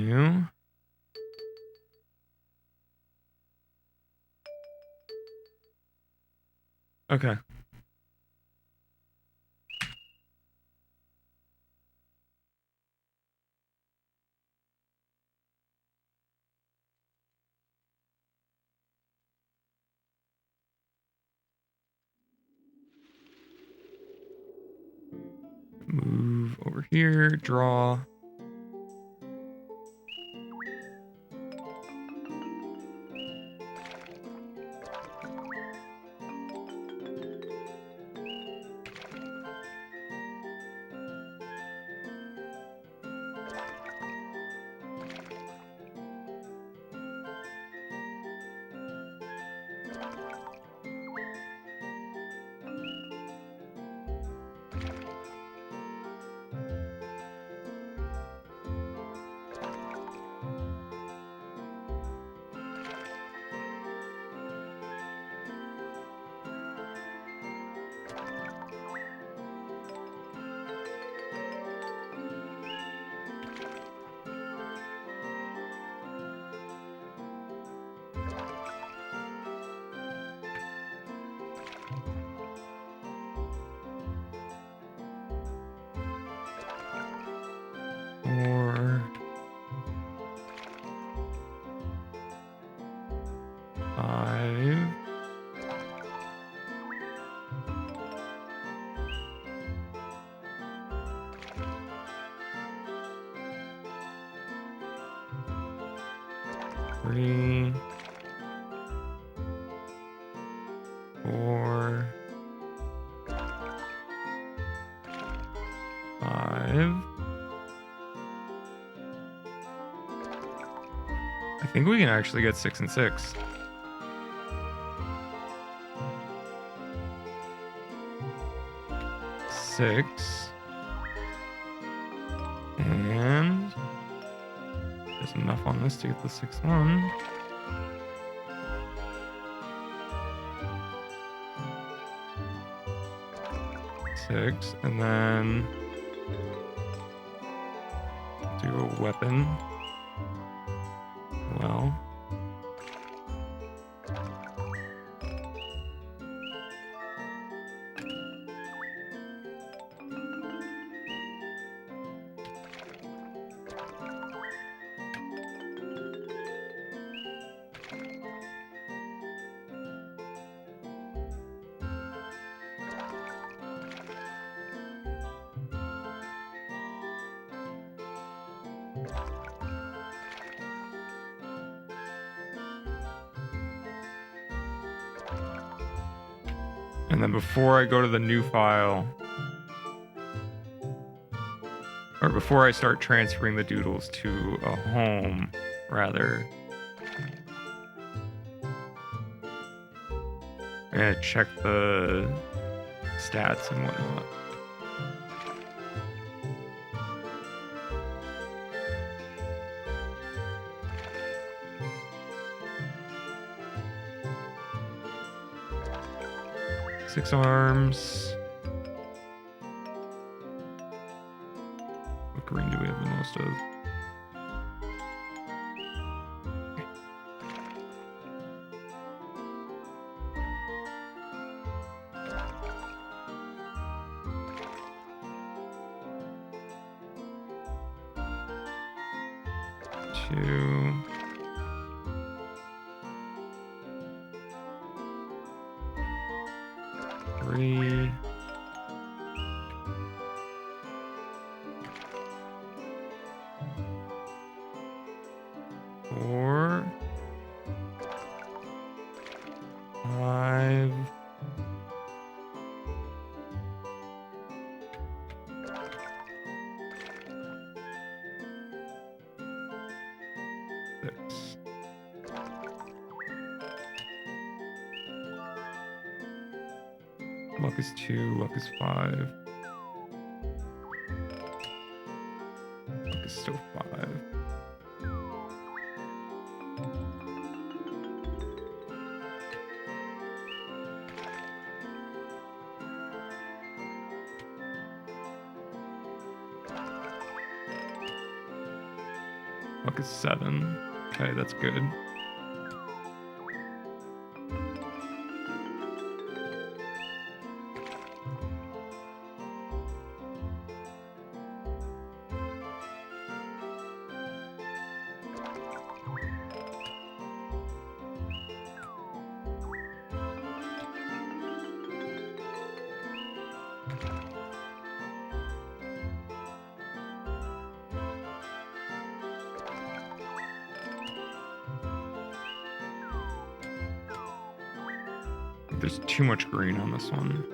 Continue. Okay. Move over here, draw. Four, 5. Three, 4, 5. I think we can actually get 6 and 6. Six. And there's enough on this to get the 6th one. Six, and then do a weapon. Well, and then before I go to the new file, or before I start transferring the doodles to a home, rather, I'm gonna check the stats and whatnot. Six arms. What green do we have the most of? Two. Three. Four. 5. 6. Luck is 2, luck is 5. Luck is still 5. Luck is 7. Okay, that's good. There's too much green on this one.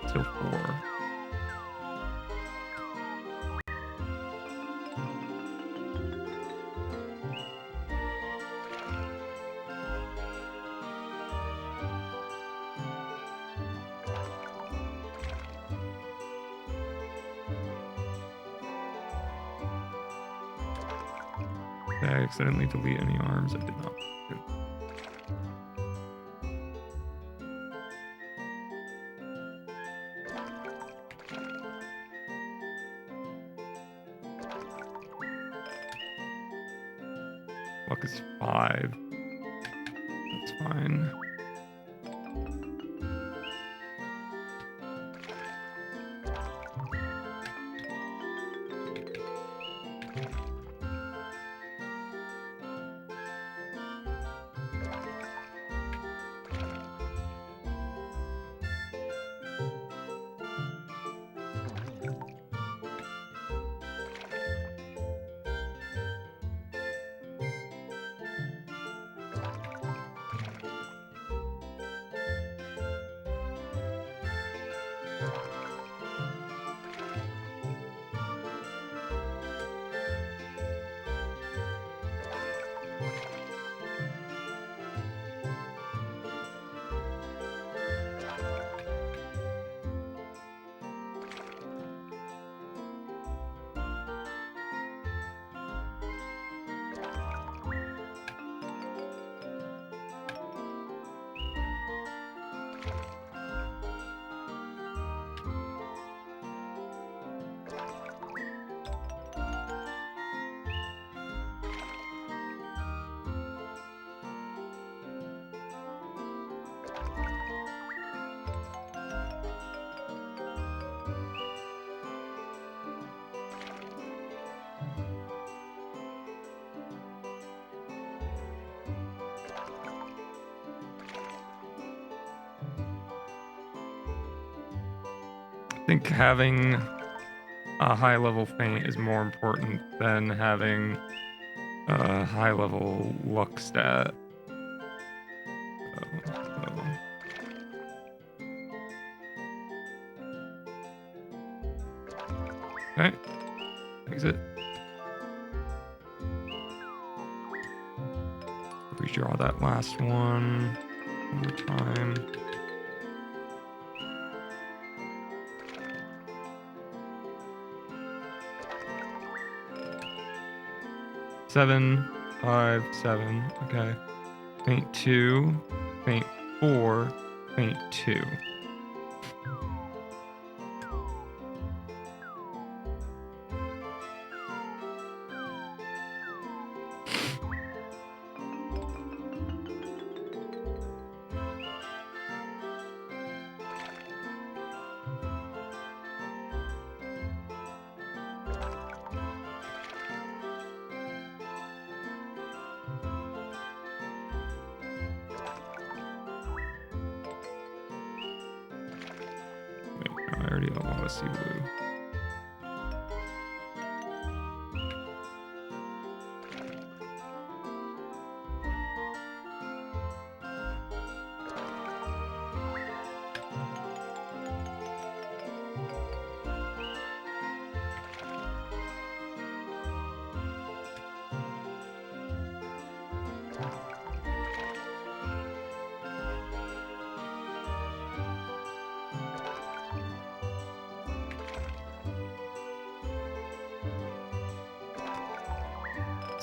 Still 4. Did I accidentally delete any arms? I did not. Good. Luck is 5. That's fine. I think having a high level feint is more important than having a high level luck stat. Okay, exit. Redraw that last one one more time. Seven, 5, 7. Okay. Paint 2, paint 4, paint 2. I already have a lot of sea blue.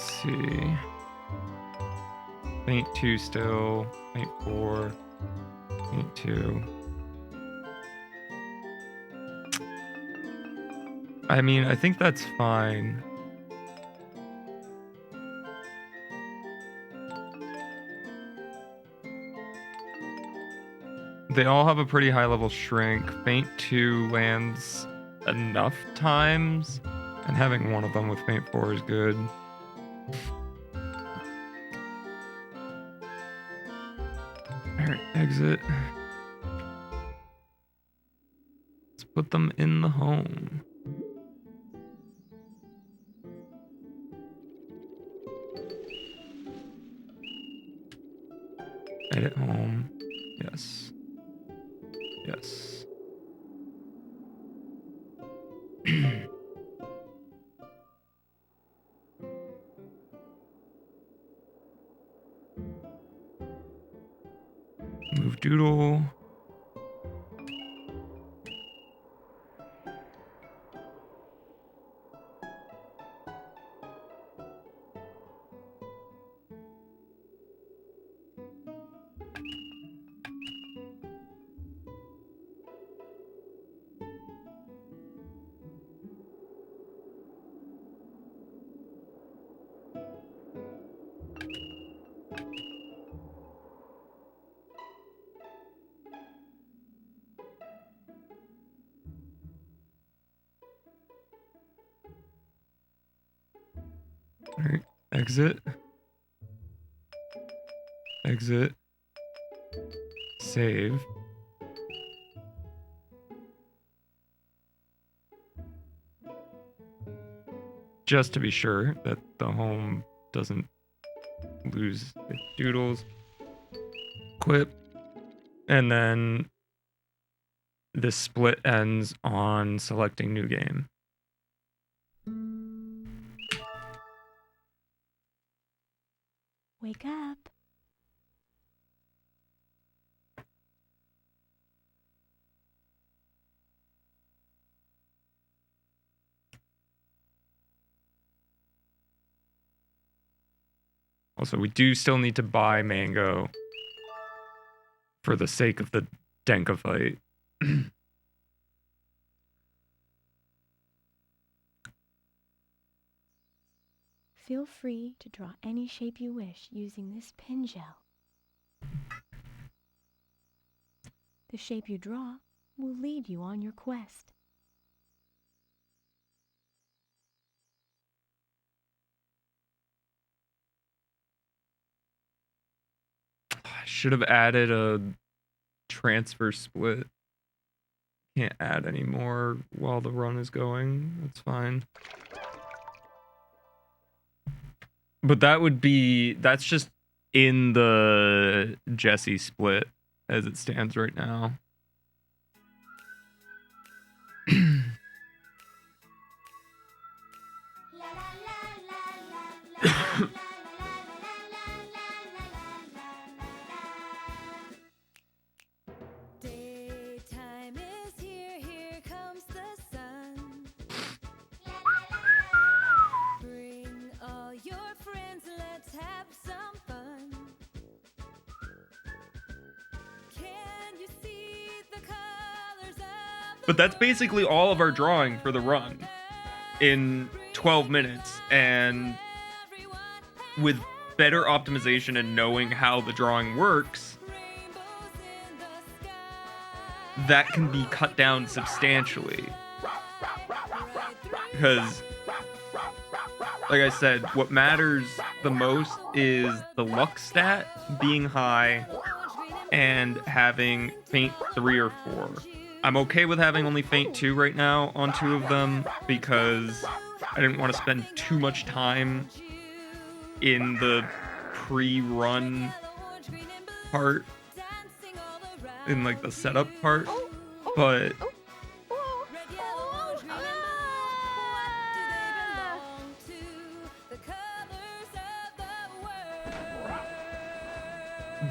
Let's see. Faint 2 still. Faint 4. Faint 2. I mean, I think that's fine. They all have a pretty high level shrink. Faint 2 lands enough times, and having one of them with Faint 4 is good. Alright, exit. Let's put them in the home. Edit home. Yes. Yes. Move Doodle. Alright, exit. Exit. Save. Just to be sure that the home doesn't lose its doodles. Quit. And then this split ends on selecting new game. Wake up. Also, we do still need to buy mango for the sake of the Denka fight. Feel free to draw any shape you wish using this Pengel. The shape you draw will lead you on your quest. I should have added a transfer split. Can't add any more while the run is going. That's fine. But that's just in the Jesse split as it stands right now. Daytime is here, here comes the sun. Bring all your friends, let's have some fun. Can you see the colors of the But that's basically all of our drawing for the run in 12 minutes, and with better optimization and knowing how the drawing works, that can be cut down substantially. Because, like I said, what matters the most is the luck stat being high and having Faint 3 or 4. I'm okay with having only Faint 2 right now on 2 of them because I didn't want to spend too much time in the pre-run part, in like the setup part, but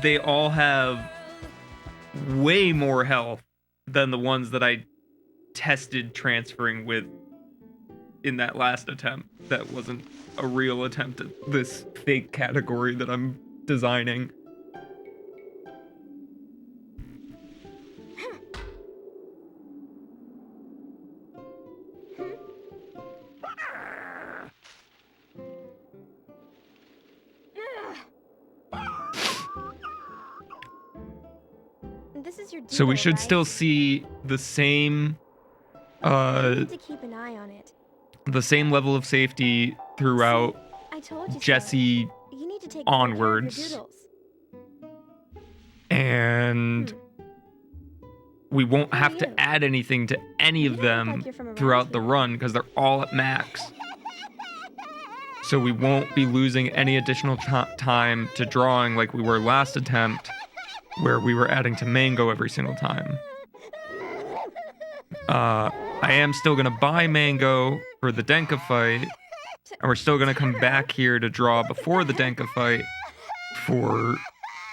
they all have way more health than the ones that I tested transferring with in that last attempt that wasn't a real attempt at this fake category that I'm designing. This is your So we doodle, should right? still see the same You need to keep an eye on it. the same level of safety throughout I told you Jesse so. You need to take onwards. Care of your doodles. And we won't have to you? add anything to any of You don't look them like you're from around throughout the here. run because they're all at max. So we won't be losing any additional time to drawing like we were last attempt, where we were adding to Mango every single time. I am still gonna buy Mango for the Denka fight, and we're still gonna come back here to draw before the Denka fight for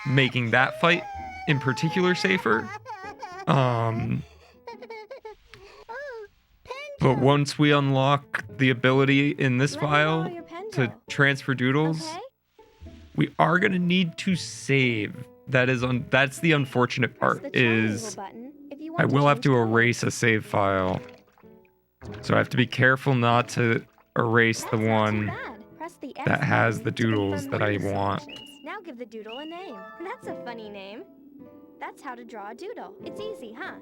making that fight in particular safer. But once we unlock the ability in this Let me file borrow your to Pengel. transfer doodles, Okay? we are gonna need to save. That's the unfortunate Press part, the triangle is button if you I want will have change to colors. erase a save file. So I have to be careful not to erase the That's not too one bad. Press the X that has button the to doodles confirm that I menu want. selections. Now give the doodle a name. That's a funny name. That's how to draw a doodle. It's easy, huh?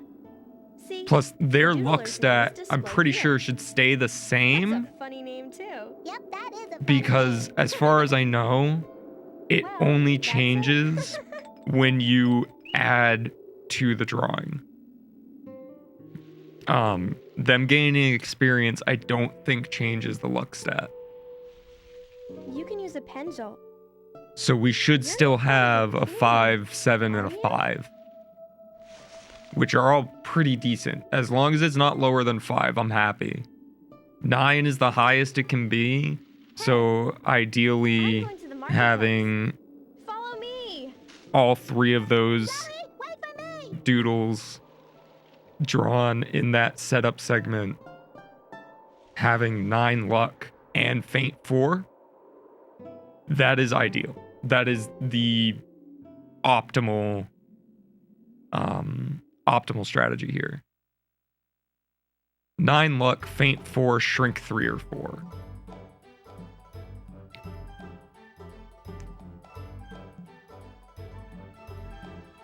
See? Plus, their the luck doodler's stat, name is I'm displayed pretty here. sure should stay the same, That's a funny name too. Yep, that is a funny because as far as I know, it Well, only that's it. changes when you add to the drawing. Them gaining experience, I don't think changes the luck stat. You can use a Pengel. So we should You're still not bad have at a painting, 5, 7, and a are you? 5. Which are all pretty decent. As long as it's not lower than 5, I'm happy. 9 is the highest it can be. So I'm ideally, going to the marketplace. having Follow me. all 3 of those Wait for me. doodles drawn in that setup segment, having 9 luck and faint 4, that is ideal. That is the optimal optimal strategy here. 9 luck, faint 4, shrink 3 or 4.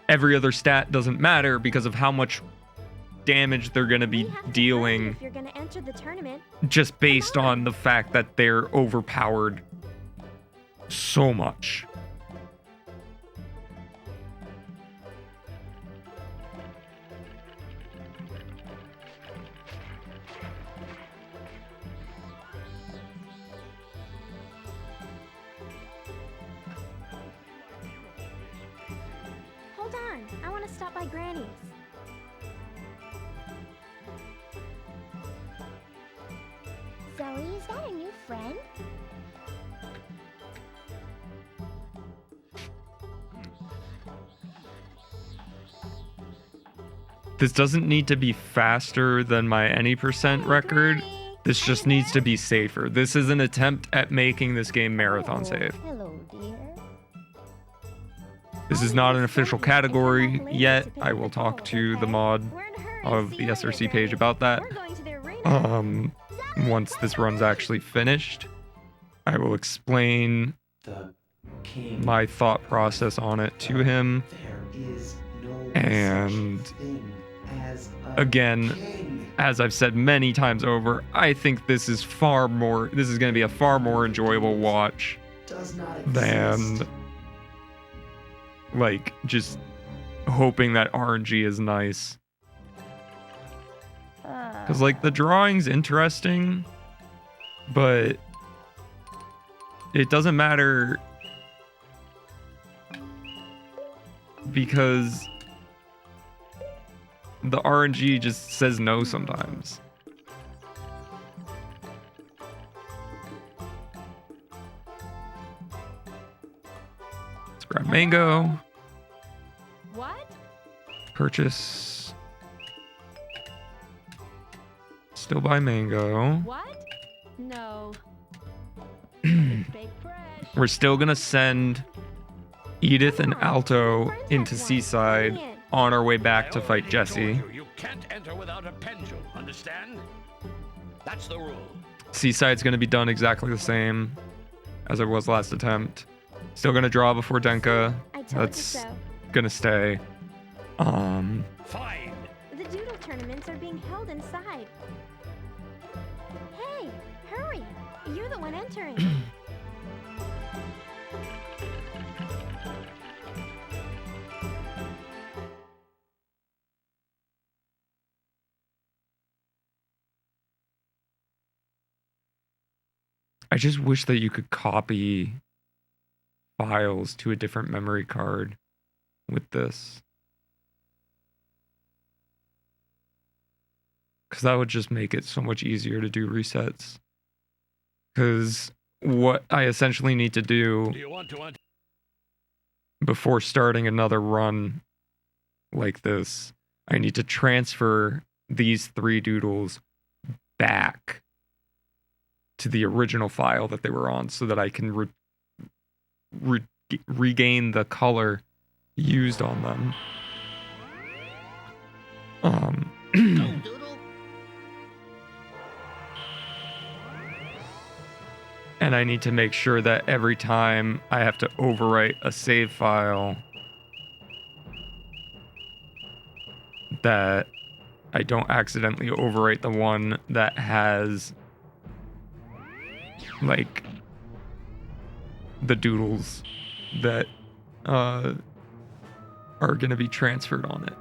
Every other stat doesn't matter because of how much damage they're going to be We have to hurry dealing, if you're going to enter the tournament. just based on the fact that they're overpowered so much. Hold on. I want to stop by Granny's. Zoe, is that a new friend? This doesn't need to be faster than my any percent record. Granny. This just needs to be safer. This is an attempt at making this game marathon safe. Hello, dear. This is not an official category yet. I will talk to the mod We're in a hurry. of See the you later, SRC page Granny. about that. We're going to the arena. Once this run's actually finished, I will explain The king. my thought process on it to him. There is no And such thing as a again, king. as I've said many times over, I think this is going to be a far more enjoyable watch Does not than exist. like just hoping that RNG is nice. Because like the drawing's interesting, but it doesn't matter because the RNG just says no sometimes. Let's grab mango, What? purchase, still buy mango. What? No. We're still gonna send Edith and Alto into Seaside on our way back to fight Jesse. You can't enter without a Pengel, understand? That's the rule. Seaside's gonna be done exactly the same as it was last attempt. Still gonna draw before Denka. I told That's you so. gonna stay. Fine. The Doodle tournaments are being held inside. Hey, hurry! You're the one entering. I just wish that you could copy files to a different memory card with this. Because that would just make it so much easier to do resets. Because what I essentially need to do Do you want to enter? before starting another run like this, I need to transfer these 3 doodles back to the original file that they were on so that I can regain the color used on them. And I need to make sure that every time I have to overwrite a save file, that I don't accidentally overwrite the one that has like the doodles that are gonna be transferred on it.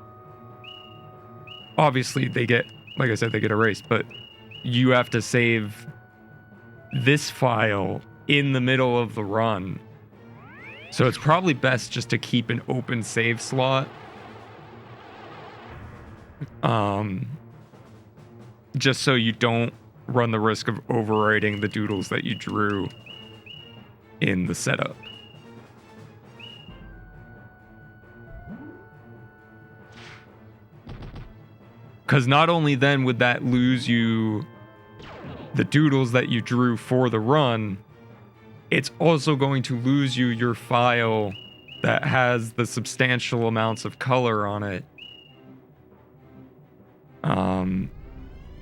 Obviously they get, like I said, they get erased, but you have to save this file in the middle of the run. So it's probably best just to keep an open save slot. Just so you don't run the risk of overwriting the doodles that you drew in the setup. Because not only then would that lose you the doodles that you drew for the run, it's also going to lose you your file that has the substantial amounts of color on it.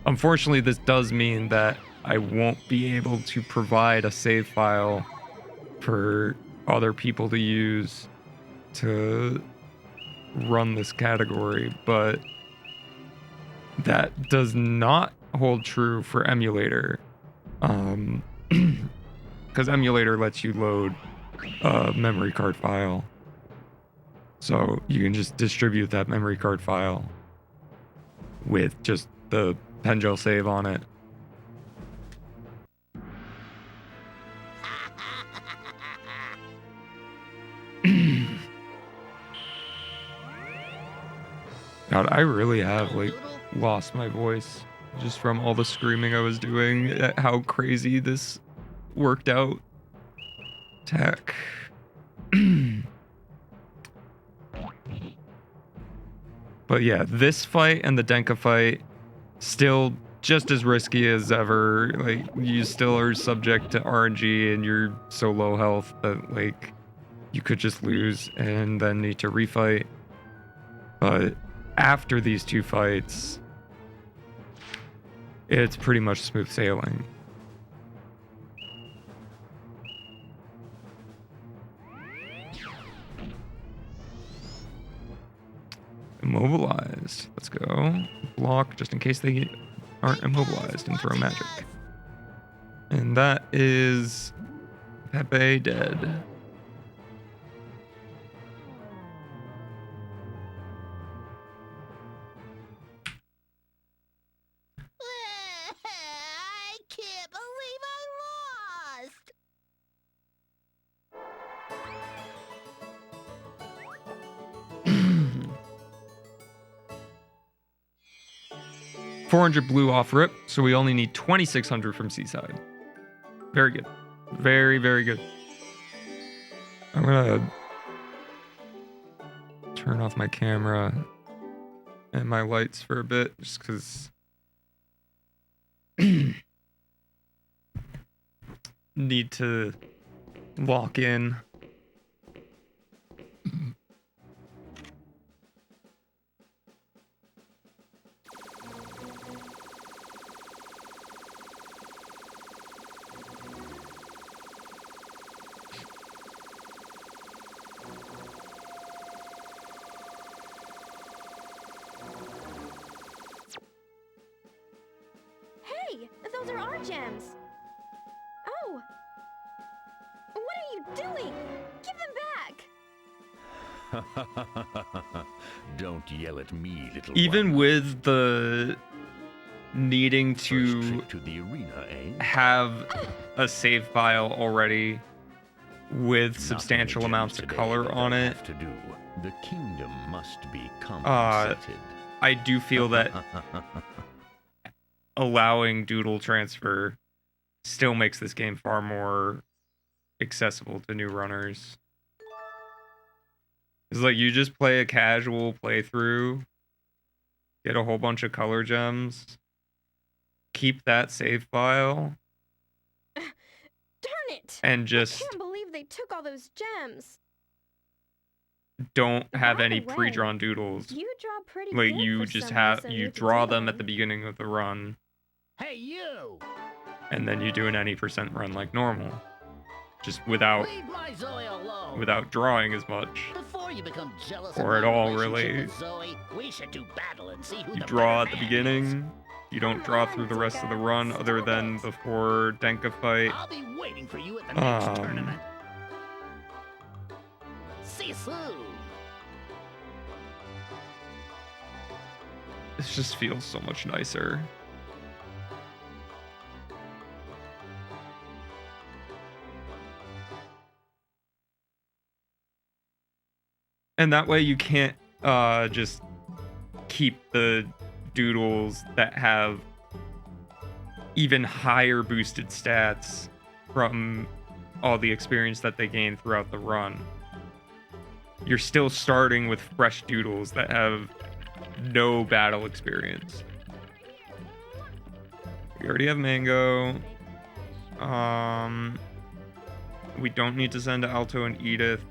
Unfortunately, this does mean that I won't be able to provide a save file for other people to use to run this category, but that does not hold true for emulator. Because emulator lets you load a memory card file. So you can just distribute that memory card file with just the Pengel save on it. God, I really have like lost my voice just from all the screaming I was doing at how crazy this worked out. Tech. But yeah, this fight and the Denka fight still just as risky as ever. Like, you still are subject to RNG and you're so low health that like you could just lose and then need to refight. But after these 2 fights, it's pretty much smooth sailing. Immobilized. Let's go. Block just in case they aren't immobilized and throw magic. And that is Pepe dead. I can't believe I lost! 400 blue off rip, so we only need 2,600 from Seaside. Very good. Very, very good. I'm gonna turn off my camera and my lights for a bit, just because need to lock in. Hey, those are our gems. Oh. What are you doing? Give them back. Don't yell at me, little Even one. with the needing First to trip to the arena, eh? have a save file already with Nothing substantial the gems amounts of today color that on they'll it, have to do. The kingdom must be compensated. I do feel that allowing Doodle transfer still makes this game far more accessible to new runners. It's like you just play a casual playthrough, get a whole bunch of color gems, keep that save file, Darn it! and I just can't believe they took all those gems. don't have By the any way, pre-drawn doodles. You draw pretty Like good you for just someone have so you new to draw them at the doodling. beginning of the run, Hey, you! and then you do an any percent run like normal, just without Leave my Zoe alone. drawing as much. Before you become jealous Or of at my all, relationship really. with Zoe, we should do battle and see who You the draw better at the man is. beginning. You don't draw through the rest of the run, other Stop than it. before Denka fight. I'll be waiting for you at the next Um, tournament. See you soon. This just feels so much nicer. And that way you can't just keep the doodles that have even higher boosted stats from all the experience that they gain throughout the run. You're still starting with fresh doodles that have no battle experience. We already have Mango. We don't need to send Alto and Edith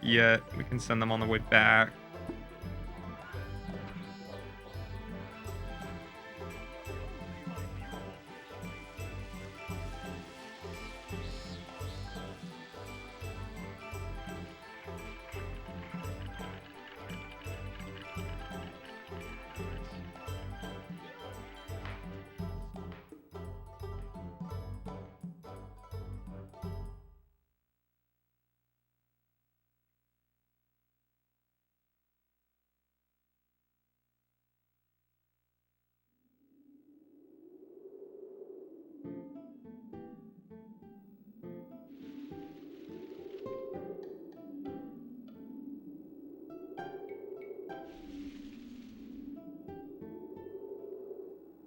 yet. We can send them on the way back.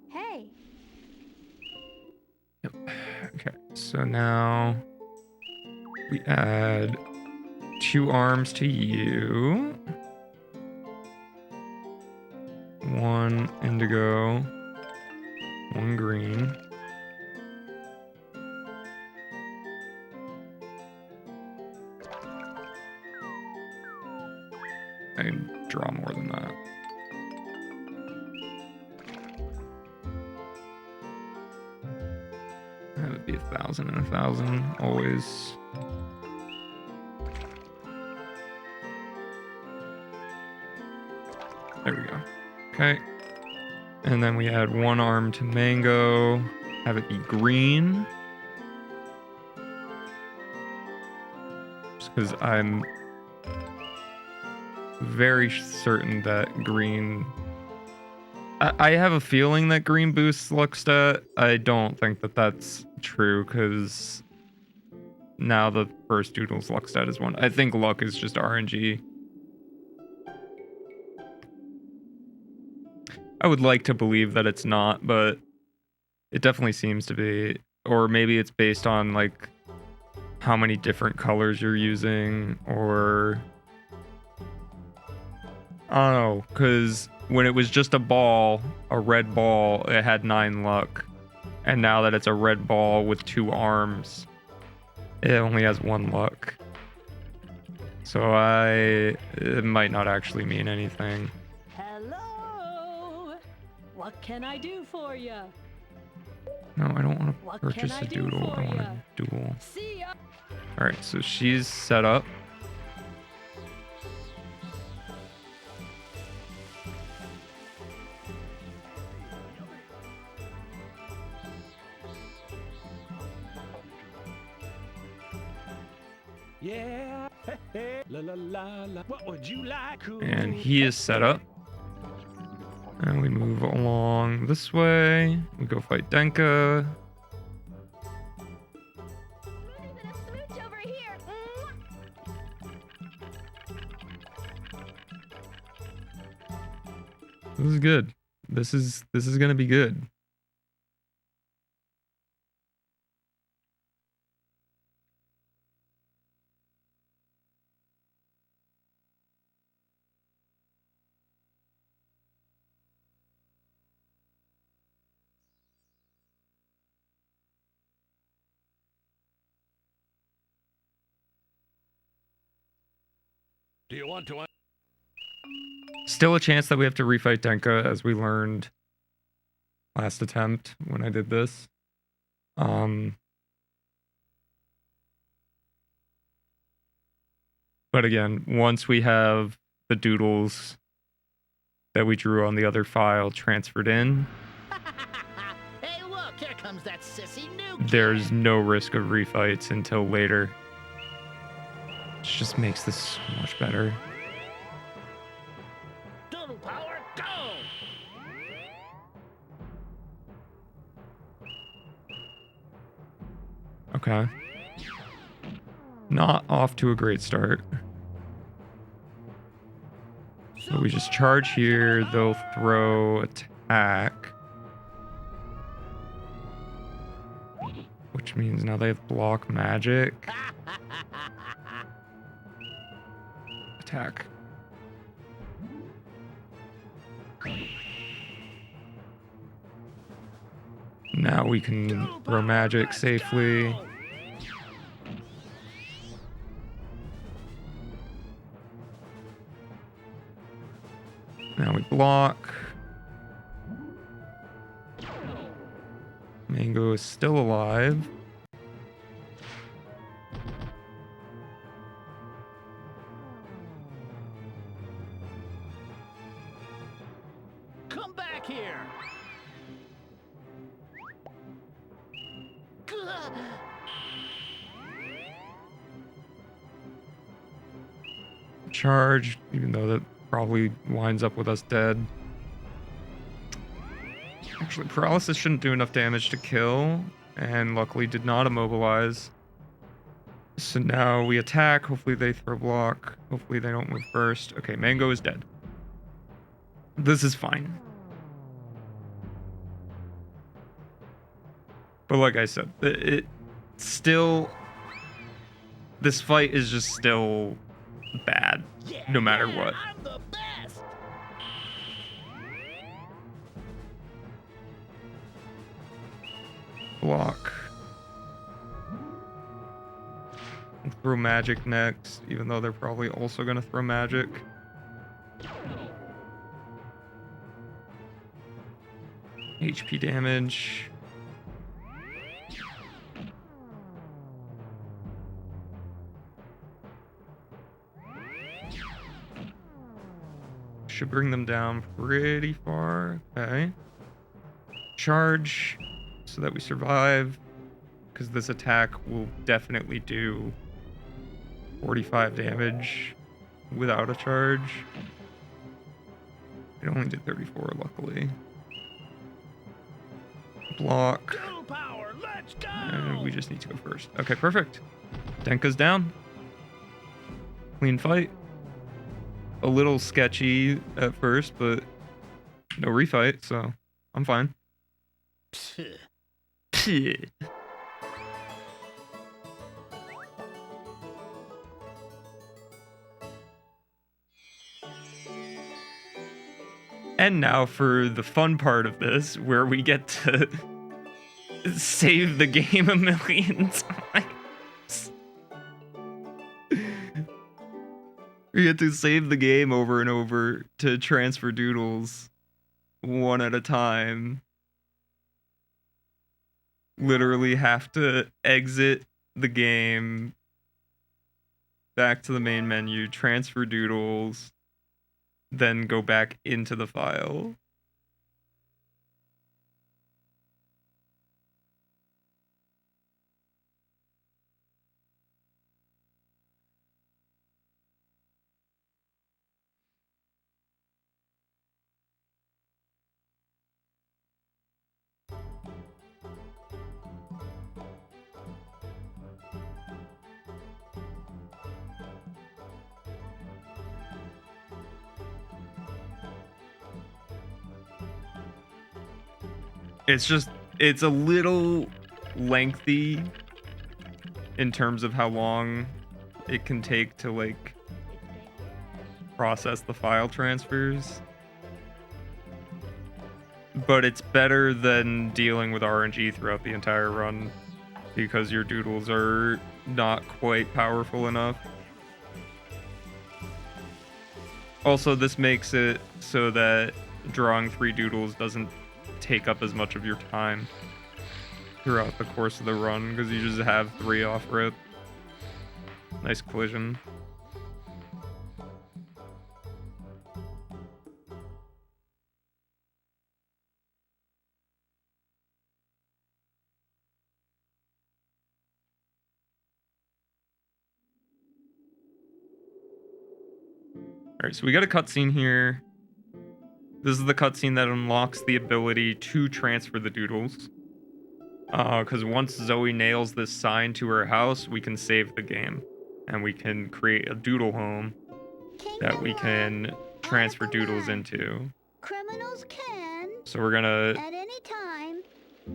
Hey, Okay, so now we add 2 arms to you. 1 indigo, 1 green. I can draw more than that. That would be 1,000 and 1,000, always. There we go. Okay. And then we add 1 arm to Mango. Have it be green. Just because I'm very certain that green... I have a feeling that green boosts luck stat. I don't think that that's true, because now the first Doodle's luck stat is 1. I think luck is just RNG. I would like to believe that it's not, but it definitely seems to be. Or maybe it's based on, like, how many different colors you're using, or... I don't know, because when it was just a ball, a red ball, it had 9 luck. And now that it's a red ball with 2 arms, It only has 1 luck. So it might not actually mean anything. Hello. What can I do for you? No, I don't want to What can purchase I a do doodle. for I want ya? a duel. See ya. Alright, so she's set up. Yeah. La la la la. What would you like? And he is set up. And we move along this way. We go fight Denka. Even a smooch over here. This is good. This is gonna be good. Do you want to? Still a chance that we have to refight Denka, as we learned last attempt when I did this. But again, once we have the doodles that we drew on the other file transferred in, Hey, look, here comes that sissy new kid. there's no risk of refights until later. Which just makes this so much better. Doodle power, go! Okay. Not off to a great start. So we just charge here, they'll throw attack. Which means now they have block magic. Attack. Now we can throw magic safely. Now we block. Mango is still alive. Come back here! Gah. Charge, even though that probably winds up with us dead. Actually, paralysis shouldn't do enough damage to kill, and luckily did not immobilize. So now we attack. Hopefully they throw block. Hopefully they don't move first. Okay, Mango is dead. This is fine. But like I said, it still... This fight is just still bad, Yeah, no matter yeah, what. I'm the best! Block. Throw magic next, even though they're probably also going to throw magic. HP damage. Should bring them down pretty far. Okay. Charge so that we survive, because this attack will definitely do 45 damage without a charge. It only did 34, luckily. Block. Doodle power, let's go! And we just need to go first. Okay, perfect. Denka's down. Clean fight. A little sketchy at first, but no refight, so I'm fine. Phew. And now for the fun part of this, where we get to save the game a million times. You have to save the game over and over to transfer doodles one at a time. Literally have to exit the game, back to the main menu, transfer doodles, then go back into the file. It's a little lengthy in terms of how long it can take to like process the file transfers. But it's better than dealing with RNG throughout the entire run because your doodles are not quite powerful enough. Also, this makes it so that drawing 3 doodles doesn't take up as much of your time throughout the course of the run because you just have 3 off rip. Nice collision. Alright, so we got a cutscene here. This is the cutscene that unlocks the ability to transfer the doodles. Because once Zoe nails this sign to her house, we can save the game. And we can create a doodle home that we can transfer doodles into. Criminals can, So we're gonna at any time,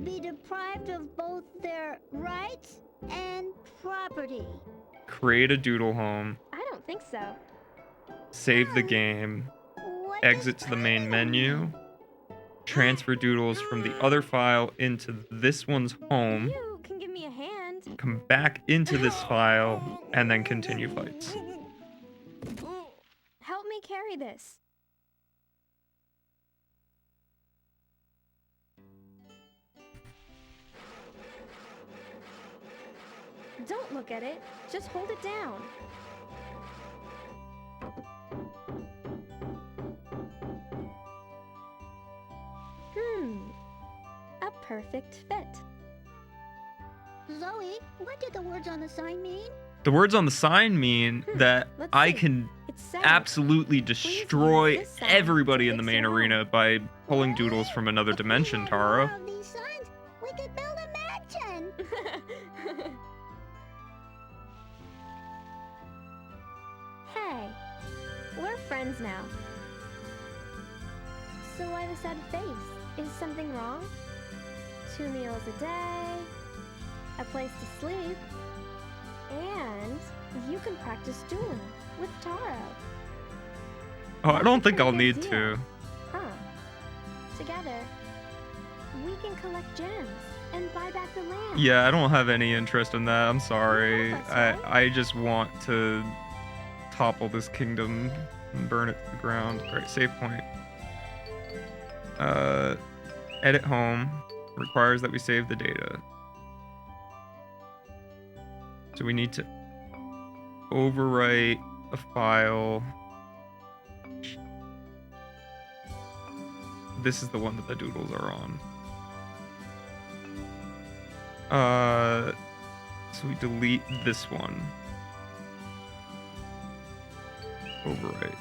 be deprived of both their rights and property. create a doodle home, I don't think so. save the game, What exit does to the main criminal menu, mean? transfer doodles from the other file into this one's home, You can give me a hand. come back into this file, and then continue fights. Help me carry this. Don't look at it. Just hold it down. A perfect fit. Zoe, what did the words on the sign mean? The words on the sign mean that let's I see. can It says, absolutely destroy use this sign everybody to in the fix main your arena by pulling doodles from another If we dimension, had Tara. more of these signs, we could build a mansion. Hey, we're friends now. So why the sad face? Is something wrong? 2 meals a day, a place to sleep, and you can practice dueling with Taro. Oh, I That's don't a think pretty I'll big need deal. to. Huh. Together, we can collect gems and buy back the land. Yeah, I don't have any interest in that. I'm sorry. that's right. I just want to topple this kingdom and burn it to the ground. Alright, save point. Edit home. Requires that we save the data. So we need to overwrite a file. This is the one that the doodles are on. So we delete this one. Overwrite.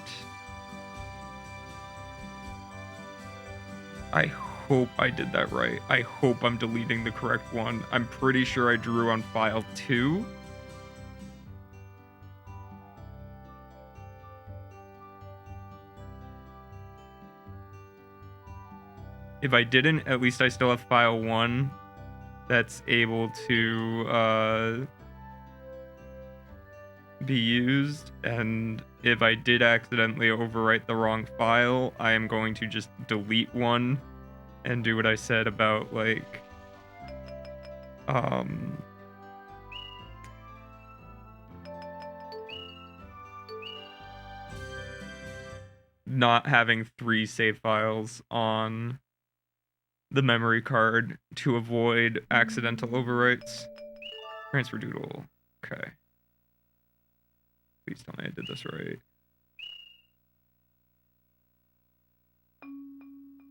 I hope I did that right. I hope I'm deleting the correct one. I'm pretty sure I drew on file 2. If I didn't, at least I still have file 1 that's able to be used. And if I did accidentally overwrite the wrong file, I am going to just delete one and do what I said about like not having 3 save files on the memory card to avoid accidental overwrites. Transfer doodle. Okay. Please tell me I did this right.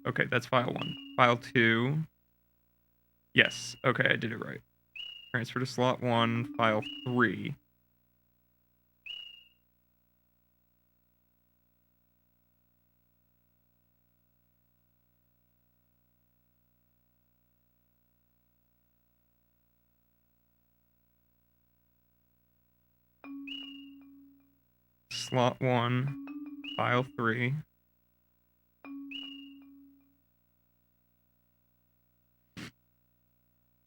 Okay, that's file 1. File 2. Yes. Okay, I did it right. Transfer to slot 1, file 3. Slot 1, file 3.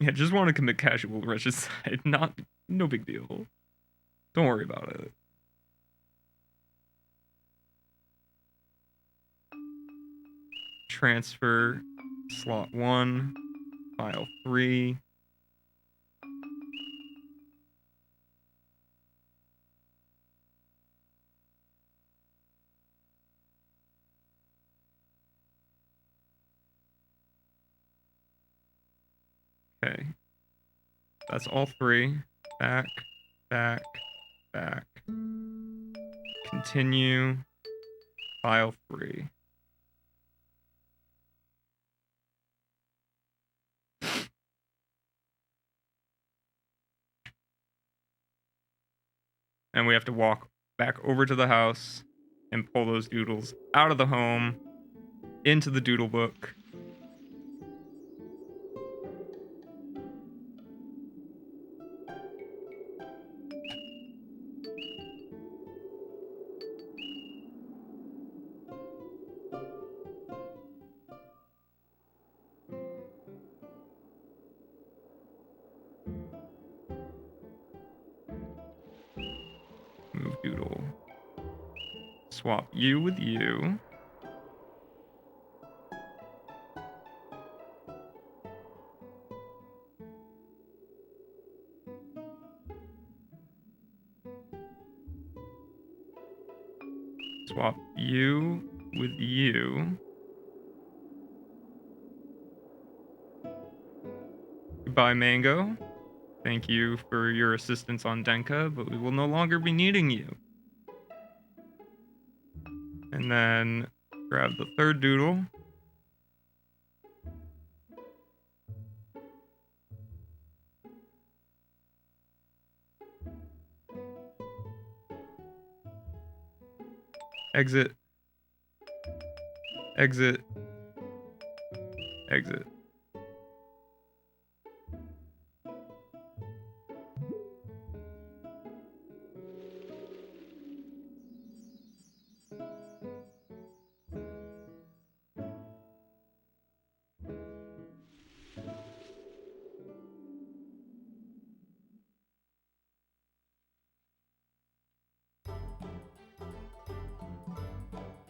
Yeah, just want to commit casual regicide. No big deal. Don't worry about it. Transfer slot 1, file 3. Okay. That's all 3. Back, back, back. Continue. File 3. And we have to walk back over to the house and pull those doodles out of the home into the doodle book. Move doodle. Swap you with you. Swap you with you. Goodbye, Mango. Thank you for your assistance on Denka, but we will no longer be needing you. And then grab the third doodle. Exit. Exit. Exit.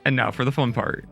And now for the fun part.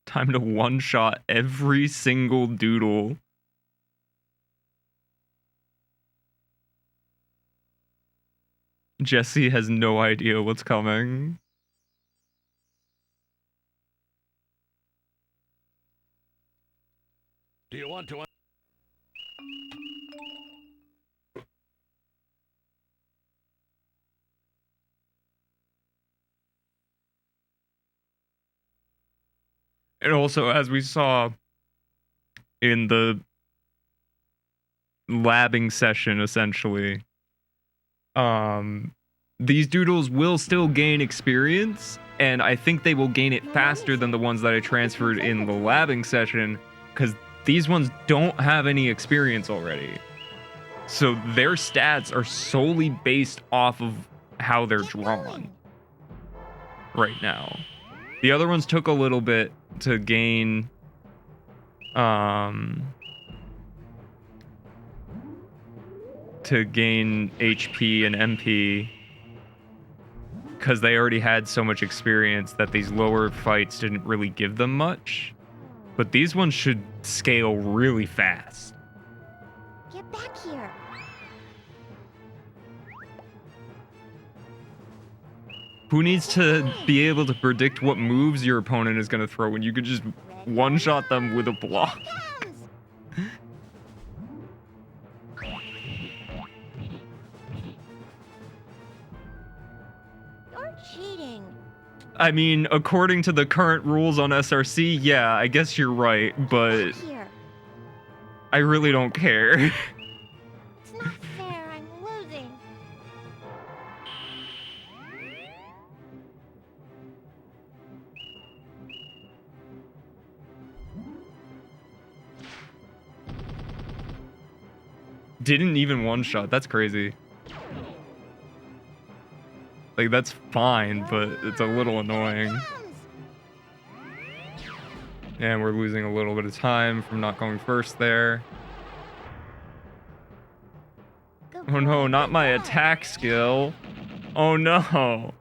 Time to one-shot every single doodle. Jesse has no idea what's coming. Do you want to? And also, as we saw, in the labbing session, essentially. These doodles will still gain experience, and I think they will gain it faster than the ones that I transferred in the labbing session, because these ones don't have any experience already. So their stats are solely based off of how they're drawn right now. The other ones took a little bit to gain HP and MP, because they already had so much experience that these lower fights didn't really give them much. But these ones should scale really fast. Get back here. Who needs to be able to predict what moves your opponent is going to throw when you could just one-shot them with a block? You're cheating. I mean, according to the current rules on SRC, yeah, I guess you're right, but Here. I really don't care. It's not fair. I'm losing. Didn't even one-shot. That's crazy. Like, that's fine, but it's a little annoying. And we're losing a little bit of time from not going first there. Oh no, not my attack skill. Oh no.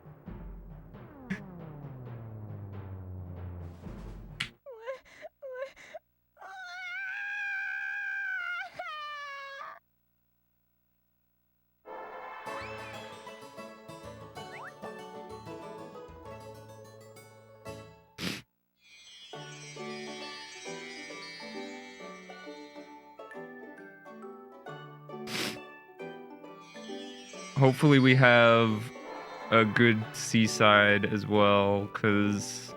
Hopefully we have a good seaside as well, because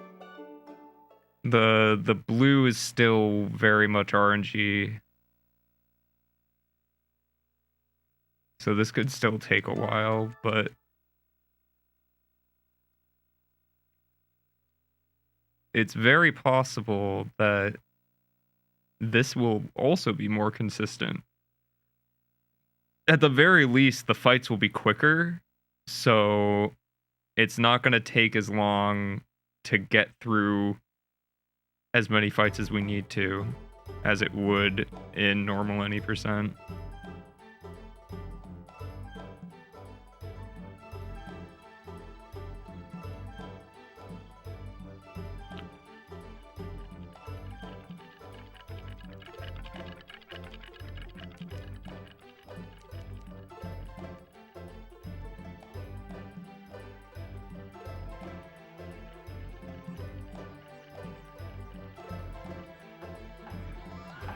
the blue is still very much RNG. So this could still take a while, but it's very possible that this will also be more consistent. At the very least, the fights will be quicker, so it's not going to take as long to get through as many fights as we need to, as it would in normal any percent.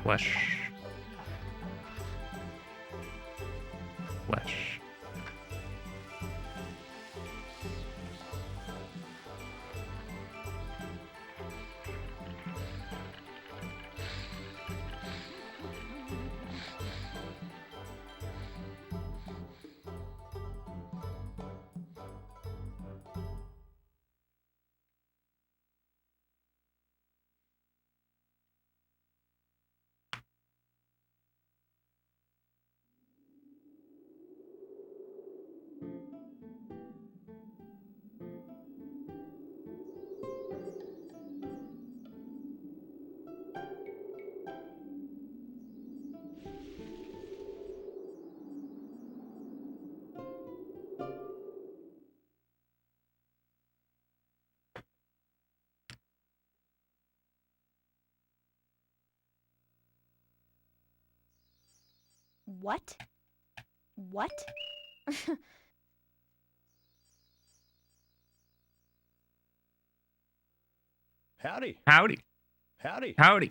Flesh. Flesh. What? What? Howdy. Howdy. Howdy. Howdy.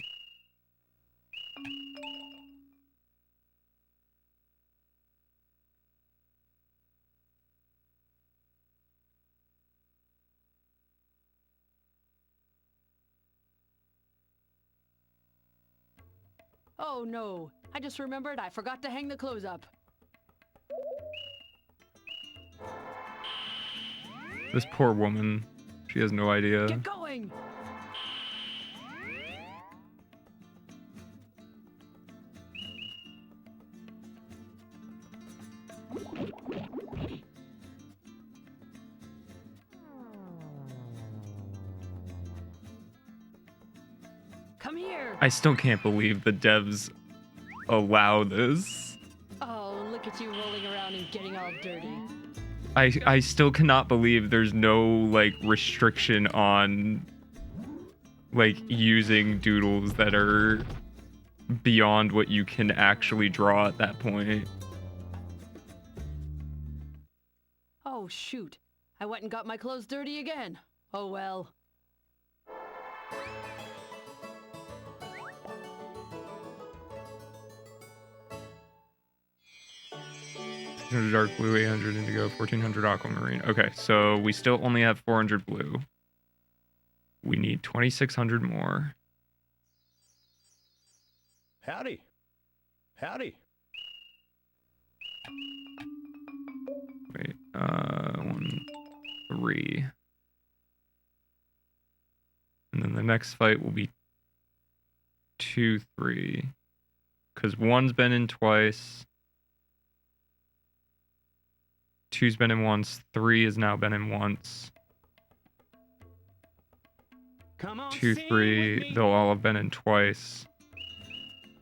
Oh no, I just remembered I forgot to hang the clothes up. This poor woman. She has no idea. Get going! Come here! I still can't believe the devs allow this. Oh, look at you rolling around and getting all dirty. I still cannot believe there's no like restriction on like using doodles that are beyond what you can actually draw at that point. Oh shoot, I went and got my clothes dirty again. Oh well. Dark blue, 800 indigo, 1400 aquamarine. Okay, so we still only have 400 blue. We need 2600 more. Howdy. Howdy. Wait, 1, 3. And then the next fight will be 2, 3. Because 1's been in twice. 2's been in once. 3 has now been in once. Come on, 2, sing 3, with me. they'll all have been in twice.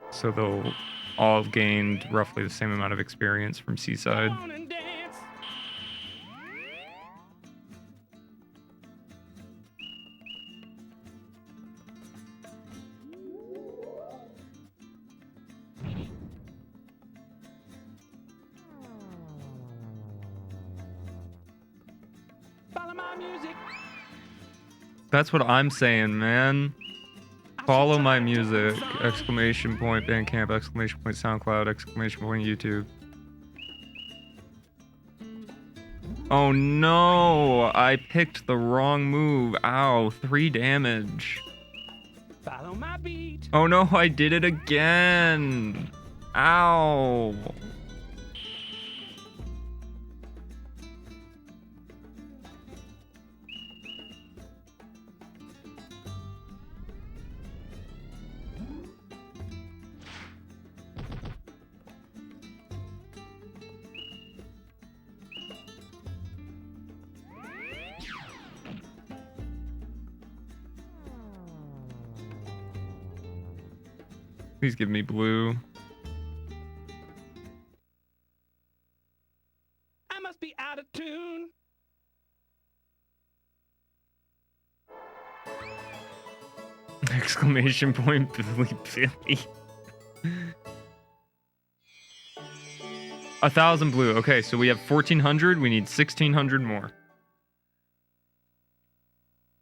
So they'll all have gained roughly the same amount of experience from Seaside. Come on and dance. Follow my music. That's what I'm saying, man. Follow my music! Exclamation point Bandcamp! Exclamation point SoundCloud! Exclamation point YouTube! Oh no! I picked the wrong move. Ow! 3 damage. Follow my beat. Oh no! I did it again. Ow! Please give me blue. I must be out of tune. Exclamation point Billy Billy. 1,000 blue. Okay, so we have 1,400. We need 1,600 more.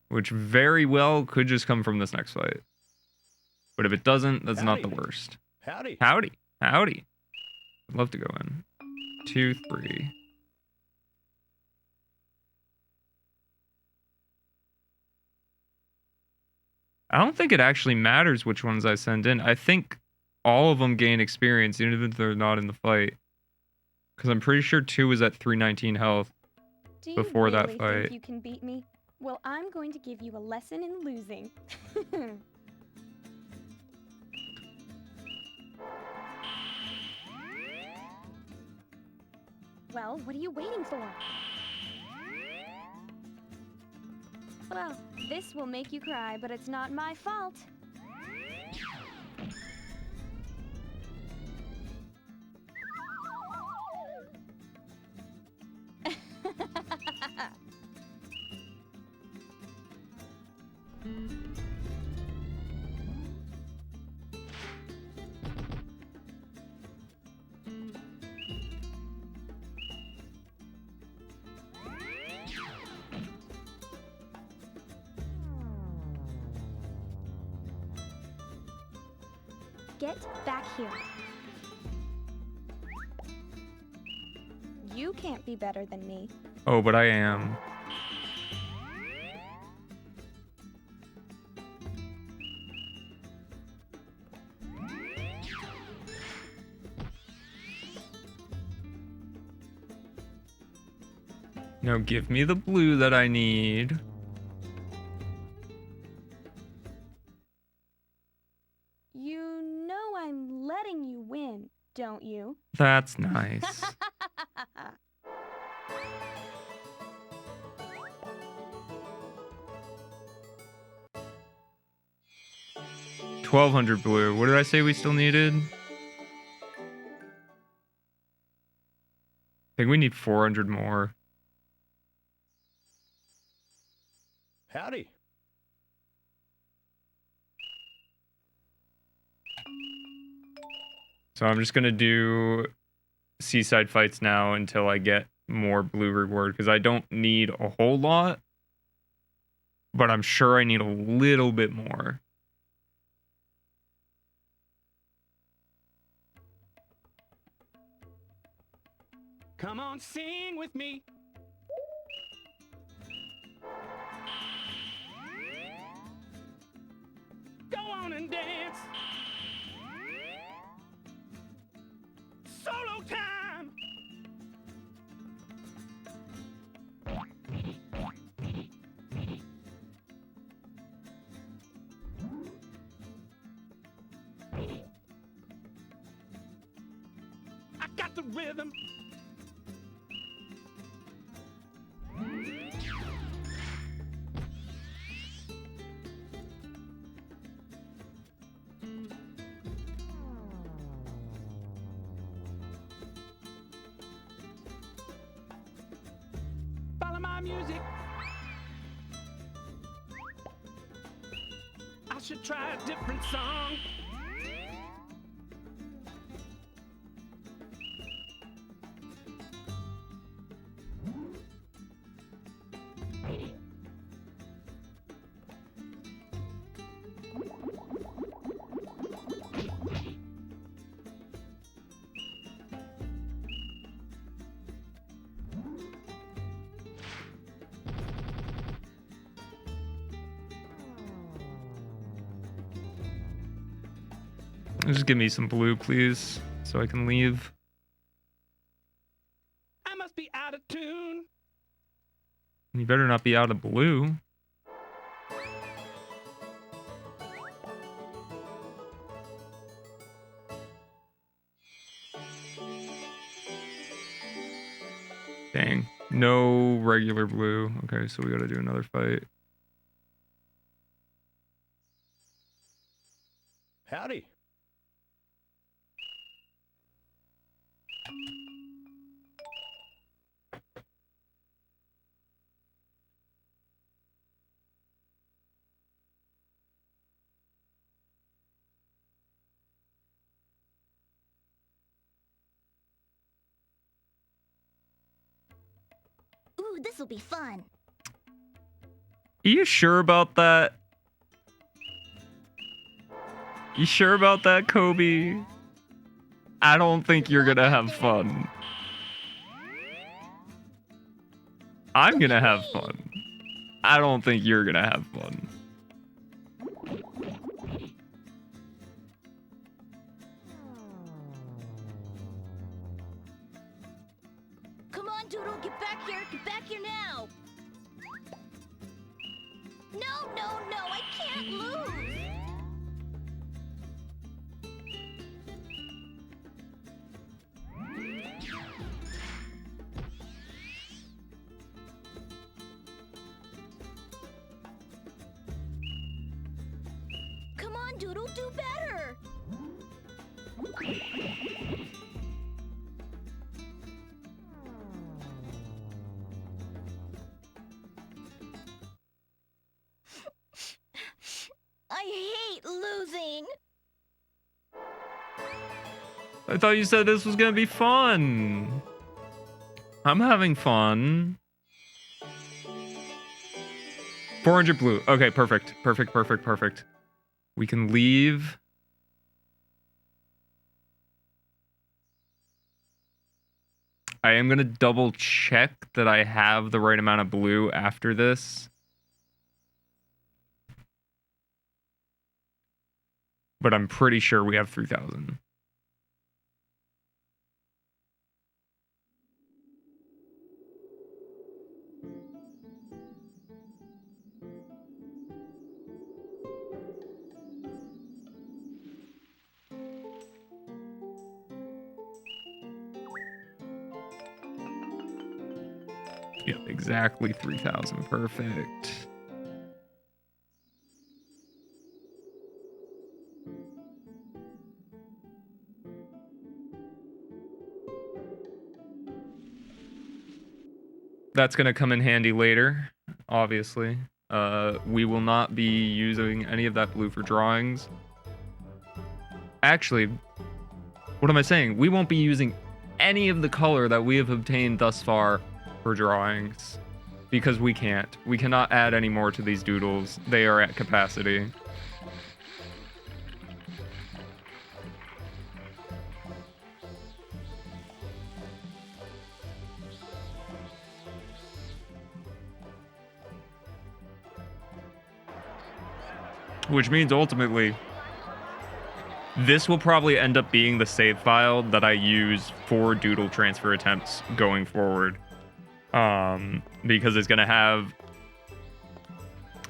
Which very well could just come from this next fight. But if it doesn't, that's not the worst. Howdy. Howdy. Howdy. I'd love to go in. 2, 3. I don't think it actually matters which ones I send in. I think all of them gain experience, even if they're not in the fight. Because I'm pretty sure 2 was at 319 health. Do you Before really that fight. think you can beat me? Well, I'm going to give you a lesson in losing. Well, what are you waiting for? Well, this will make you cry, but it's not my fault. Get back here. You can't be better than me. Oh, but I am. Now give me the blue that I need. You know I'm letting you win, don't you? That's nice. 1200 blue. What did I say we still needed? I think we need 400 more. Howdy. So I'm just gonna do seaside fights now until I get more blue reward, because I don't need a whole lot, but I'm sure I need a little bit more. Come on, sing with me. Go on and dance. Solo time. I got the rhythm. Follow my music. I should try a different song. Just give me some blue, please, so I can leave. I must be out of tune. You better not be out of blue. Dang. No regular blue. Okay, so we gotta do another fight. Howdy. Ooh, this'll be fun. Are you sure about that? You sure about that, Kobe? I don't think you're gonna have fun. I'm gonna have fun. I don't think you're gonna have fun. Come on, Doodle, get back here now. No, I can't lose. Come on, Doodle, do better. I hate losing. I thought you said this was gonna be fun. I'm having fun. 400 blue. Okay, perfect. Perfect. We can leave. I am gonna double check that I have the right amount of blue after this. But I'm pretty sure we have 3,000. Yep, exactly 3,000. Perfect. That's going to come in handy later, obviously. We will not be using any of that blue for drawings. Actually, what am I saying? We won't be using any of the color that we have obtained thus far for drawings because we can't. We cannot add any more to these doodles. They are at capacity. Which means ultimately, this will probably end up being the save file that I use for doodle transfer attempts going forward. Because it's gonna have.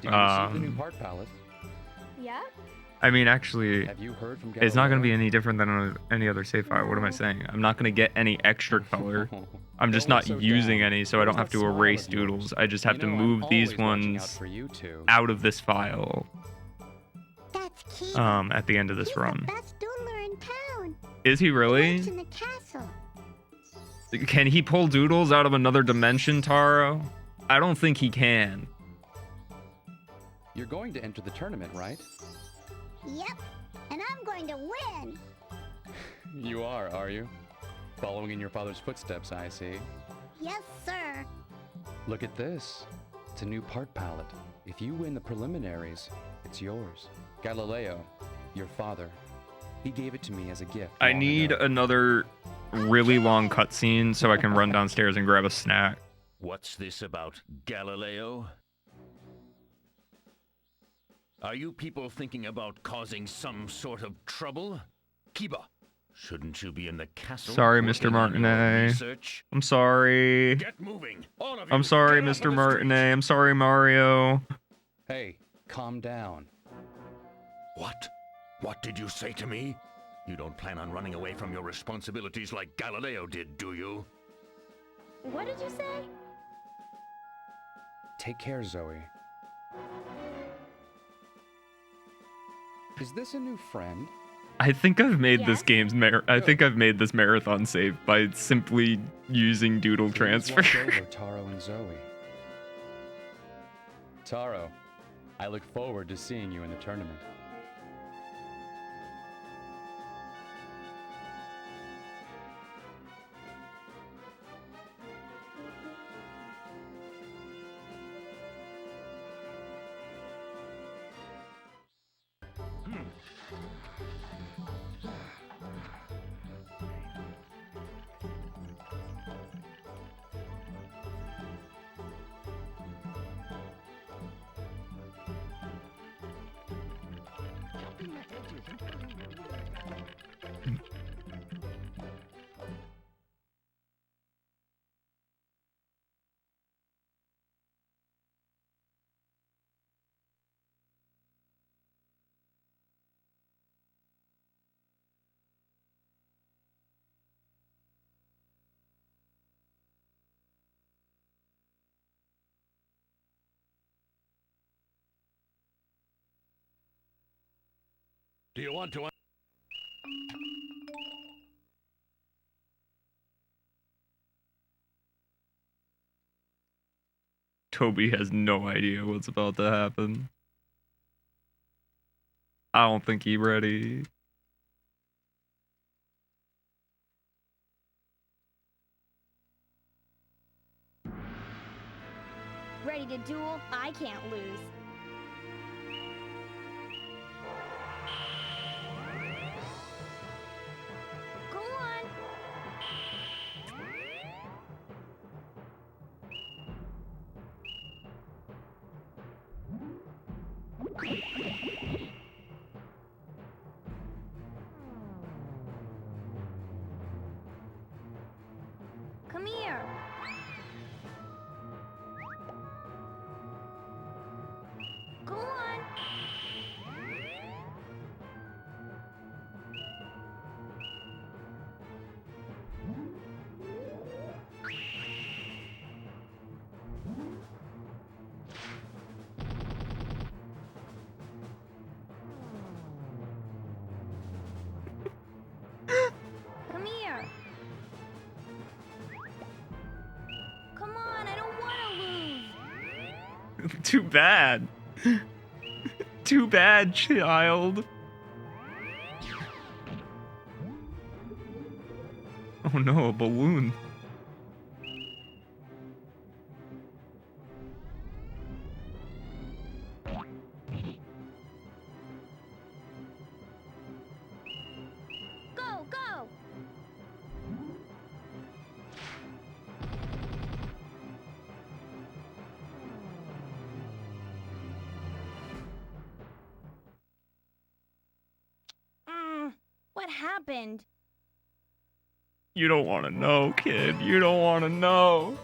Did you receive the new part palette? Yeah? I mean, actually, Have you heard from it's not gonna be Galileo? any different than any other save file. What am I saying? I'm not gonna get any extra color. I'm just not using any, so I don't have to erase doodles. I just have to move these ones out of this file. That's Keith. At the end of this He's run. the best doodler in town. Is he He really? lives in the castle. Can he pull doodles out of another dimension, Taro? I don't think he can. You're going to enter the tournament, right? Yep. And I'm going to win. You are you? Following in your father's footsteps, I see. Yes, sir. Look at this. It's a new part palette. If you win the preliminaries, it's yours. Galileo, your father, he gave it to me as a gift. I long need ago. another really long cutscene so I can run downstairs and grab a snack. What's this about Galileo? Are you people thinking about causing some sort of trouble? Kiba, shouldn't you be in the castle? Sorry, working Mr. on your Martinet. research? I'm sorry. Get moving, all of you. I'm sorry, Get off of Mr. the street. Martinet. I'm sorry, Mario. Hey, calm down. What? What did you say to me? You don't plan on running away from your responsibilities like Galileo did, do you? What did you say? Take care, Zoe. Is this a new friend? I think I've made this Yes? game's I think I've made this marathon save by simply using doodle Please transfer. watch over Taro and Zoe. Taro, I look forward to seeing you in the tournament. Do you want to? Toby has no idea what's about to happen. I don't think he's ready. Ready to duel? I can't lose. Go on. Come here. Too bad. Too bad, child. Oh no, a balloon. Go, go! What happened? You don't want to know, kid. You don't want to know.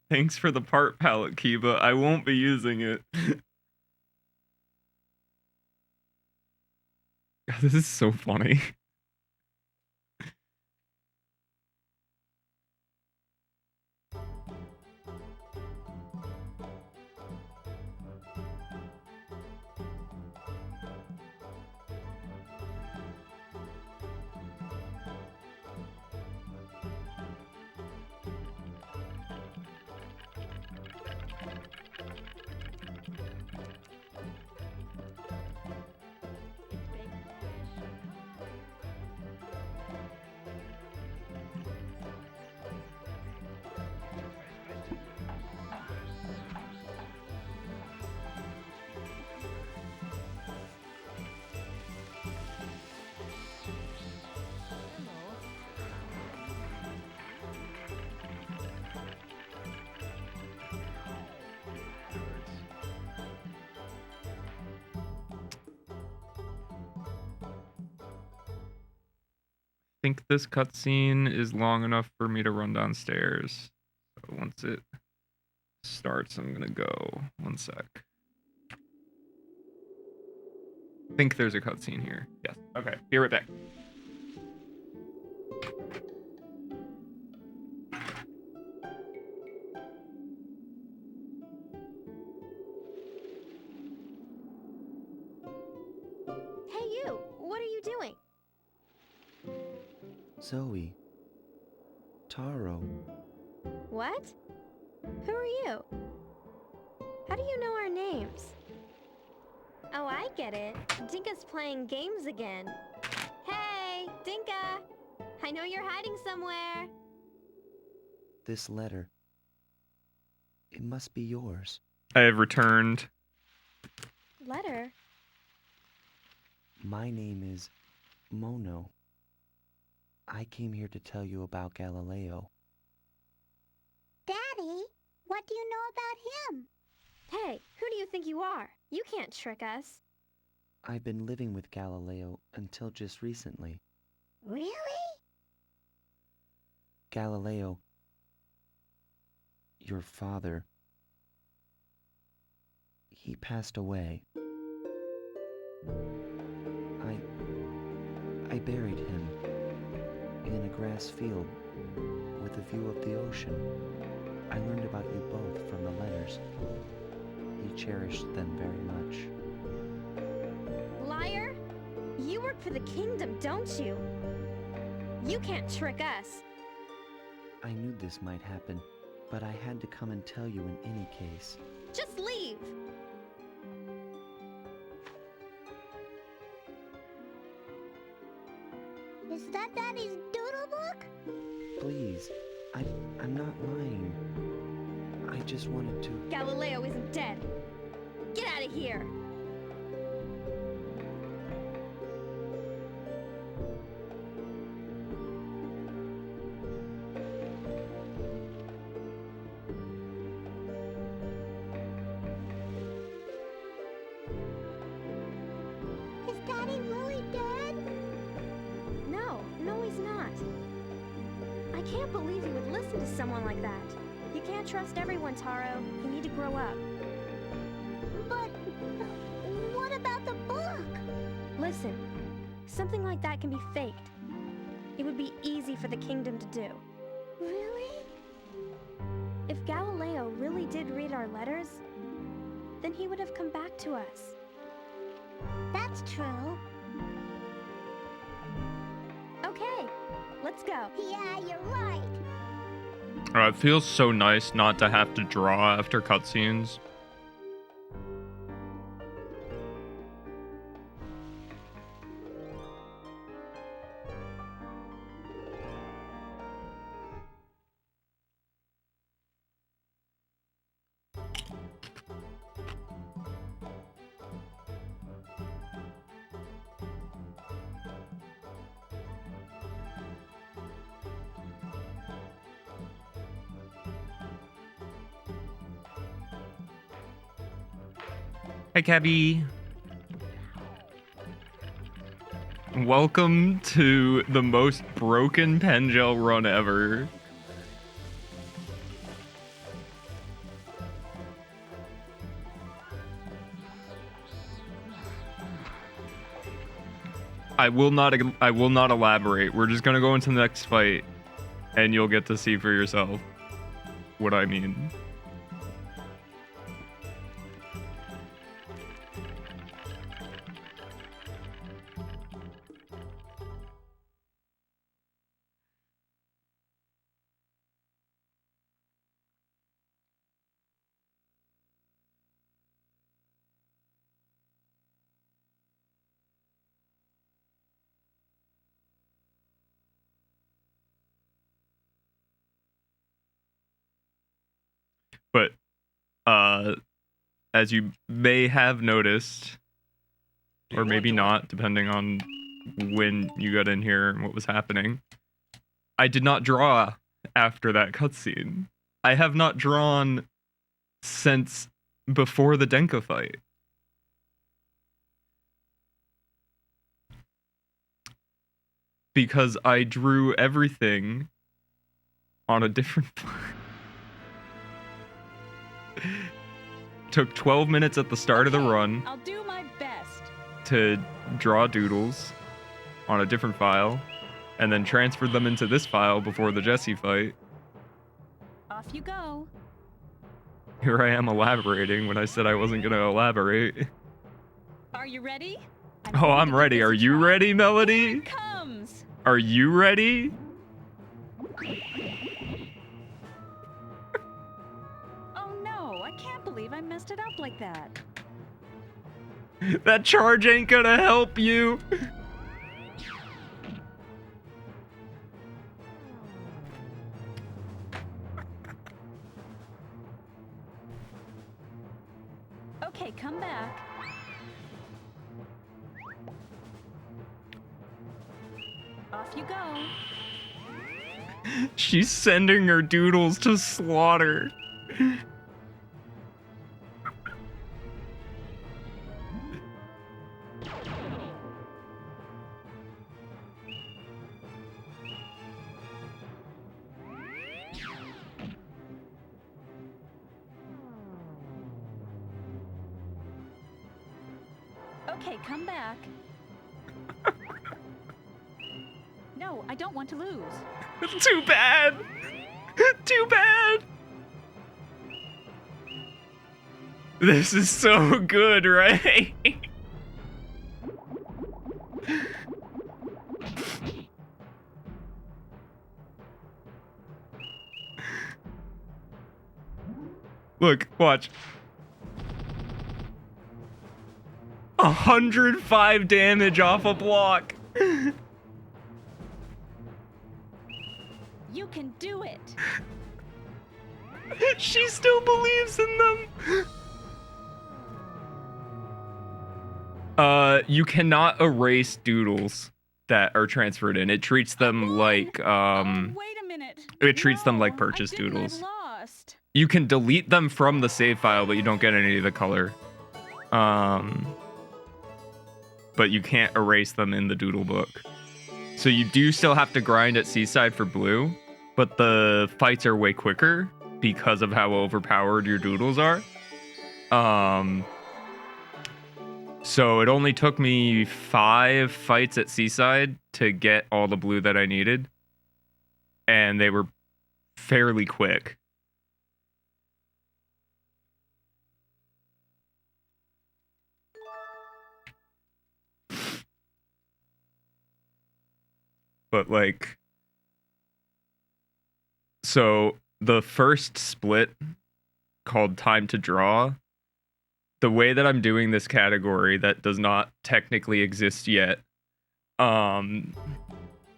Thanks for the part palette, Kiba. I won't be using it. God, this is so funny. I think this cutscene is long enough for me to run downstairs. So once it starts, I'm gonna go. One sec. I think there's a cutscene here. Yes. Okay. Be right back. Hey, you! What are you doing? Zoe. Taro. What? Who are you? How do you know our names? Oh, I get it. Dinka's playing games again. Hey, Dinka! I know you're hiding somewhere. This letter. It must be yours. I have returned. Letter? My name is Mono. I came here to tell you about Galileo. Daddy, what do you know about him? Hey, who do you think you are? You can't trick us. I've been living with Galileo until just recently. Really? Galileo, your father, he passed away. I buried him in a grass field with a view of the ocean. I learned about you both from the letters. He cherished them very much. Liar! You work for the kingdom, don't you? You can't trick us. I knew this might happen, but I had to come and tell you in any case. Just leave! Is that Daddy's doodle book? Please, I'm not lying. I just wanted to... Galileo isn't dead. Get out of here! Is Daddy really dead? No, no he's not. can't believe you would listen to someone like that. You can't trust everyone, Taro. You need to grow up. But what about the book? Listen, something like that can be faked. It would be easy for the kingdom to do. Really? If Galileo really did read our letters, then he would have come back to us. That's true. Okay, let's go. Yeah, you're right. It feels so nice not to have to draw after cutscenes. Hi, Cabby. Welcome to the most broken Pengel run ever. I will not elaborate. We're just gonna go into the next fight, and you'll get to see for yourself what I mean. But as you may have noticed, or maybe not, depending on when you got in here and what was happening, I did not draw after that cutscene. I have not drawn since before the Denka fight. Because I drew everything on a different Took 12 minutes at the start of the run. I'll do my best. To draw doodles on a different file, and then transferred them into this file before the Jesse fight. Off you go. Here I am elaborating when I said I wasn't gonna elaborate. Are you ready? Oh, I'm ready. Are you ready, Melody? Here it comes. Are you ready? Oh no, I can't believe I messed it up like that. That charge ain't gonna help you. Okay, come back. Off you go. She's sending her doodles to slaughter. Okay, come back. No, I don't want to lose. Too bad. Too bad. This is so good, right? Look, watch. 105 damage off a block. You can do it. She still believes in them. You cannot erase doodles that are transferred in. It treats them like wait a minute. it treats them like No, purchase I didn't, doodles. I lost. You can delete them from the save file, but you don't get any of the color. But you can't erase them in the doodle book. So you do still have to grind at Seaside for blue, but the fights are way quicker because of how overpowered your doodles are. So it only took me 5 fights at Seaside to get all the blue that I needed. And they were fairly quick. But like, so the first split called Time to Draw, the way that I'm doing this category that does not technically exist yet,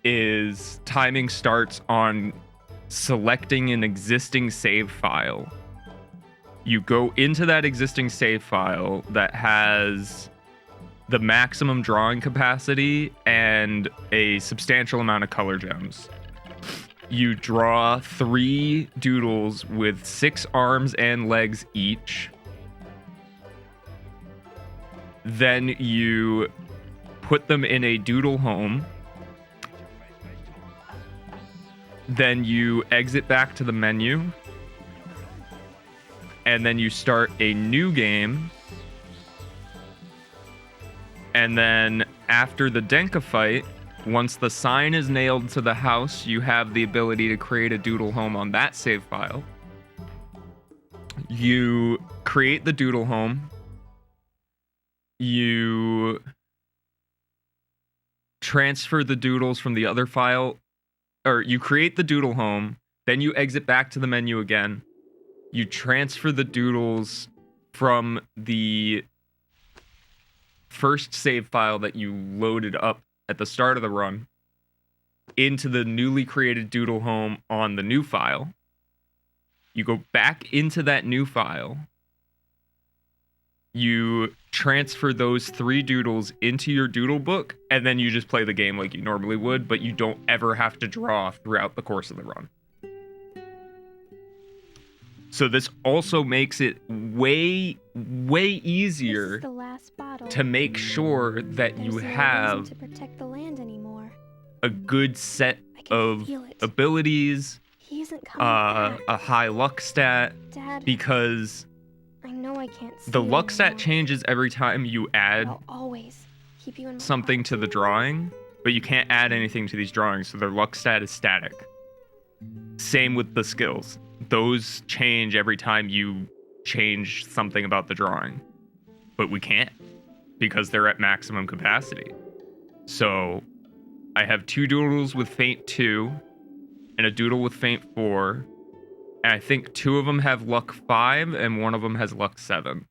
is timing starts on selecting an existing save file. You go into that existing save file that has the maximum drawing capacity and a substantial amount of color gems. You draw 3 doodles with 6 arms and legs each. Then you put them in a doodle home. Then you exit back to the menu. And then you start a new game. And then after the Denka fight, once the sign is nailed to the house, you have the ability to create a doodle home on that save file. You create the doodle home. You transfer the doodles from the other file, or you create the doodle home, then you exit back to the menu again. You transfer the doodles from the first save file that you loaded up at the start of the run into the newly created doodle home on the new file. You go back into that new file. You transfer those 3 doodles into your doodle book, and then you just play the game like you normally would, but you don't ever have to draw throughout the course of the run. So this also makes it way easier This is the last bottle. to make sure that There's you no have reason to protect the land anymore. a good set I can of feel it. abilities, He isn't coming back. a high luck stat, Dad, because I know I can't see the you luck stat anymore, changes every time you but add I'll always keep you in my something heart. to the drawing, but you can't add anything to these drawings, so their luck stat is static. Same with the skills. Those change every time you change something about the drawing. But we can't, because they're at maximum capacity. So I have 2 doodles with Feint 2 and a doodle with Feint 4. And I think 2 of them have luck 5 and 1 of them has luck 7.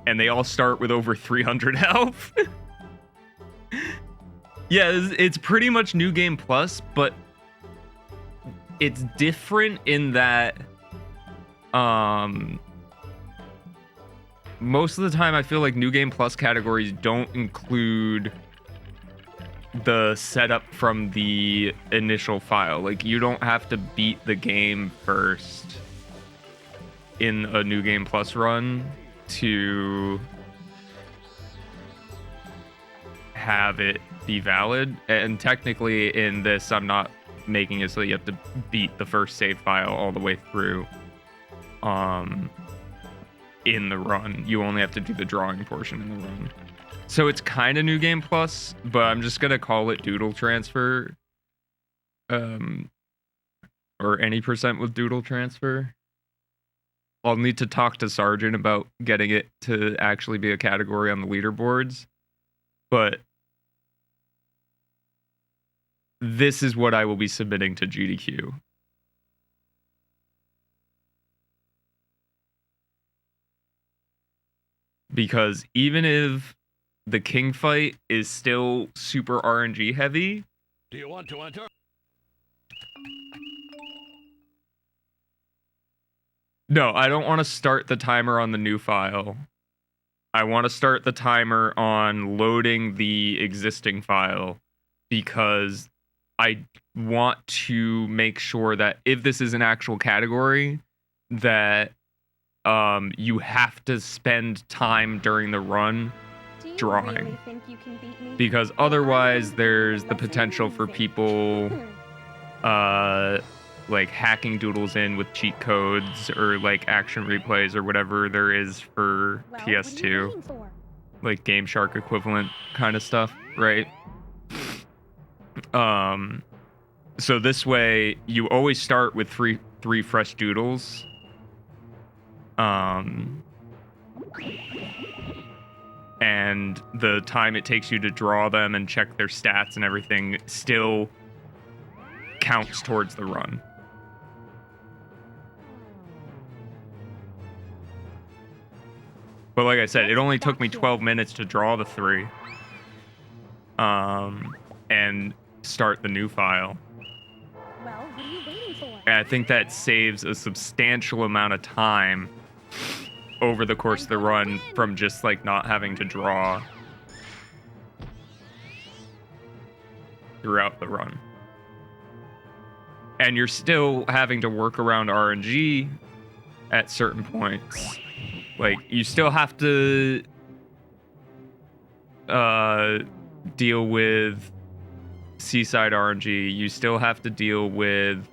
And they all start with over 300 health. Yeah, it's pretty much New Game Plus, but it's different in that most of the time I feel like New Game Plus categories don't include the setup from the initial file. Like, you don't have to beat the game first in a New Game Plus run to have it be valid. And technically in this, I'm not making it so you have to beat the first save file all the way through in the run. You only have to do the drawing portion in the run. So it's kind of New Game Plus, but I'm just gonna call it Doodle Transfer, or any percent with Doodle Transfer. I'll need to talk to Sargent about getting it to actually be a category on the leaderboards, but this is what I will be submitting to GDQ. Because even if the king fight is still super RNG heavy, Do you want to enter? no, I don't want to start the timer on the new file. I want to start the timer on loading the existing file, because I want to make sure that if this is an actual category, that you have to spend time during the run drawing. Really think you can beat me? Because otherwise there's the potential for people like hacking Doodles in with cheat codes or like action replays or whatever there is for Well, what are you PS2, waiting for? like Game Shark equivalent kind of stuff, right? So this way you always start with three fresh Doodles. And the time it takes you to draw them and check their stats and everything still counts towards the run. But like I said, it only took me 12 minutes to draw the 3. And start the new file. Well, what are you waiting for? And I think that saves a substantial amount of time over the course of the run from just like not having to draw throughout the run. And you're still having to work around RNG at certain points. Like, you still have to deal with Seaside RNG. You still have to deal with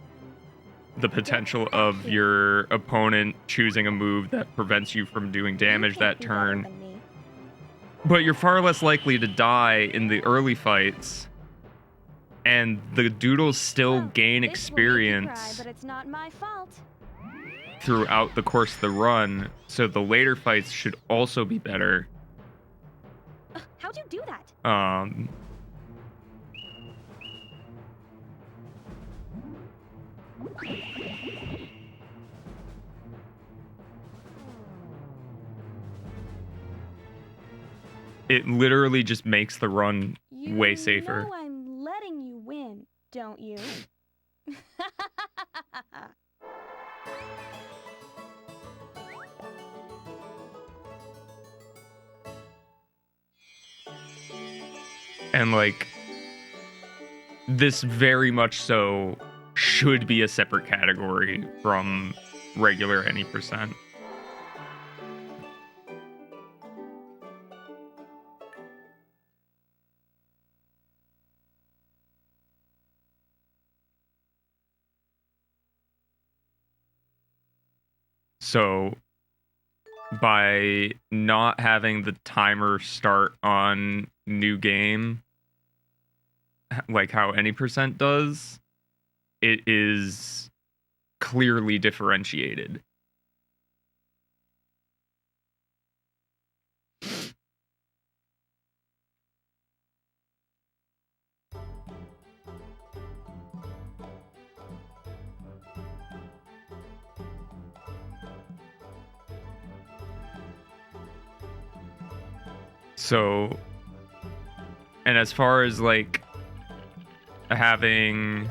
the potential of your opponent choosing a move that prevents you from doing damage that turn. But you're far less likely to die in the early fights. And the Doodles still gain experience But it's not my fault. throughout the course of the run, so the later fights should also be better. How'd you do that? It literally just makes the run way safer. You know I'm letting you win, don't you? And like, this very much so should be a separate category from regular any percent. So by not having the timer start on new game, like how any percent does, it is clearly differentiated. So, and as far as like having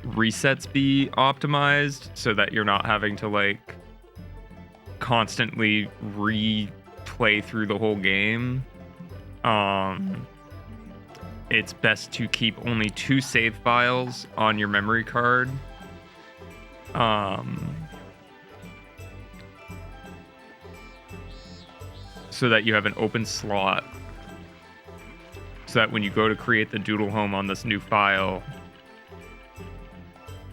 resets be optimized so that you're not having to like constantly replay through the whole game, it's best to keep only 2 save files on your memory card. So that you have an open slot, so that when you go to create the Doodle home on this new file,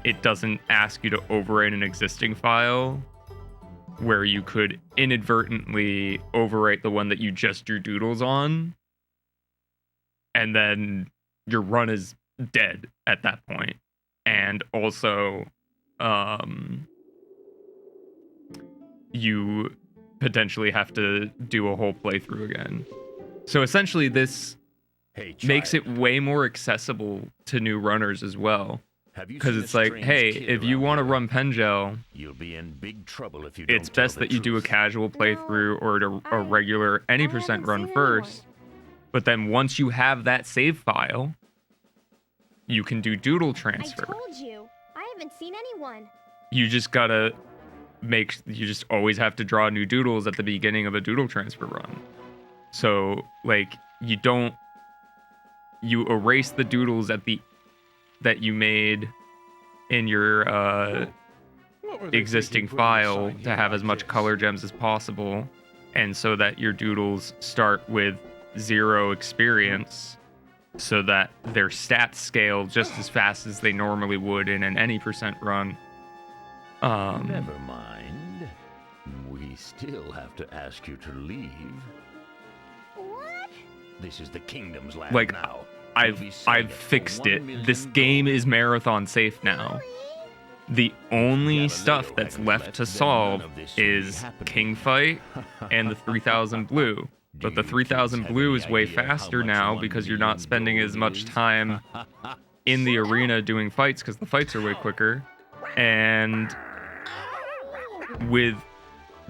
it doesn't ask you to overwrite an existing file where you could inadvertently overwrite the one that you just drew Doodles on, and then your run is dead at that point. And also, you potentially have to do a whole playthrough again. So essentially this makes it way more accessible to new runners as well. Because it's like, hey, if you want to run Pengel, you'll be in big trouble if you don't. It's best that you do a casual playthrough or a regular any percent run first. But then once you have that save file, you can do Doodle transfer. I told you, I haven't seen anyone. You just gotta you just always have to draw new Doodles at the beginning of a Doodle transfer run. So like you erase the Doodles that you made in your existing file to have as much color gems as possible, and so that your doodles start with 0 experience, so that their stats scale just as fast as they normally would in an any percent run. Never mind. We still have to ask you to leave. What? This is the kingdom's land Like, now. I've fixed it. This game is marathon safe now. The only stuff that's left to solve is King Fight and the 3000 Blue. But the 3000 Blue is way faster now because you're not spending as much time in the arena doing fights because the fights are way quicker. And with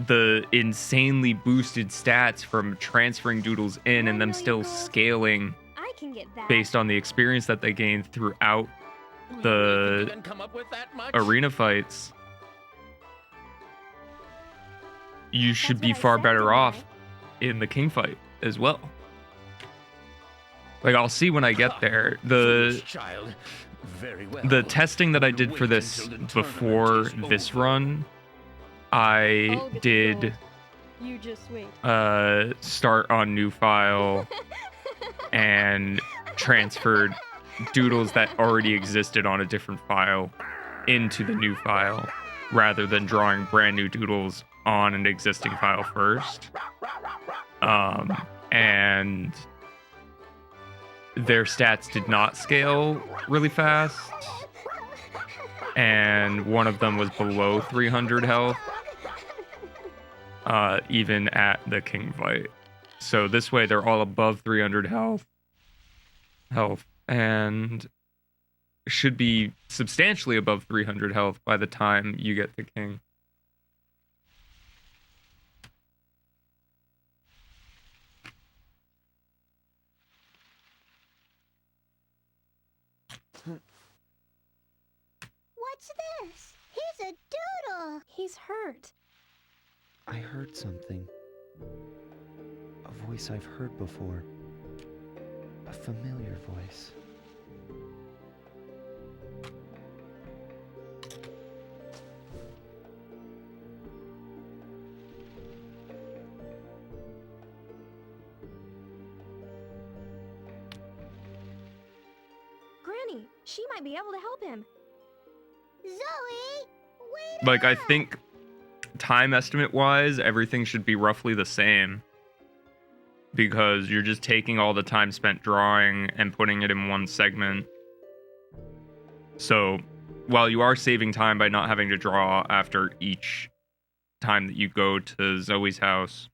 the insanely boosted stats from transferring doodles in and them still scaling I can get that. based on the experience that they gain throughout the arena fights, you should be far better off in the king fight as well. Like, I'll see when I get there. The testing that I did for this before this run, I did You just wait. start on new file and transferred doodles that already existed on a different file into the new file rather than drawing brand new doodles on an existing file first. And their stats did not scale really fast, and one of them was below 300 health, even at the king fight. So this way they're all above 300 health, and should be substantially above 300 health by the time you get to king. What's this? He's a doodle. He's hurt. I heard something. A voice I've heard before. A familiar voice. Granny, she might be able to help him. Zoe, wait Like, I up. think time estimate wise, everything should be roughly the same, because you're just taking all the time spent drawing and putting it in one segment. So while you are saving time by not having to draw after each time that you go to Zoe's house,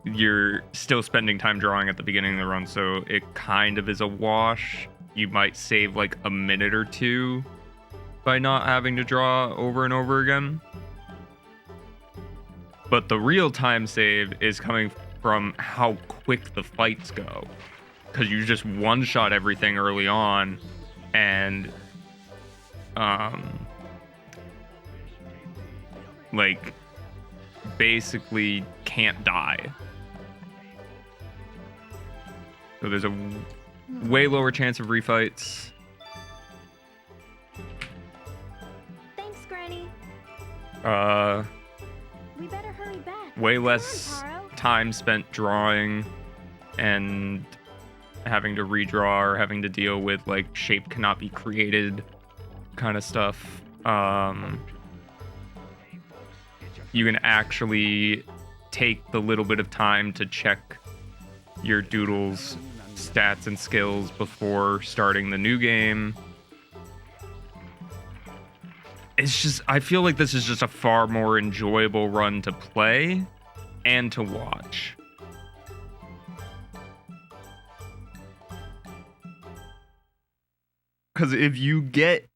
you're still spending time drawing at the beginning of the run, so it kind of is a wash. You might save like a minute or two by not having to draw over and over again. But the real time save is coming from how quick the fights go, because you just one-shot everything early on and like basically can't die. So there's a way lower chance of refights. Thanks, Granny. We better hurry back. Way Come less on, Taro. time spent drawing and having to redraw or having to deal with like shape cannot be created kind of stuff. You can actually take the little bit of time to check your doodles stats and skills before starting the new game. It's just, I feel like this is just a far more enjoyable run to play and to watch. Because if you get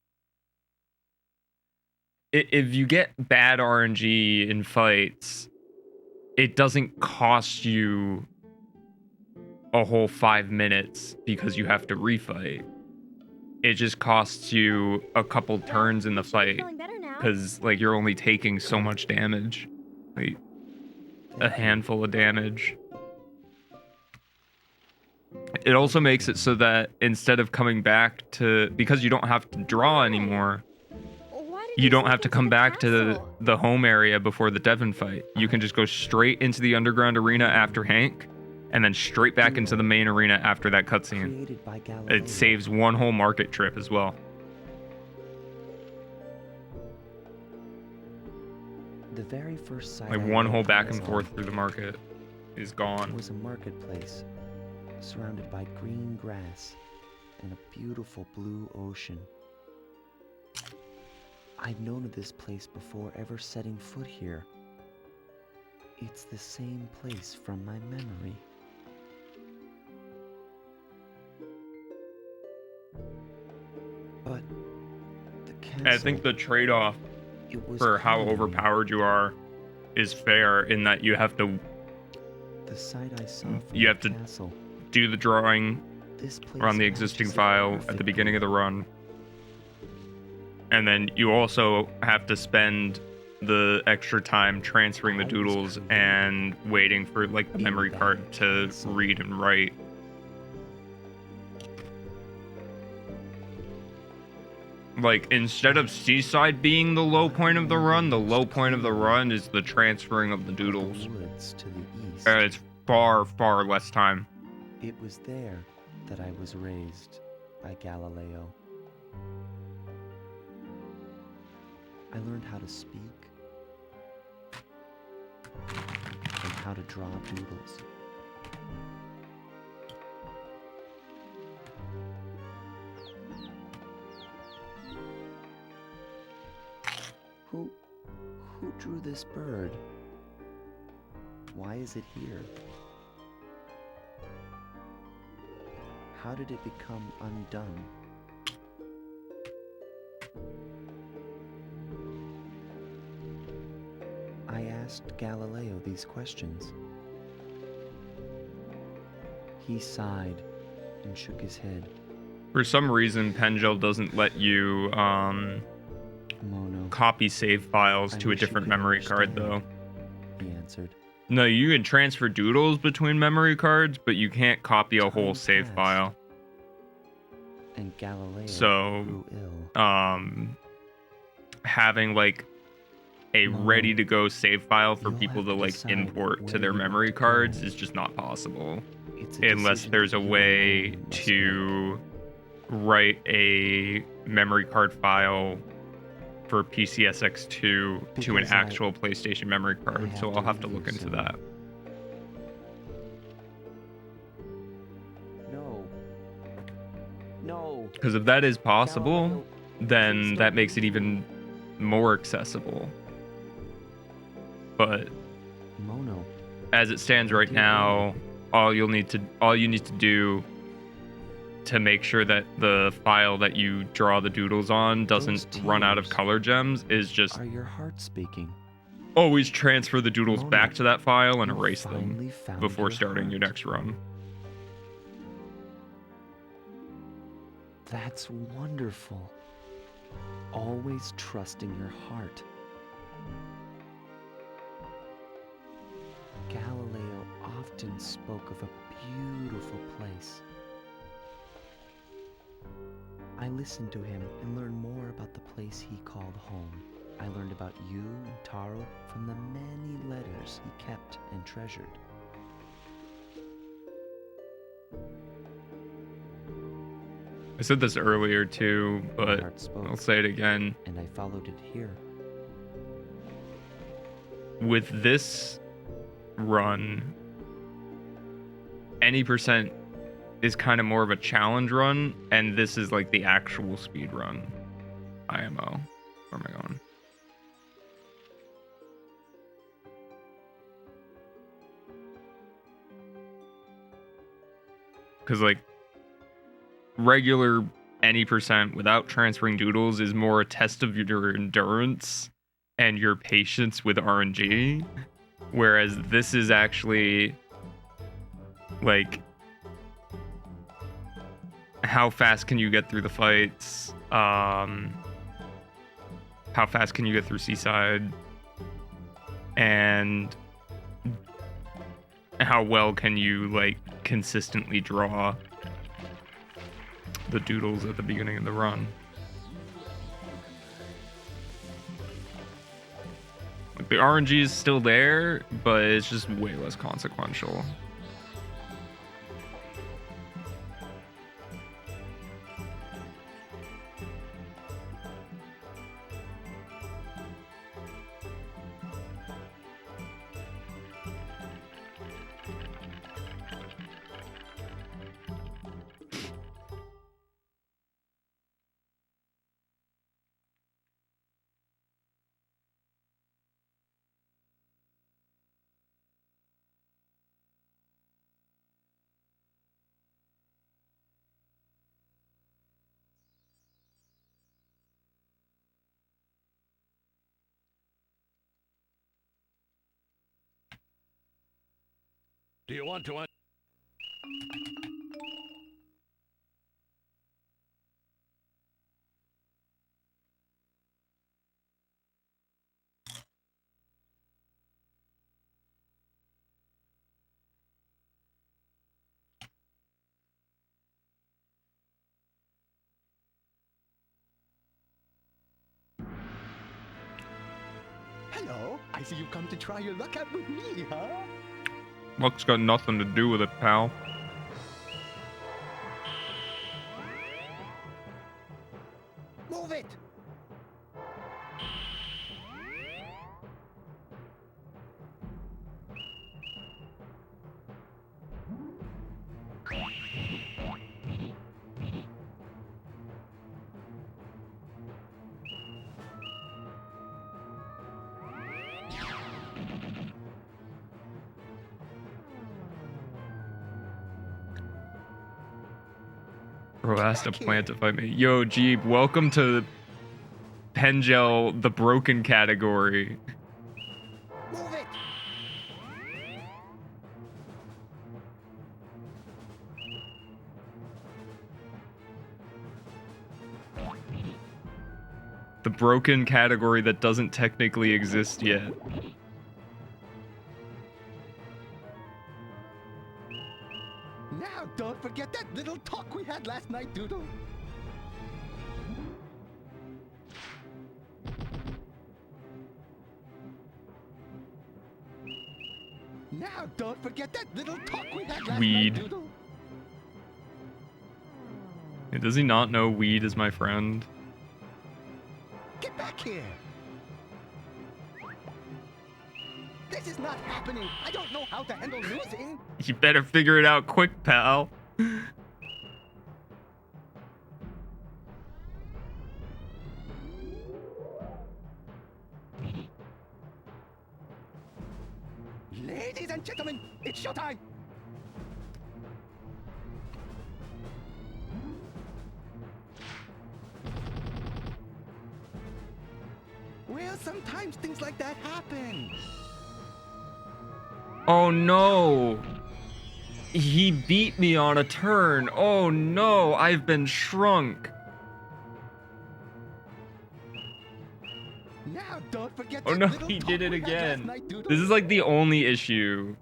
bad RNG in fights, it doesn't cost you a whole 5 minutes because you have to refight. It just costs you a couple turns in the fight Feeling better now? because like you're only taking so much damage, like a handful of damage. It also makes it so that instead of coming back to, because you don't have to draw anymore, Why you don't have to come back to the home area before the Devon fight. You can just go straight into the underground arena after Hank, and then straight back into the main arena after that cutscene. Created by Galileo. It saves one whole market trip as well. The very first sight Like I one laid whole back eyes and forth on through the market is gone. was a marketplace surrounded by green grass and a beautiful blue ocean. I'd known of this place before ever setting foot here. It's the same place from my memory. But the castle, I think the trade-off it was for how calling me. overpowered you are is fair in that you have to The sight I saw from you have the to castle, do the drawing this place on the existing matches it file at the perfectly. beginning of the run. And then you also have to spend the extra time transferring the doodles and waiting for like the memory card to read and write. Like, instead of Seaside being the low point of the run, the low point of the run is the transferring of the doodles. The woods to the east. It's far, far less time. It was there that I was raised by Galileo. I learned how to speak and how to draw doodles. Who drew this bird? Why is it here? How did it become undone? I asked Galileo these questions. He sighed and shook his head. For some reason, Pengel doesn't let you Mono, copy save files I to a wish you different could memory card, understand. though. he answered. No, you can transfer doodles between memory cards, but you can't copy a whole Time save passed. file. And Galileo So, grew ill. having like a No. ready-to-go save file for You'll people have to to like decide import to where their you want memory to go. cards is just not possible. It's a Unless decision there's a you way alone must to write a memory card file for PCSX2 to an Because I- actual PlayStation memory card, have so to I'll have to leave look into soon. that. make. No. Because if that is possible, Galileo, then please that don't makes it leave. even more accessible. But Mono. as it stands right now, all you need to do to make sure that the file that you draw the doodles on doesn't Those run out of tears color gems is just Are your heart speaking? always transfer the doodles Mona, back to that file and you erase them finally found before your starting your heart. next run. That's wonderful. Always trusting your heart. Galileo often spoke of a beautiful place. I listened to him and learned more about the place he called home. I learned about you and Taro from the many letters he kept and treasured. I said this earlier too, My but heart spoke, I'll say it again. and I followed it here. With this run, any percent is kind of more of a challenge run, and this is like the actual speed run. IMO. Where am I going? Because like regular any percent without transferring doodles is more a test of your endurance and your patience with RNG, whereas this is actually like how fast can you get through the fights, how fast can you get through Seaside, and how well can you like consistently draw the doodles at the beginning of the run. The RNG is still there, but it's just way less consequential. Do you want to? Hello, I see you've come to try your luck out with me, huh? Luck's got nothing to do with it, pal. Move it! Bro asked a plant to fight me. Yo, Jeep, welcome to Pengel, the broken category. Move it! The broken category that doesn't technically exist yet. Now, don't forget that little talk we had last night, Doodle. Now, don't forget that little talk we had last Weed. night, Doodle. Does he not know weed is my friend? Get back here! This is not happening! I don't know how to handle losing! You better figure it out quick, pal. Ladies and gentlemen, it's showtime! Well, sometimes things like that happen. Oh no! He beat me on a turn. Oh no, I've been shrunk. Now, don't forget Oh that no, little he talk did it we had last again. night, Doodle. This is like the only issue.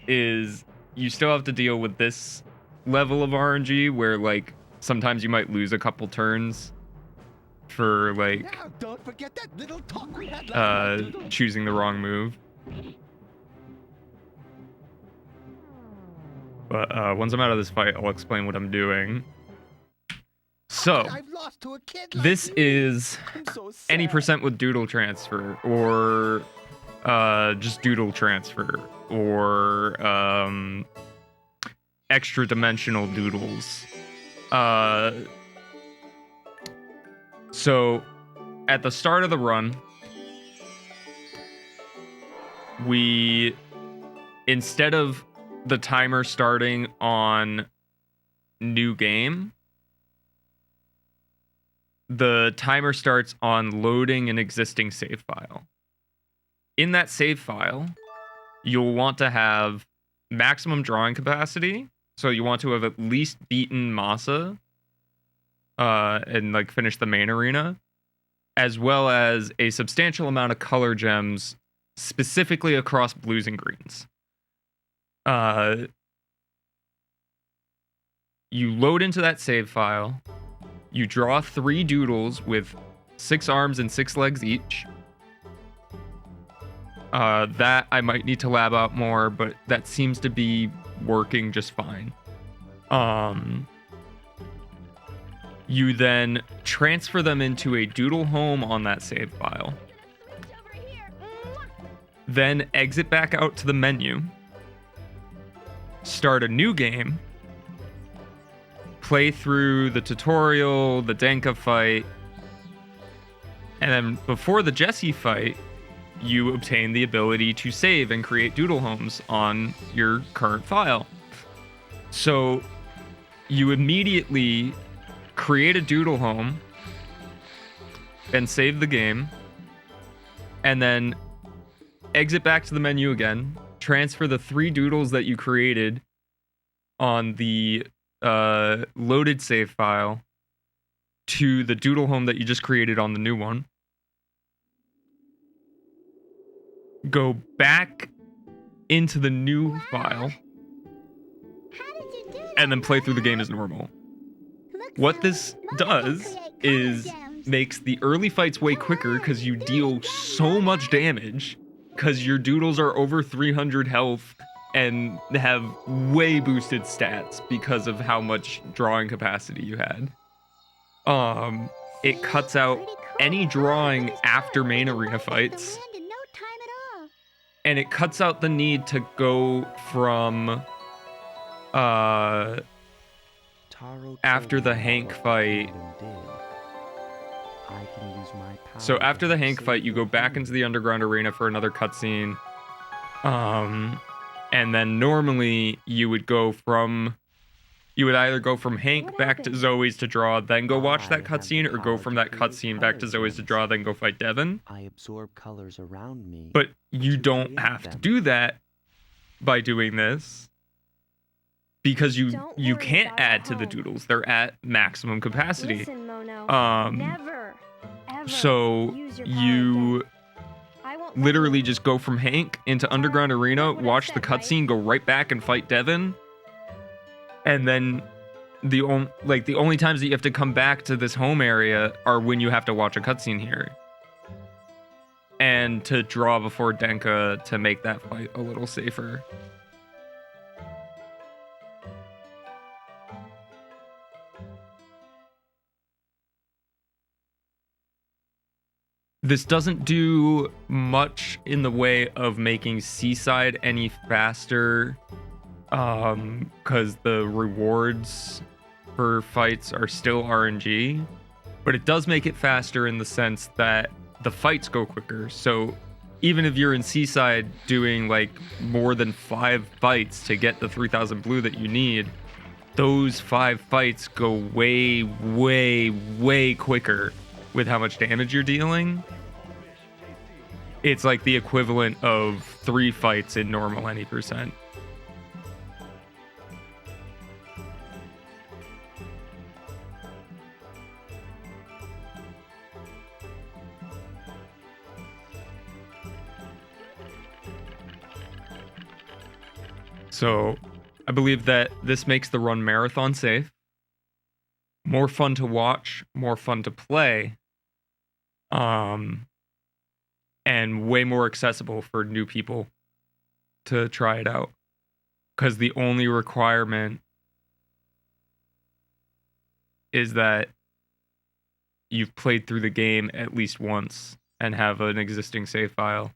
Is you still have to deal with this level of RNG where like sometimes you might lose a couple turns for like Now, don't forget that little talk we had last night, Doodle. choosing the wrong move. But once I'm out of this fight, I'll explain what I'm doing. So I've lost to a kid like this you. is I'm so any sad. percent with Doodle transfer, or just Doodle transfer, or extra dimensional doodles. So at the start of the run, we, instead of the timer starting on new game, the timer starts on loading an existing save file. In that save file, you'll want to have maximum drawing capacity. So you want to have at least beaten Masa and like finish the main arena, as well as a substantial amount of color gems, specifically across blues and greens. You load into that save file. You draw 3 doodles with 6 arms and 6 legs each. That I might need to lab out more, but that seems to be working just fine. You then transfer them into a doodle home on that save file. Then exit back out to the menu. Start a new game. Play through the tutorial, the Denka fight. And then before the Jesse fight, you obtain the ability to save and create doodle homes on your current file. So you immediately create a doodle home and save the game, and then exit back to the menu again, transfer the 3 doodles that you created on the loaded save file to the doodle home that you just created on the new one. Go back into the new file and then play through the game as normal. What this does is makes the early fights way quicker because you deal so much damage because your doodles are over 300 health and have way boosted stats because of how much drawing capacity you had. It cuts out any drawing after main arena fights. And it cuts out the need to go from after the Hank fight. So after the Hank fight, you go back into the underground arena for another cutscene. And then normally you would either go from Hank back to Zoe's to draw, then go watch that cutscene, or go from that cutscene back to Zoe's to draw, then go fight Devin. I absorb colors around me. But you don't have to do that by doing this because you can't add to the doodles. They're at maximum capacity. Listen, Mono. Never, ever so use your you literally just go from Hank into underground arena, watch the cutscene, go right back and fight Devin. And then the only times that you have to come back to this home area are when you have to watch a cutscene here. And to draw before Denka to make that fight a little safer. This doesn't do much in the way of making Seaside any faster. Because the rewards for fights are still RNG, but it does make it faster in the sense that the fights go quicker. So even if you're in Seaside doing like more than 5 fights to get the 3000 blue that you need, those 5 fights go way, way, way quicker with how much damage you're dealing. It's like the equivalent of 3 fights in normal any percent. So I believe that this makes the run marathon safe, more fun to watch, more fun to play, and way more accessible for new people to try it out. Because the only requirement is that you've played through the game at least once and have an existing save file.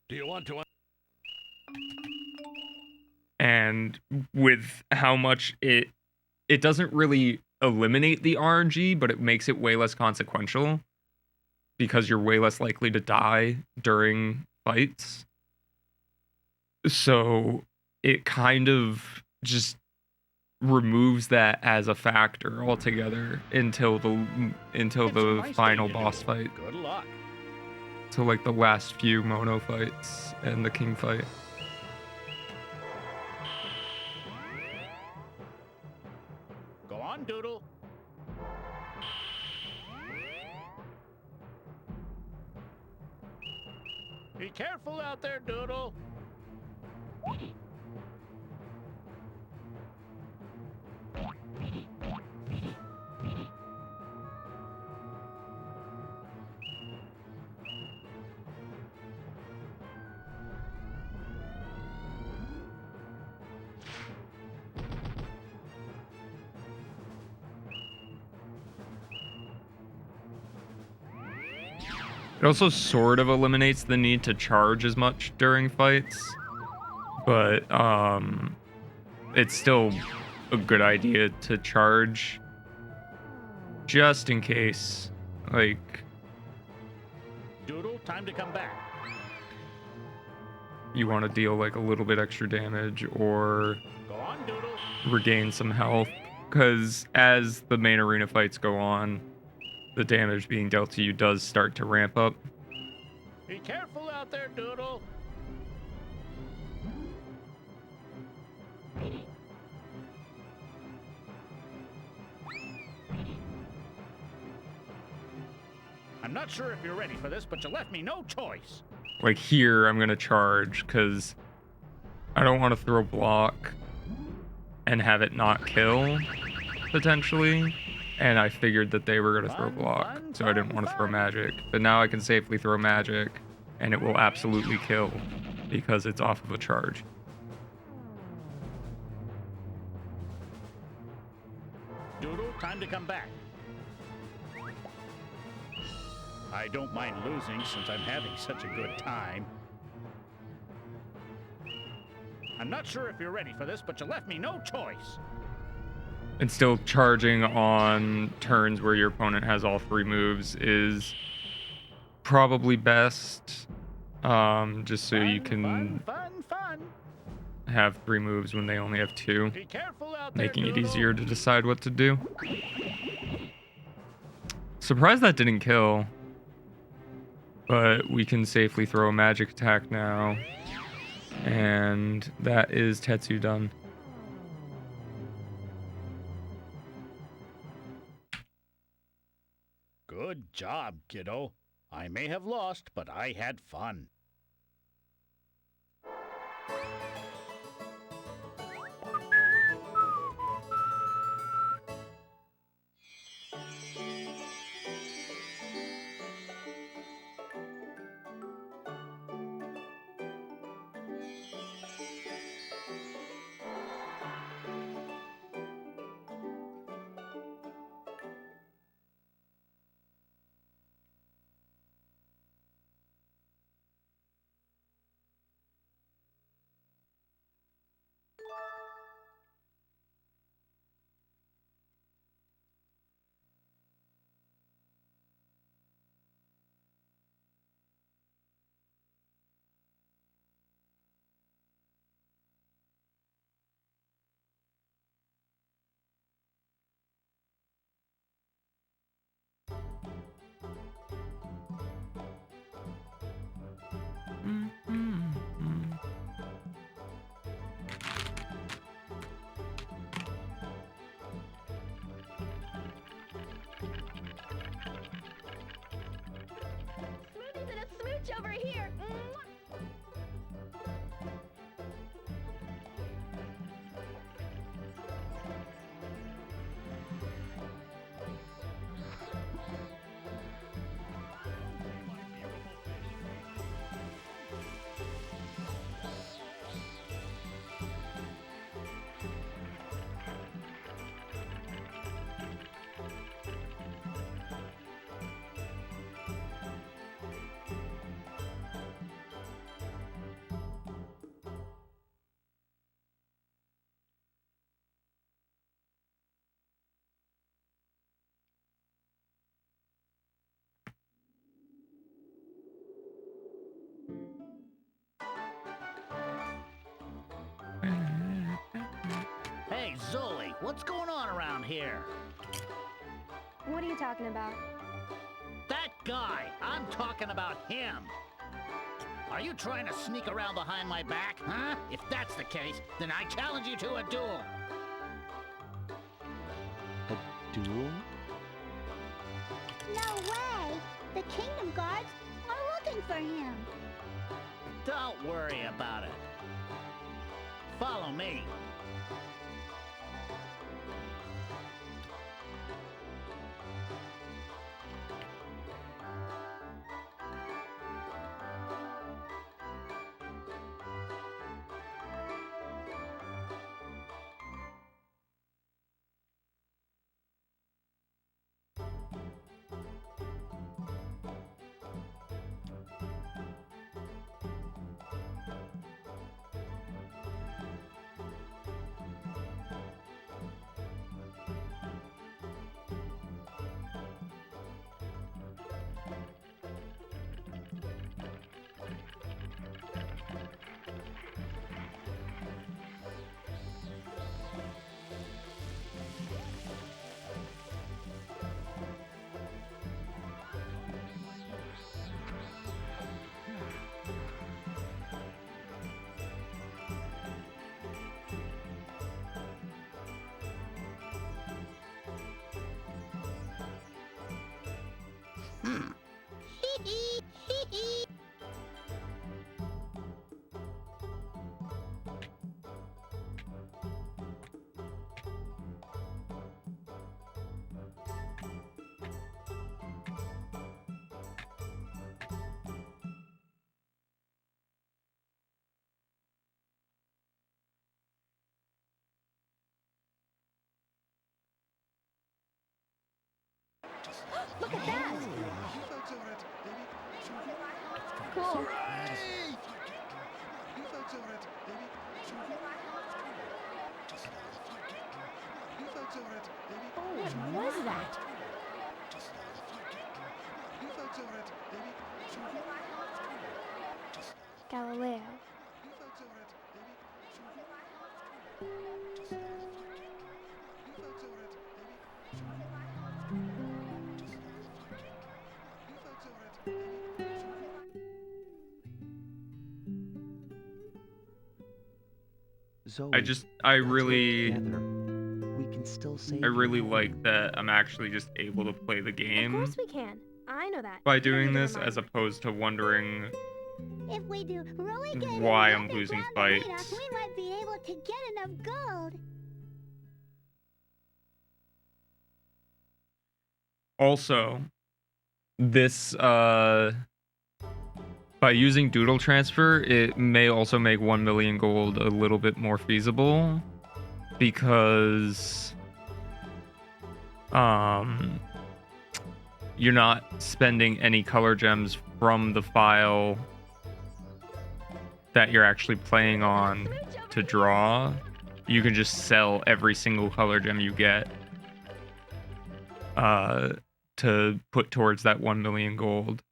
Do you want to? And with how much it doesn't really eliminate the RNG, but it makes it way less consequential because you're way less likely to die during fights. So it kind of just removes that as a factor altogether until the final boss fight. Good luck. So like the last few Mono fights and the King fight. Go on, Doodle. Be careful out there, Doodle. It also sort of eliminates the need to charge as much during fights, but it's still a good idea to charge just in case, like, Doodle, time to come back. you want to deal like a little bit extra damage or Go on, Doodle. regain some health, because as the main arena fights go on, the damage being dealt to you does start to ramp up. Be careful out there, Doodle. I'm not sure if you're ready for this, but you left me no choice. Like here, I'm gonna charge because I don't want to throw block and have it not kill, potentially. And I figured that they were gonna throw block, so I didn't want to throw magic. But now I can safely throw magic, and it will absolutely kill because it's off of a charge. Doodle, time to come back. I don't mind losing since I'm having such a good time. I'm not sure if you're ready for this, but you left me no choice. And still charging on turns where your opponent has all 3 moves is probably best. Just so you can have 3 moves when they only have 2, Be careful out there, making it Doodle. easier to decide what to do. Surprised that didn't kill, but we can safely throw a magic attack now, and that is Tetsu done. Good job, kiddo. I may have lost, but I had fun. Smoothies and a smooch over here. Hey, Zoe, what's going on around here? What are you talking about? That guy! I'm talking about him! Are you trying to sneak around behind my back, huh? If that's the case, then I challenge you to a duel! A duel? No way! The Kingdom Guards are looking for him. Don't worry about it. Follow me. Look at that! Cool. Oh, what was that? Galileo. Zoe, I let's work really together. We can still save I really you. like that I'm actually just able to play the Of game course we can. I know that. by You don't doing need to this as remind me. opposed to wondering If we do really good why in I'm the losing arena, fights. we might be able to get enough gold. Also, this by using Doodle transfer, it may also make 1 million gold a little bit more feasible because you're not spending any color gems from the file that you're actually playing on to draw. You can just sell every single color gem you get to put towards that 1 million gold.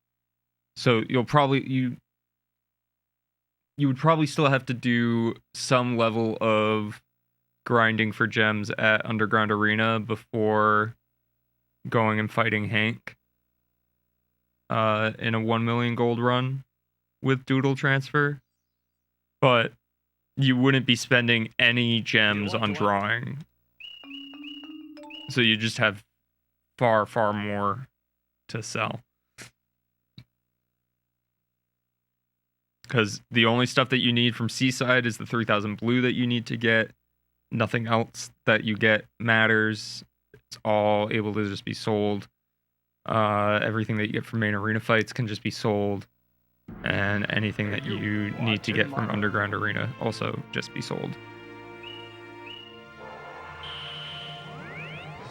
So you would probably still have to do some level of grinding for gems at Underground Arena before going and fighting Hank in a 1 million gold run with Doodle transfer. But you wouldn't be spending any gems on drawing. So you just have far, far more to sell. Because the only stuff that you need from Seaside is the 3000 blue that you need to get. Nothing else that you get matters. It's all able to just be sold. Everything that you get from main arena fights can just be sold. And anything that you need to get from Underground Arena also just be sold.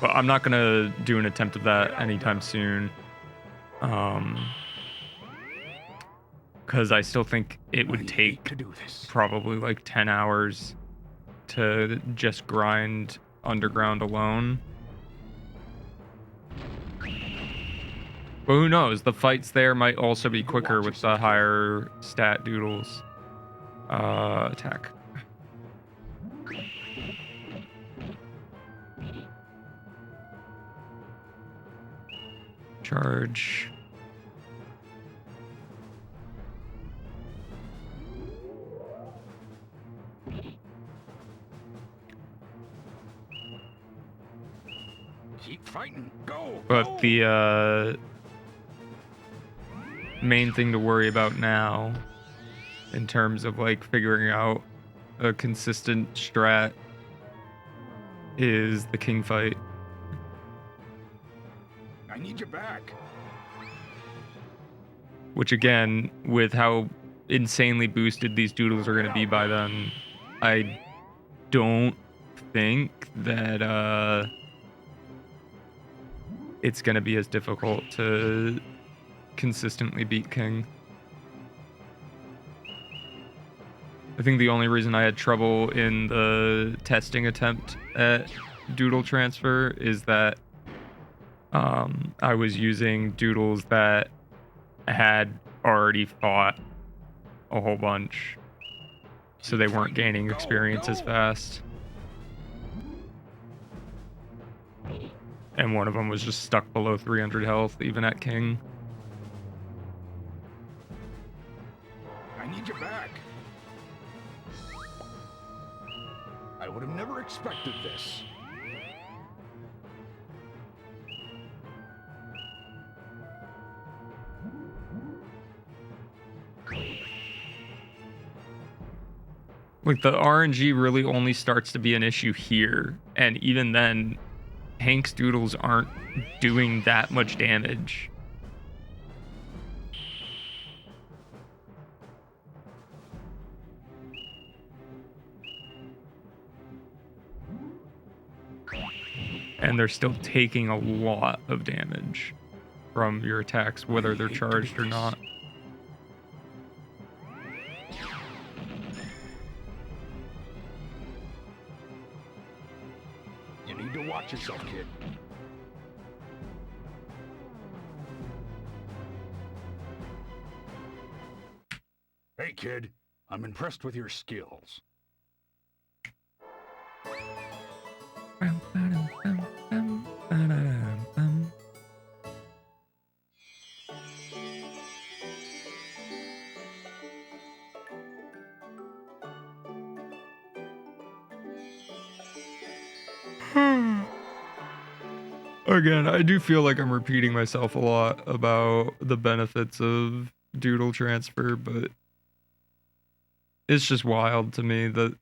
But I'm not going to do an attempt of that anytime soon. Because I still think it would take probably like 10 hours to just grind Underground alone. But who knows? The fights there might also be quicker with the higher stat doodles. Attack. Charge. Keep fighting. Go. But the main thing to worry about now, in terms of like figuring out a consistent strat, is the king fight. I need you back. Which again, with how insanely boosted these doodles are going to be by then, I don't think that it's going to be as difficult to consistently beat King. I think the only reason I had trouble in the testing attempt at Doodle transfer is that I was using doodles that had already fought a whole bunch, so they weren't gaining experience as fast. And one of them was just stuck below 300 health, even at King. I need you back. I would have never expected this. Like, the RNG really only starts to be an issue here, and even then, Hank's Doodles aren't doing that much damage. And they're still taking a lot of damage from your attacks, whether they're charged or not. You need to watch yourself, kid. Hey, kid. I'm impressed with your skills. Again, I do feel like I'm repeating myself a lot about the benefits of Doodle transfer, but it's just wild to me that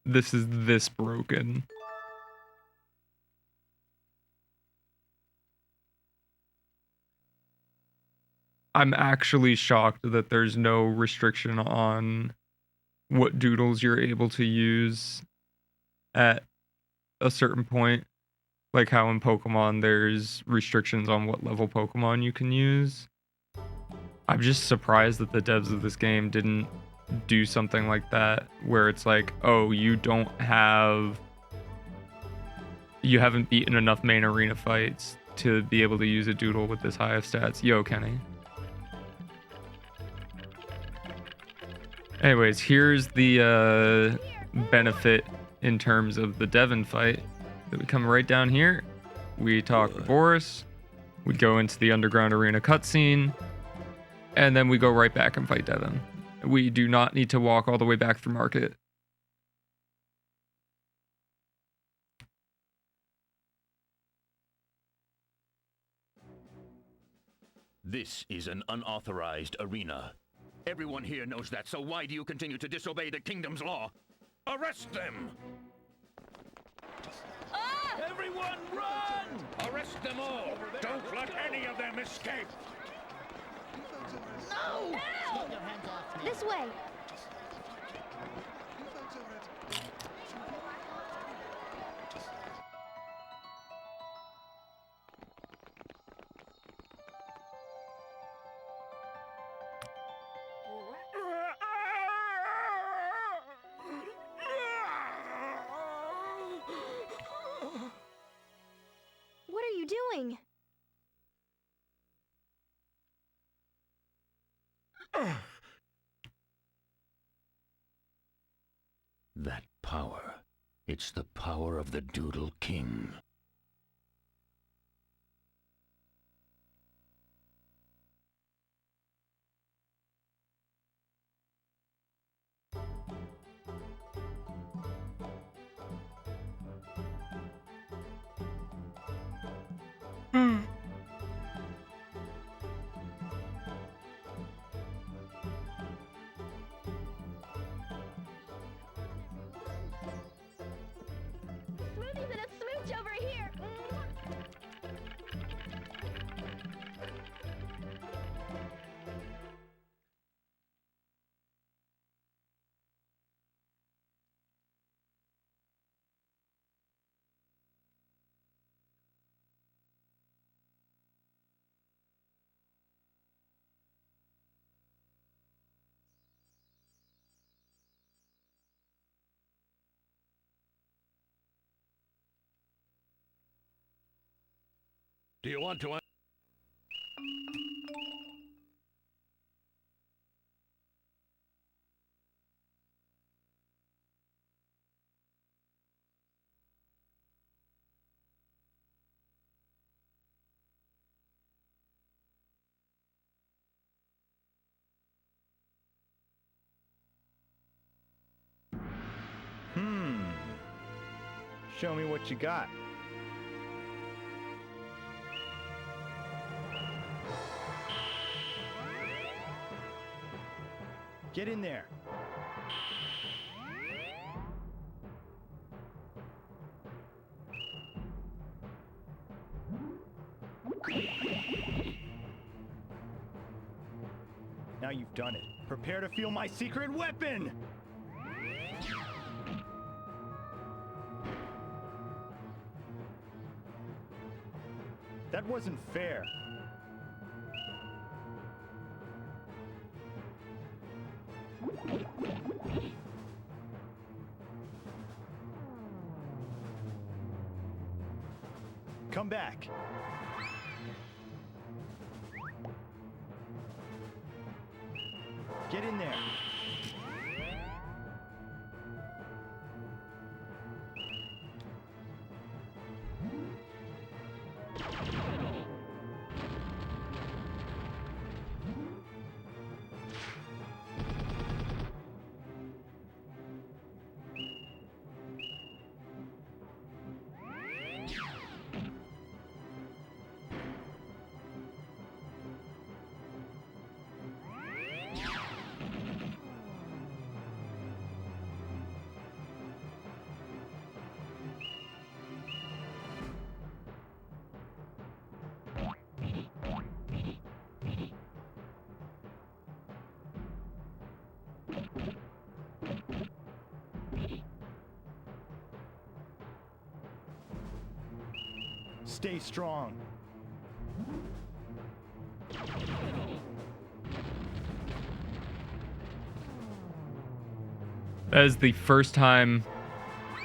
this is this broken. I'm actually shocked that there's no restriction on what doodles you're able to use at a certain point. Like how in Pokemon there's restrictions on what level Pokemon you can use. I'm just surprised that the devs of this game didn't do something like that, where it's like, oh, you haven't beaten enough main arena fights to be able to use a doodle with this high of stats. Yo, Kenny. Anyways, here's the benefit in terms of the Devon fight. We come right down here. We talk to Boris. We go into the underground arena cutscene. And then we go right back and fight Devon. We do not need to walk all the way back through Market. This is an unauthorized arena. Everyone here knows that, so why do you continue to disobey the kingdom's law? Arrest them! Everyone run! Arrest them all! Don't let any of them escape! No! Get your hands off me. This way. What are you doing? That power. It's the power of the Doodle King. Smoothie's in a smooch over here. Do you want to... Show me what you got. Get in there. Now you've done it. Prepare to feel my secret weapon! That wasn't fair. Come back. Get in there. Stay strong. That is the first time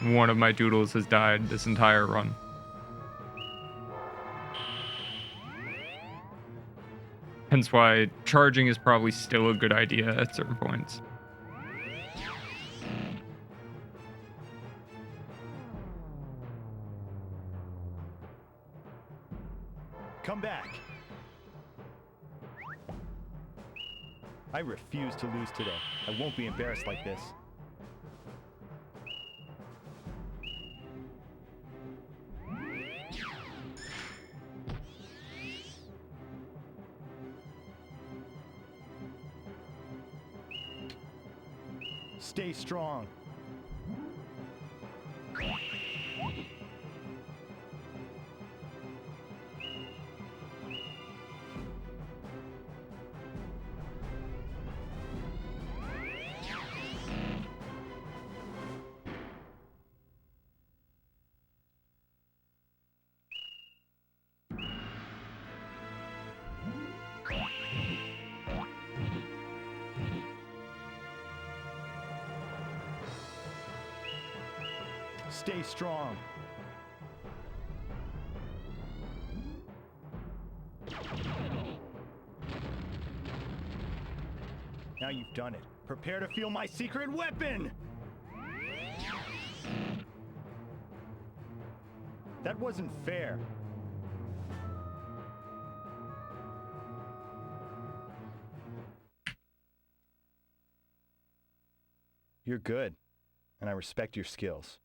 one of my doodles has died this entire run. Hence why charging is probably still a good idea at certain points. Come back. I refuse to lose today. I won't be embarrassed like this. Stay strong. Stay strong. Now you've done it. Prepare to feel my secret weapon! That wasn't fair. You're good, and I respect your skills.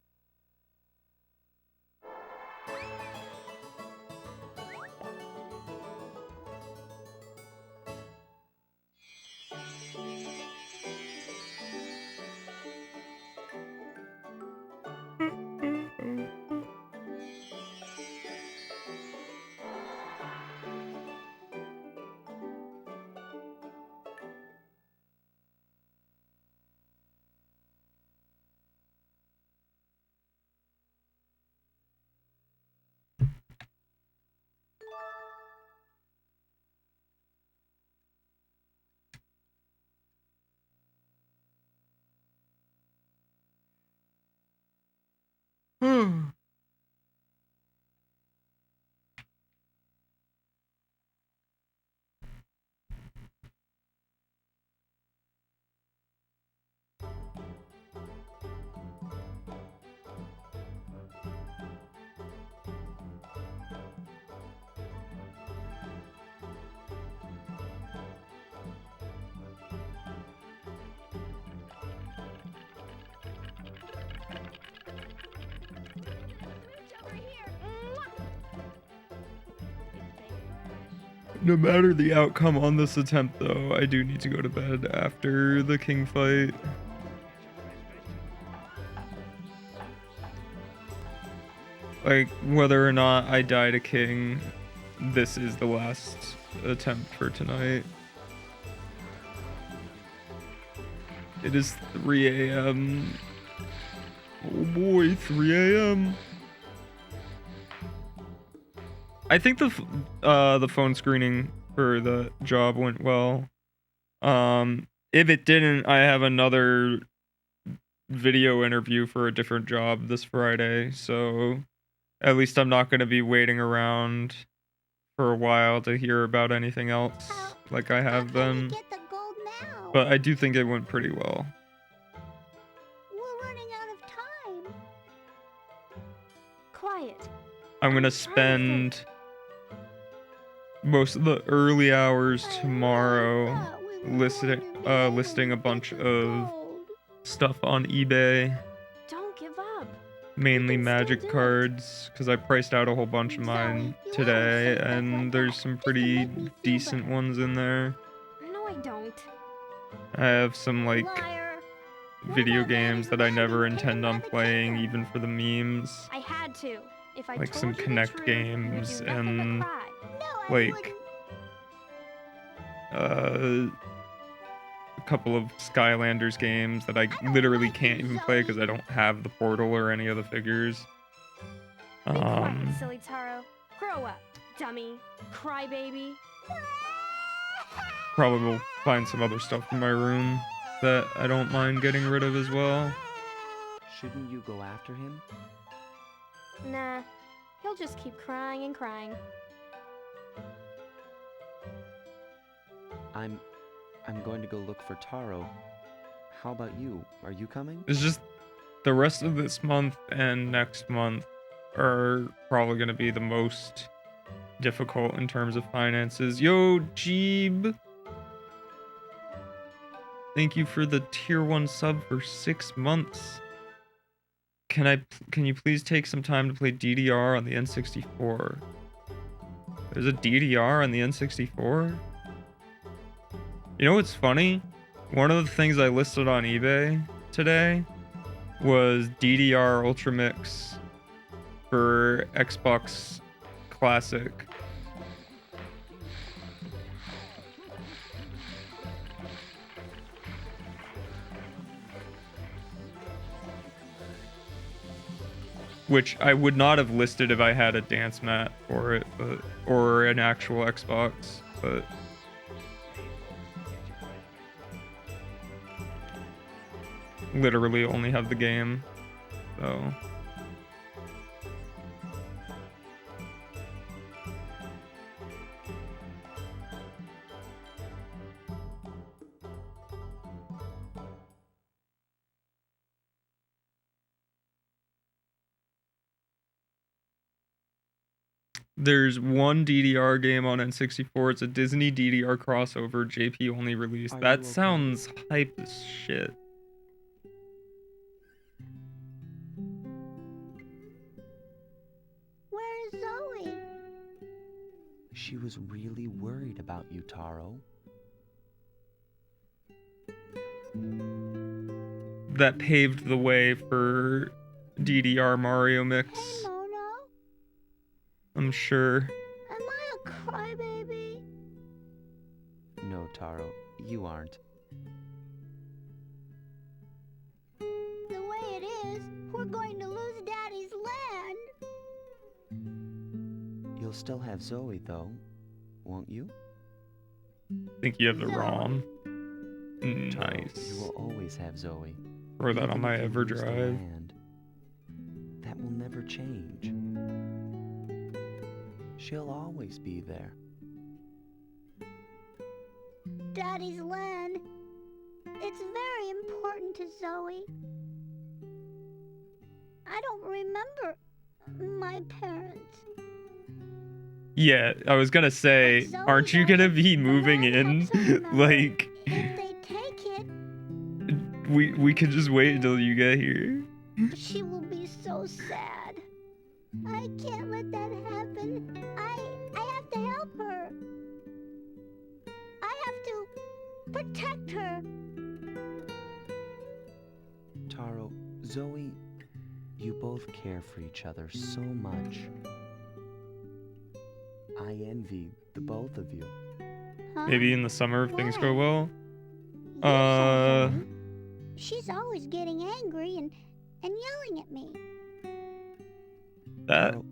No matter the outcome on this attempt, though, I do need to go to bed after the king fight. Like, whether or not I die to king, this is the last attempt for tonight. It is 3 a.m. Oh boy, 3 a.m. I think the phone screening for the job went well. If it didn't, I have another video interview for a different job this Friday, so at least I'm not going to be waiting around for a while to hear about anything else like I have been. Get the gold now. But I do think it went pretty well. We're running out of time. Quiet. I'm going to spend most of the early hours tomorrow listing a bunch of stuff on eBay. Don't give up. Mainly magic cards, because I priced out a whole bunch of mine today, and there's some pretty decent ones in there. No, I don't. I have some, like, video games that I never intend on playing, even for the memes. I had to. If I Like told some you the Connect truth, games you'd do nothing but and, cry. like, a couple of Skylanders games that I literally can't even play because I don't have the portal or any of the figures. Be quiet, silly Taro. Grow up, dummy. Crybaby. Probably will find some other stuff in my room that I don't mind getting rid of as well. Shouldn't you go after him? Nah. He'll just keep crying and crying. I'm going to go look for Taro. How about you? Are you coming? It's just the rest of this month and next month are probably going to be the most difficult in terms of finances. Yo, Jeeb. Thank you for the tier 1 sub for 6 months. Can you please take some time to play DDR on the N64? There's a DDR on the N64? You know what's funny? One of the things I listed on eBay today was DDR Ultra Mix for Xbox Classic. Which I would not have listed if I had a dance mat for it, or an actual Xbox, but literally only have the game, so. There's one DDR game on N64. It's a Disney DDR crossover, JP only release. That sounds hype as shit. Where's Zoe? She was really worried about you, Taro. That paved the way for DDR Mario Mix. Hey, Mono. I'm sure. Am I a crybaby? No, Taro, you aren't. The way it is, we're going to lose Daddy's land. You'll still have Zoe, though, won't you? I think you have the ROM. Nice. You will always have Zoe. Throw that on my Even if you lose the EverDrive. land, that will never change. She'll always be there. Daddy's land. It's very important to Zoe. I don't remember my parents. Yeah, I was gonna say, aren't you gonna be moving in? Like, If they take it, we could just wait until you get here. she will be so sad. I can't let that happen. I have to help her. I have to protect her. Taro, Zoe, you both care for each other so much. I envy the both of you. Maybe in the summer if things go well. She's always getting angry and yelling at me. That Well,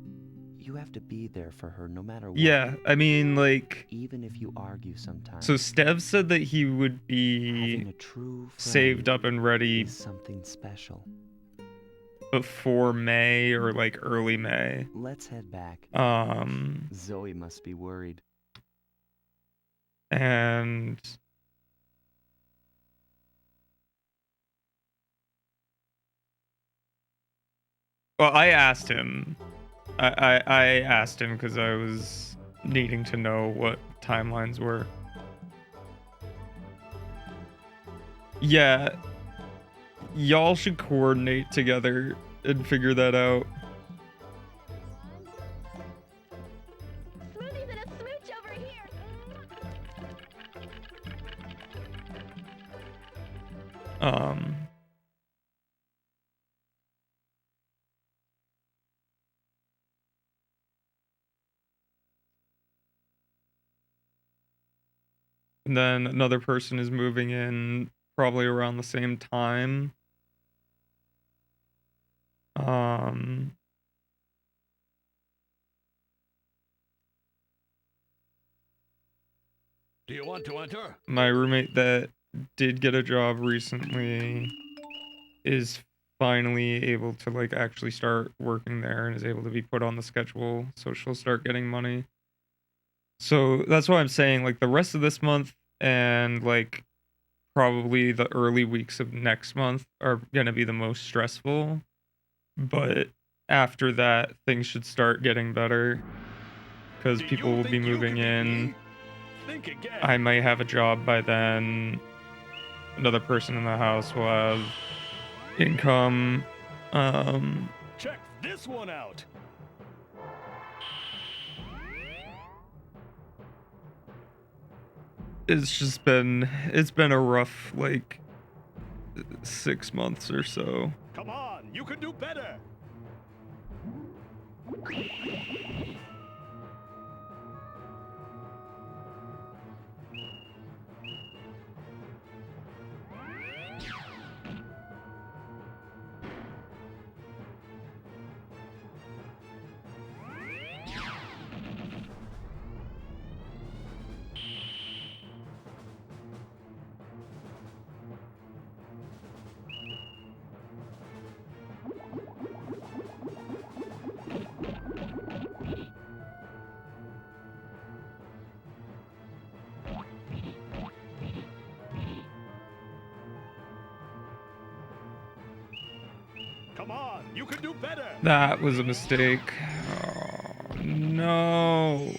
you have to be there for her no matter what. yeah, I mean, like, Even if you argue sometimes. so Stev said that he would be Having a true friend saved up and ready is something special. before May or like early May. Let's head back. Zoe must be worried. And well, I asked him. I asked him because I was needing to know what timelines were. Yeah, y'all should coordinate together and figure that out. Smoothie's and a smooch over here. And then another person is moving in probably around the same time. Do you want to enter? My roommate that did get a job recently is finally able to like actually start working there and is able to be put on the schedule, so she'll start getting money. So that's why I'm saying like the rest of this month and like probably the early weeks of next month are going to be the most stressful, but after that things should start getting better because people will be moving in. Think again. I might have a job by then. Another person in the house will have income. Check this one out. It's been a rough like 6 months or so. Come on, you can do better. Come on, you can do better. That was a mistake. Oh, no.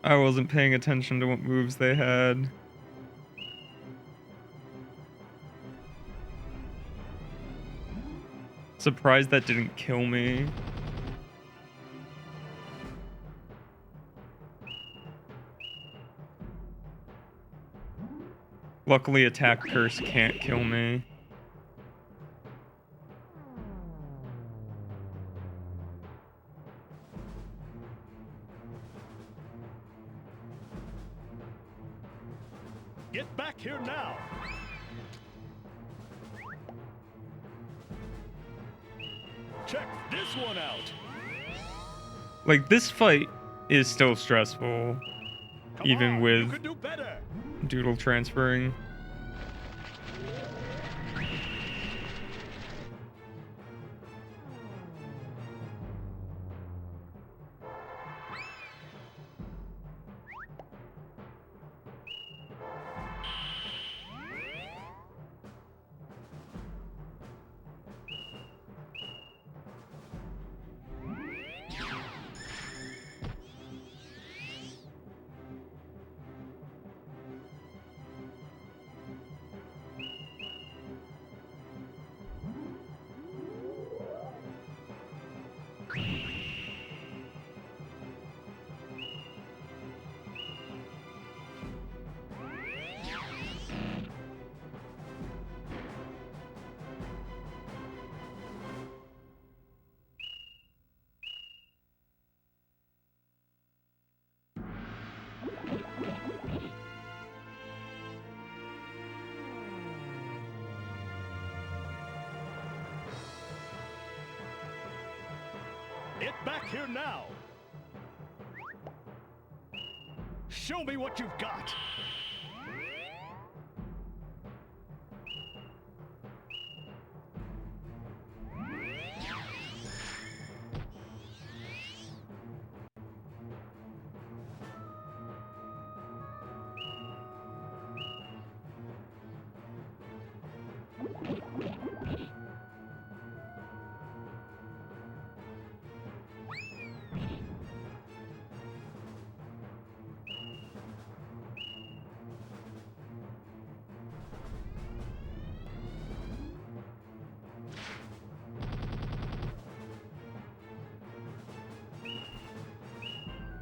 I wasn't paying attention to what moves they had. Surprised that didn't kill me. Luckily, attack curse can't kill me. Get back here now. Check this one out. Like, this fight is still stressful, Come even on, with you can do better. Doodle transferring. Get back here now! Show me what you've got!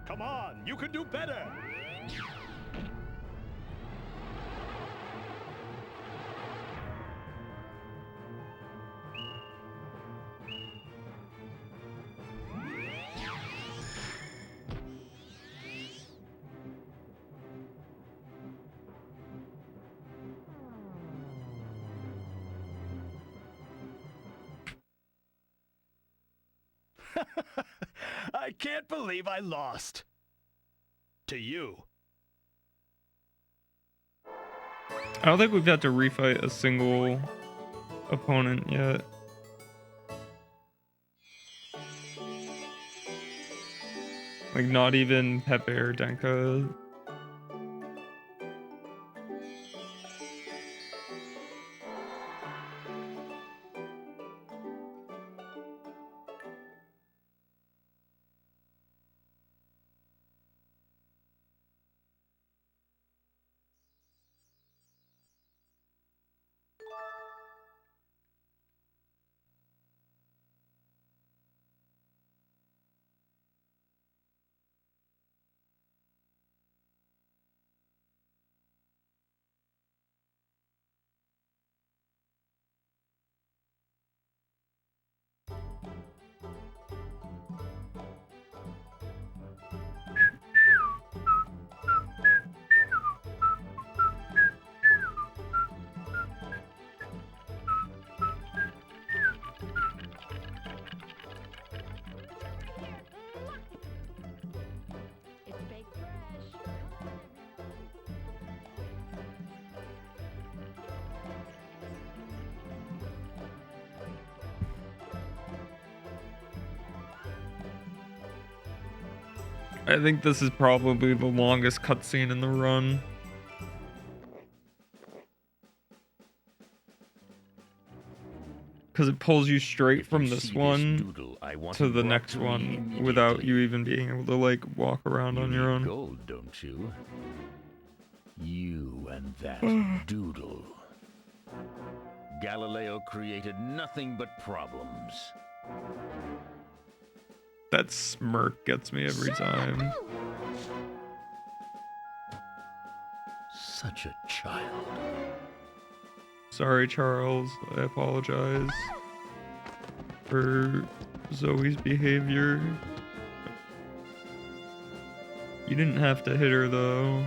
Come on, you can do better! I can't believe I lost. To you. I don't think we've had to refight a single opponent yet. Like, not even Pepe or Denka. I think this is probably the longest cutscene in the run. Because it pulls you straight from this one Doodle, to the next one without you even being able to, like, walk around on your own. Gold, don't you? You and that Doodle. Galileo created nothing but problems. That smirk gets me every time. Such a child. Sorry, Charles. I apologize for Zoe's behavior. You didn't have to hit her, though.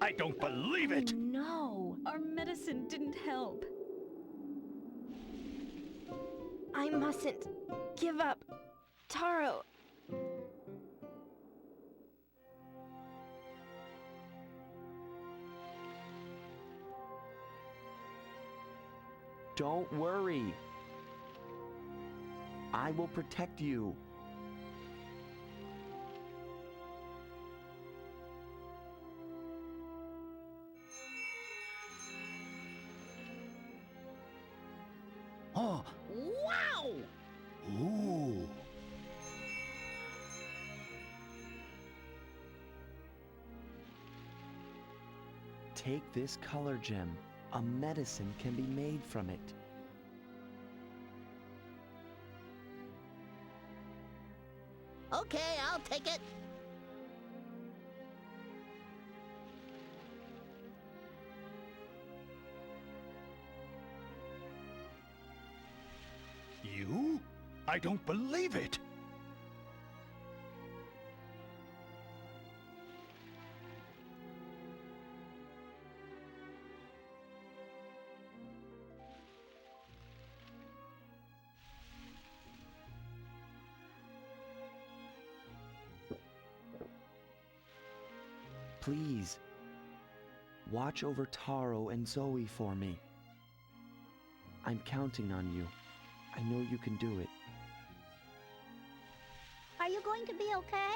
I don't believe it! No, our medicine didn't help. I mustn't give up. Taro. Don't worry. I will protect you. Oh, wow! Ooh. Take this color gem. A medicine can be made from it. Okay, I'll take it. I don't believe it. Please, watch over Taro and Zoe for me. I'm counting on you. I know you can do it. Are you going to be okay?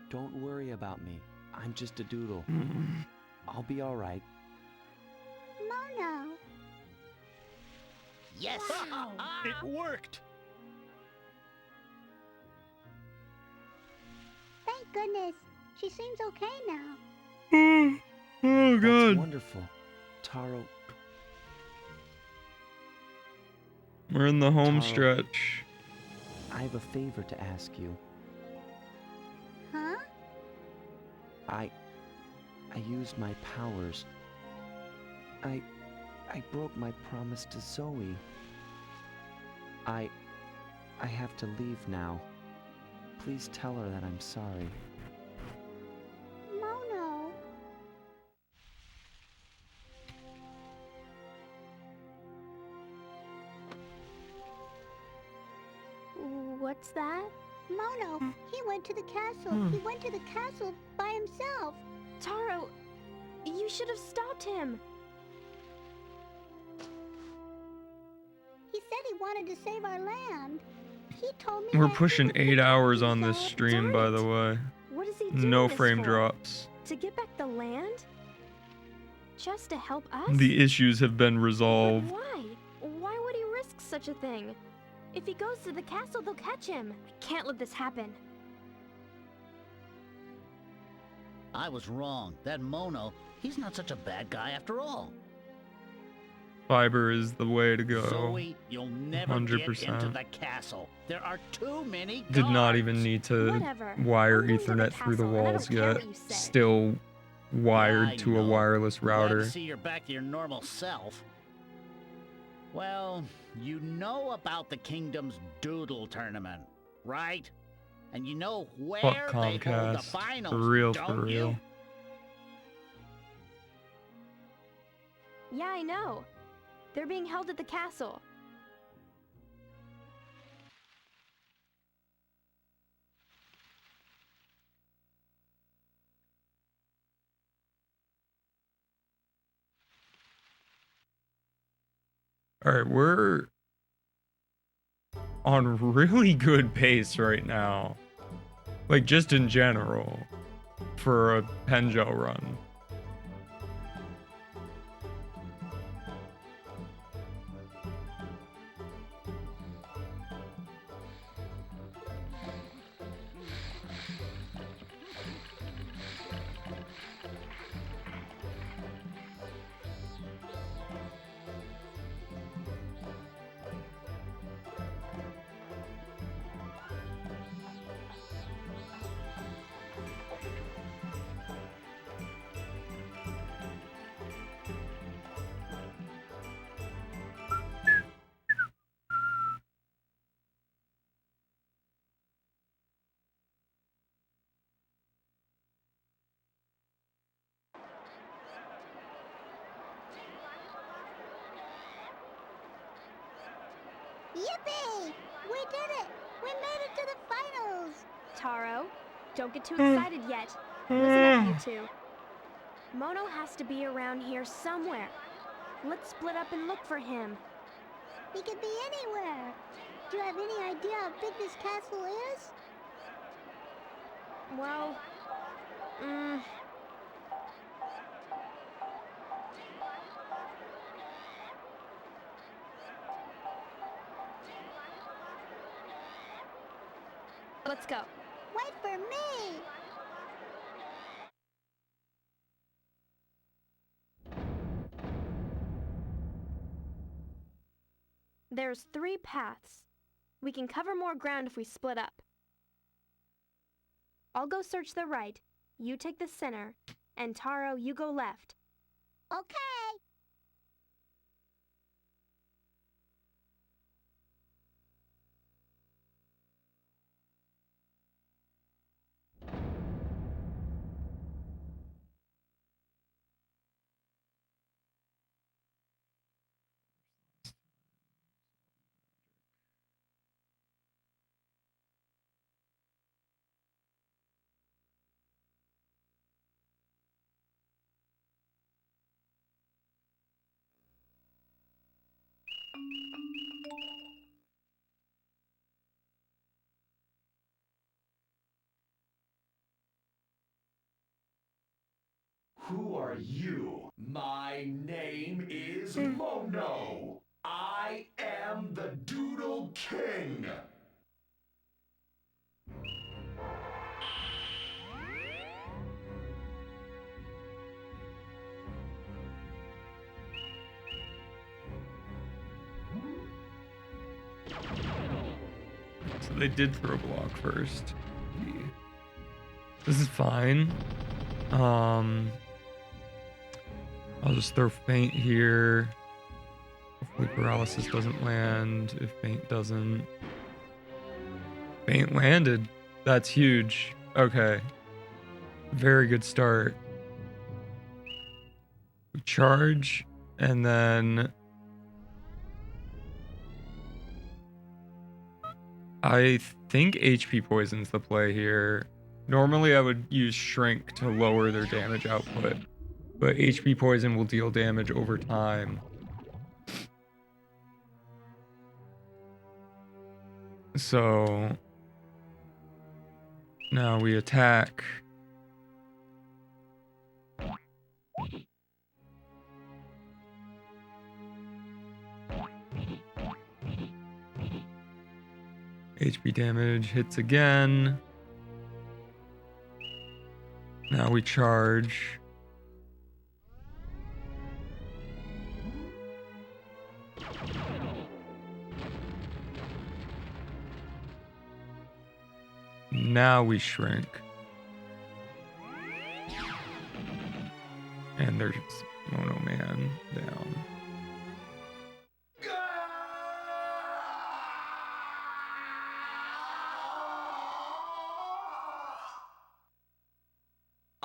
Don't worry about me. I'm just a doodle. I'll be all right. Mono. Yes! It worked! Thank goodness. She seems okay now. Oh That's god. wonderful. Taro, We're in the home Taro. stretch. I have a favor to ask you. Huh? I used my powers. I broke my promise to Zoe. I have to leave now. Please tell her that I'm sorry. Mono. What's that? Mono, he went to the castle. He went to the castle by himself. Taro, you should have stopped him. He said he wanted to save our land. He told me We're that pushing he would 8 protect hours on this himself. stream, by the way. What is he doing No this frame for? drops. To get back the land? Just to help us? The issues have been But resolved. why? Why would he risk such a thing? If he goes to the castle, they'll catch him. I can't let this happen. I was wrong. That Mono, he's not such a bad guy after all. Fiber is the way to go. Zoe, you'll never get 100%. into the castle. There are too many guards. Did not even need to Whatever. wire I'm going to the Ethernet through the castle, and I walls don't care yet. what you say. Still wired I to a know. wireless Glad router. to see you're back to your normal self. Well, you know about the Kingdom's Doodle tournament, right? And you know where Fuck they hold the Comcast. finals, For real, don't for real. you? Yeah, I know. They're being held at the castle. Alright, we're on really good pace right now. Like, just in general. For a Pengel run. Yippee! We did it! We made it to the finals! Taro, don't get too excited yet. Listen up, you two. Mono has to be around here somewhere. Let's split up and look for him. He could be anywhere. Do you have any idea how big this castle is? Well, let's go. Wait for me! There's 3 paths. We can cover more ground if we split up. I'll go search the right, you take the center, and Taro, you go left. Okay. Who are you? My name is Mono. I am the Doodle King. So they did throw block first. This is fine. I'll just throw feint here. Hopefully paralysis doesn't land. If feint doesn't. Feint landed. That's huge. Okay. Very good start. We charge and then I think HP poison's the play here. Normally I would use shrink to lower their damage output, but HP poison will deal damage over time. So now we attack. HP damage hits again. Now we charge. Now we shrink. And there's Mono Man down.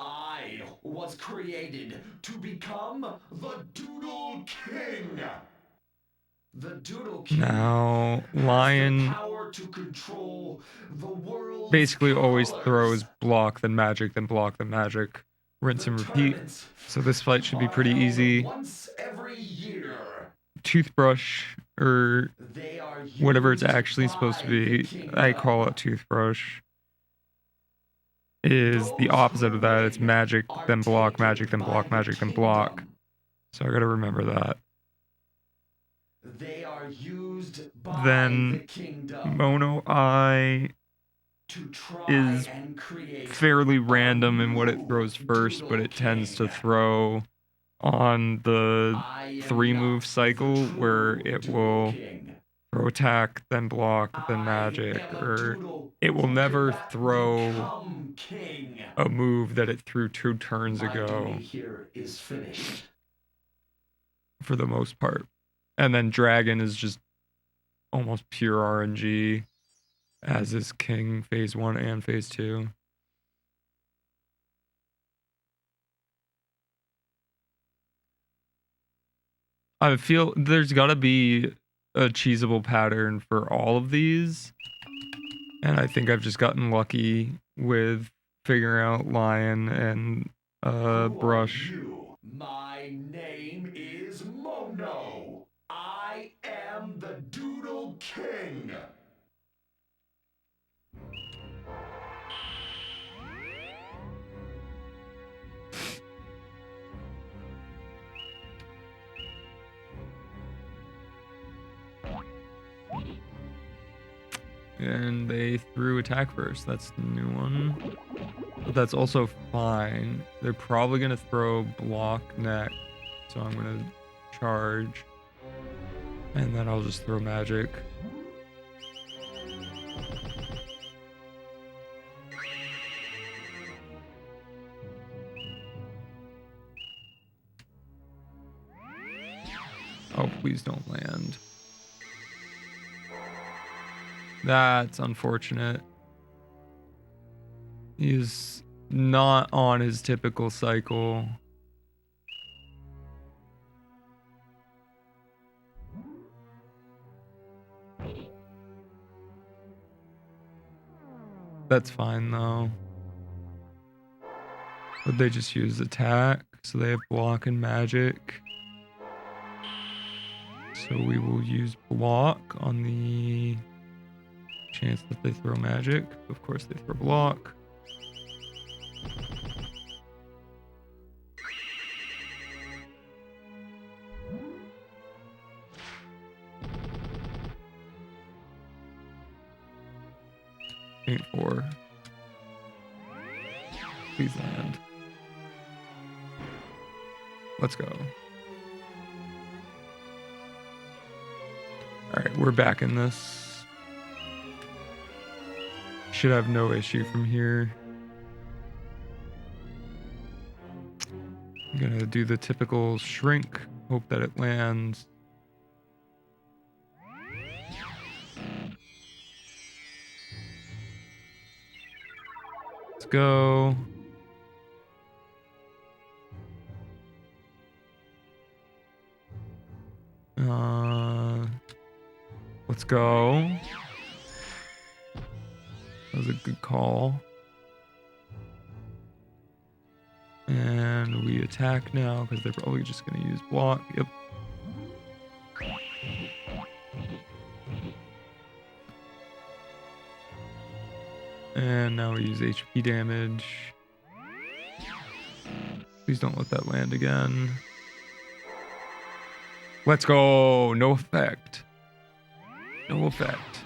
I was created to become the Doodle King. The Doodle King Now, has Lion the power to control the world's basically always colors. throws block, then magic, then block, then magic. Rinse and repeat. So this fight should be pretty easy. Once every year. Toothbrush, or They are whatever it's used actually supposed to by the be, kingdom. I call it toothbrush, is the opposite of that. It's magic, then block, magic, then block, magic, then block. So I gotta remember that. They are used by Then the kingdom Mono Eye to try is and create fairly random in what it throws first, but it tends to throw on the 3-move cycle where it will throw attack, then block, then magic, or it will never throw king. a move that it threw 2 turns My ago duty here is finished. for the most part. And then Dragon is just almost pure RNG, as is King phase 1 and phase 2. I feel there's gotta be a cheesable pattern for all of these. And I think I've just gotten lucky with figuring out Lion and Brush. My name is Mono. I am the Doodle King. And they threw attack first. That's the new one. But that's also fine. They're probably going to throw block next. So I'm going to charge. And then I'll just throw magic. Oh, please don't land. That's unfortunate. He's not on his typical cycle. That's fine though. But they just use attack, so they have block and magic. So we will use block on the chance that they throw magic. Of course they throw block. Paint 4. Please land. Let's go. Alright, we're back in this. Should have no issue from here. I'm gonna do the typical shrink, hope that it lands. Let's go. Let's go. That was a good call. And we attack now because they're probably just going to use block. Yep. And now we use HP damage. Please don't let that land again. Let's go. No effect. No effect.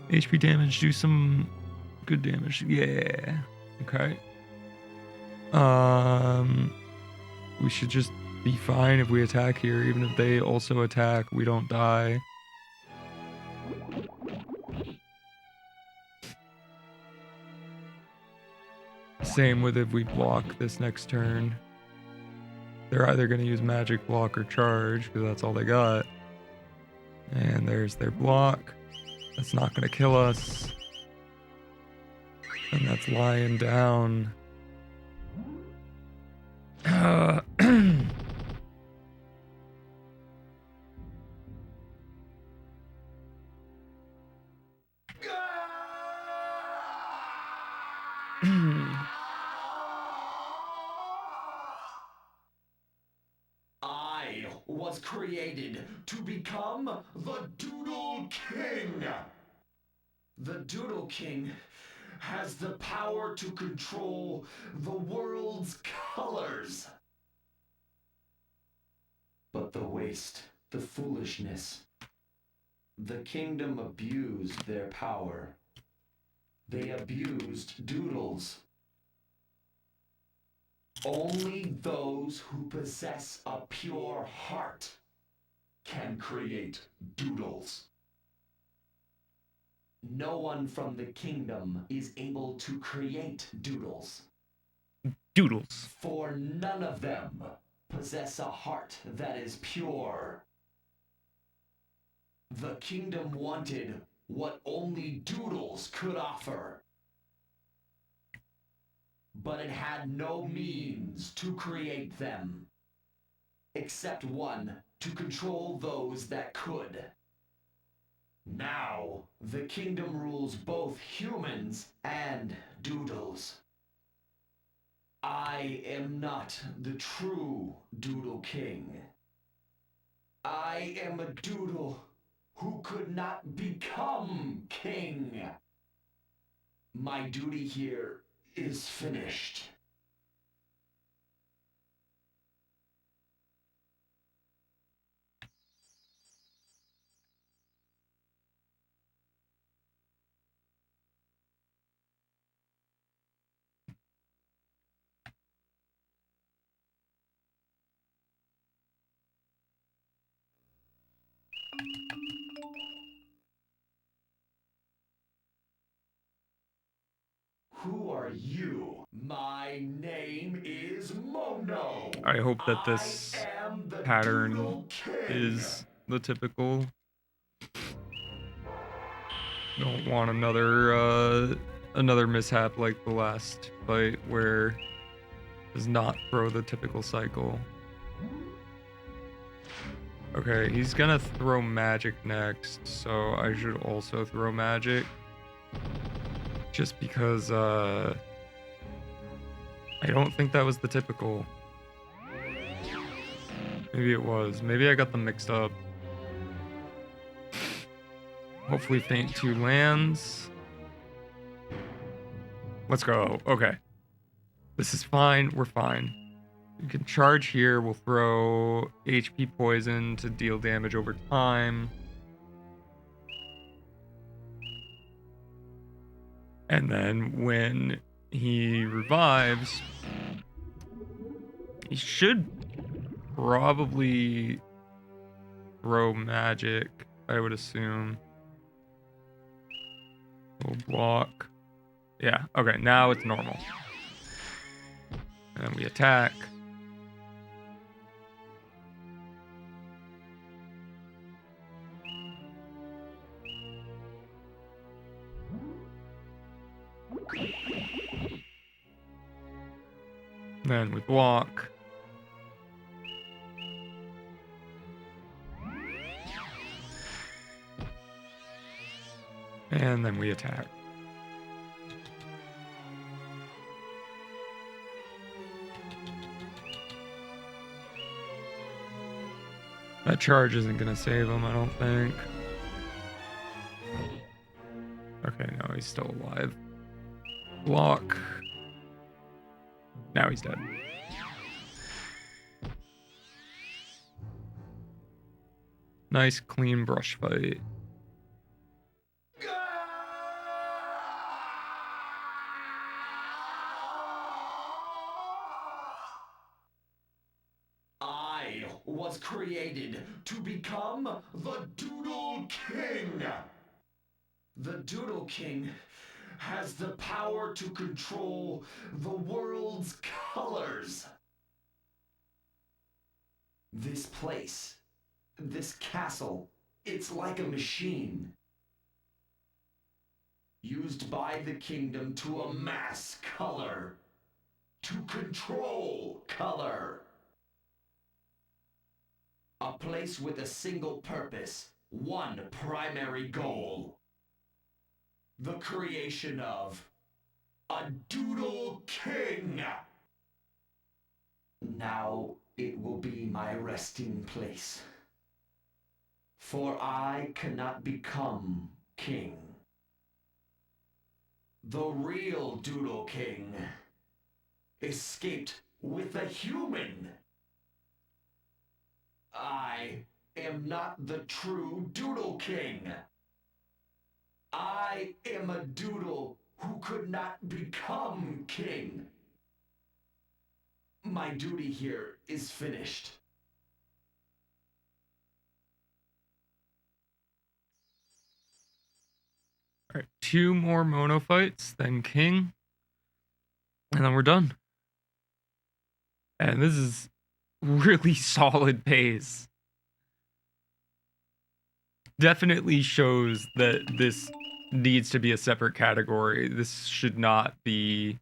HP damage, do some good damage. Yeah. Okay. We should just be fine if we attack here. Even if they also attack, we don't die. Same with if we block this next turn. They're either going to use magic, block, or charge, because that's all they got. And there's their block. That's not going to kill us. And that's lying down. I was created to become the Doodle King. The Doodle King has the power to control the world's colors. But the waste, the foolishness, the kingdom abused their power. They abused doodles. Only those who possess a pure heart can create doodles. No one from the kingdom is able to create doodles. Doodles. For none of them possess a heart that is pure. The kingdom wanted what only doodles could offer. But it had no means to create them, except one to control those that could. Now, the kingdom rules both humans and doodles. I am not the true Doodle King. I am a doodle who could not become king. My duty here is finished. Who are you? My name is Mono. I hope that this pattern is the typical. Don't want another mishap like the last fight where it does not throw the typical cycle. Okay, he's gonna throw magic next, so I should also throw magic. Just because, I don't think that was the typical. Maybe it was. Maybe I got them mixed up. Hopefully Faint 2 lands. Let's go. Okay. This is fine. We're fine. We can charge here. We'll throw HP poison to deal damage over time. And then when he revives, he should probably throw magic, I would assume. We'll block. Yeah, okay, now it's normal. And we attack. Then we block. And then we attack. That charge isn't gonna save him, I don't think. Okay, no, he's still alive. Block. Now he's dead. Nice, clean brush fight. I was created to become the Doodle King. The Doodle King has the power to control the world's colors. This place, this castle, it's like a machine. Used by the kingdom to amass color, to control color. A place with a single purpose, one primary goal. The creation of a Doodle King. Now it will be my resting place. For I cannot become king. The real Doodle King escaped with a human. I am not the true Doodle King. I am a doodle who could not become king. My duty here is finished. Alright, 2 more mono fights, then king. And then we're done. And this is really solid pace. Definitely shows that this needs to be a separate category. This should not be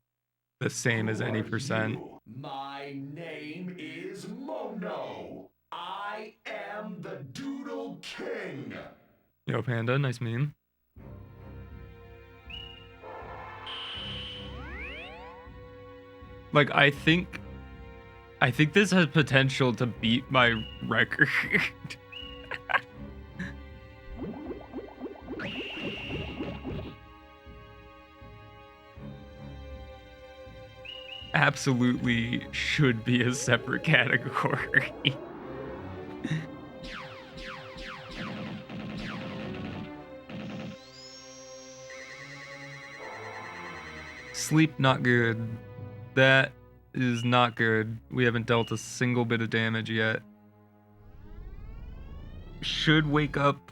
the same as any percent. My name is Mono. I am the Doodle King. Yo, Panda, nice meme. Like, I think this has potential to beat my record. Absolutely should be a separate category. Sleep, not good. That is not good. We haven't dealt a single bit of damage yet. Should wake up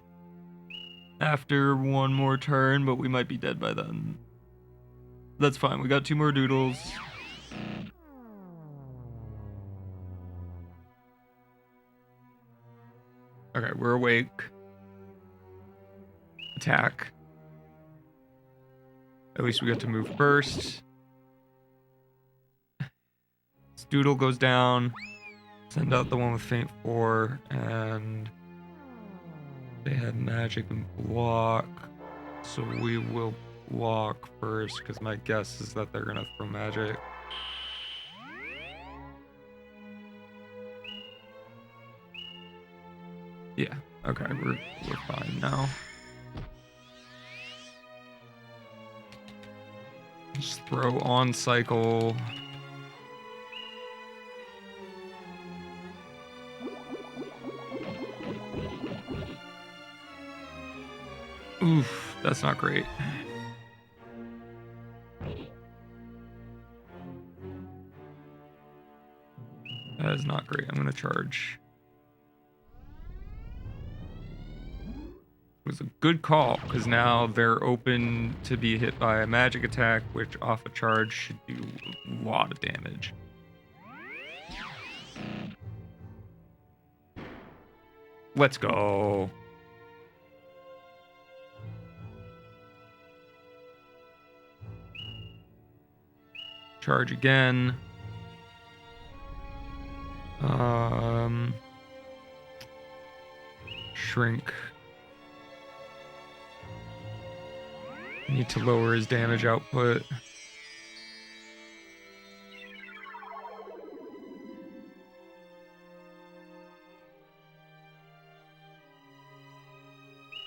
after one more turn, but we might be dead by then. That's fine. We got 2 more doodles. Okay, we're awake. Attack. At least we got to move first. This doodle goes down. Send out the one with Faint 4, and they had magic and block. So we will block first, because my guess is that they're gonna throw magic. Yeah. Okay, we're fine now. Just throw on cycle. Oof, that's not great. That is not great. I'm gonna charge. It was a good call, because now they're open to be hit by a magic attack, which off a charge should do a lot of damage. Let's go. Charge again. Shrink. Need to lower his damage output.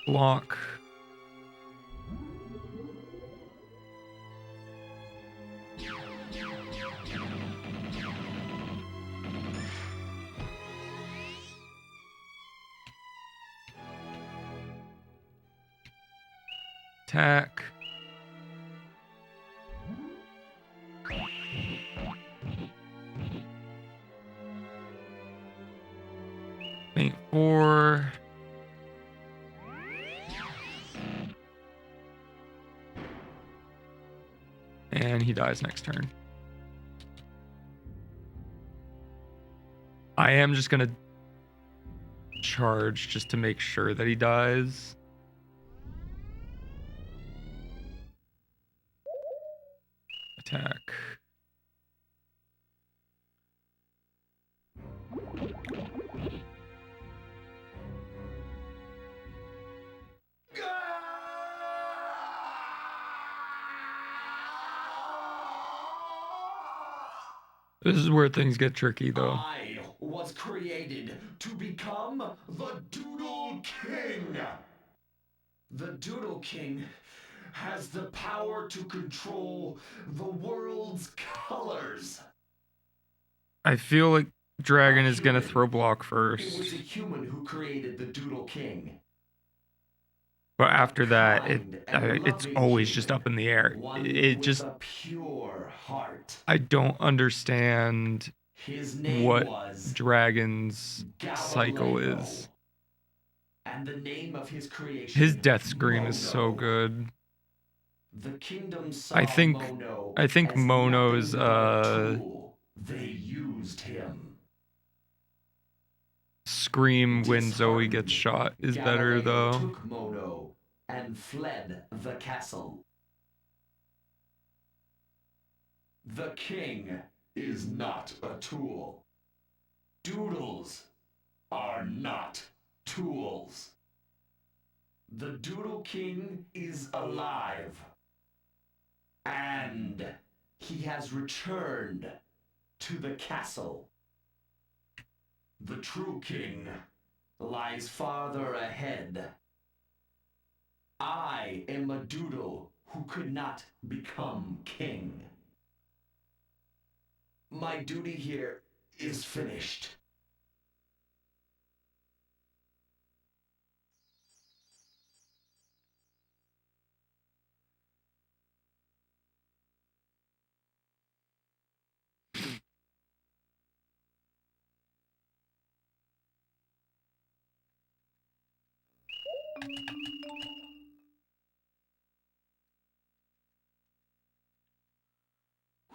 Block. Attack. Paint 4. And he dies next turn. I am just gonna charge just to make sure that he dies. Attack. This is where things get tricky, though. I was created to become the Doodle King. The Doodle King has the power to control the world's colors. I feel like Dragon is gonna Human. throw block It first, was a human who created the Doodle King. but after that, Kind and it's loving always human, just up in the air. one It with just, a pure heart. I don't understand His name what was Dragon's cycle Galileo. is. And the name of his creation, His death scream is so Mono. good. The kingdom saw I think as Mono's nothing but a tool. They used him. scream when Zoe gets shot is better, Galileo though. took Mono and fled the castle. The king is not a tool. Doodles are not tools. The Doodle King is alive. And he has returned to the castle. The true king lies farther ahead. I am a doodle who could not become king. My duty here is finished.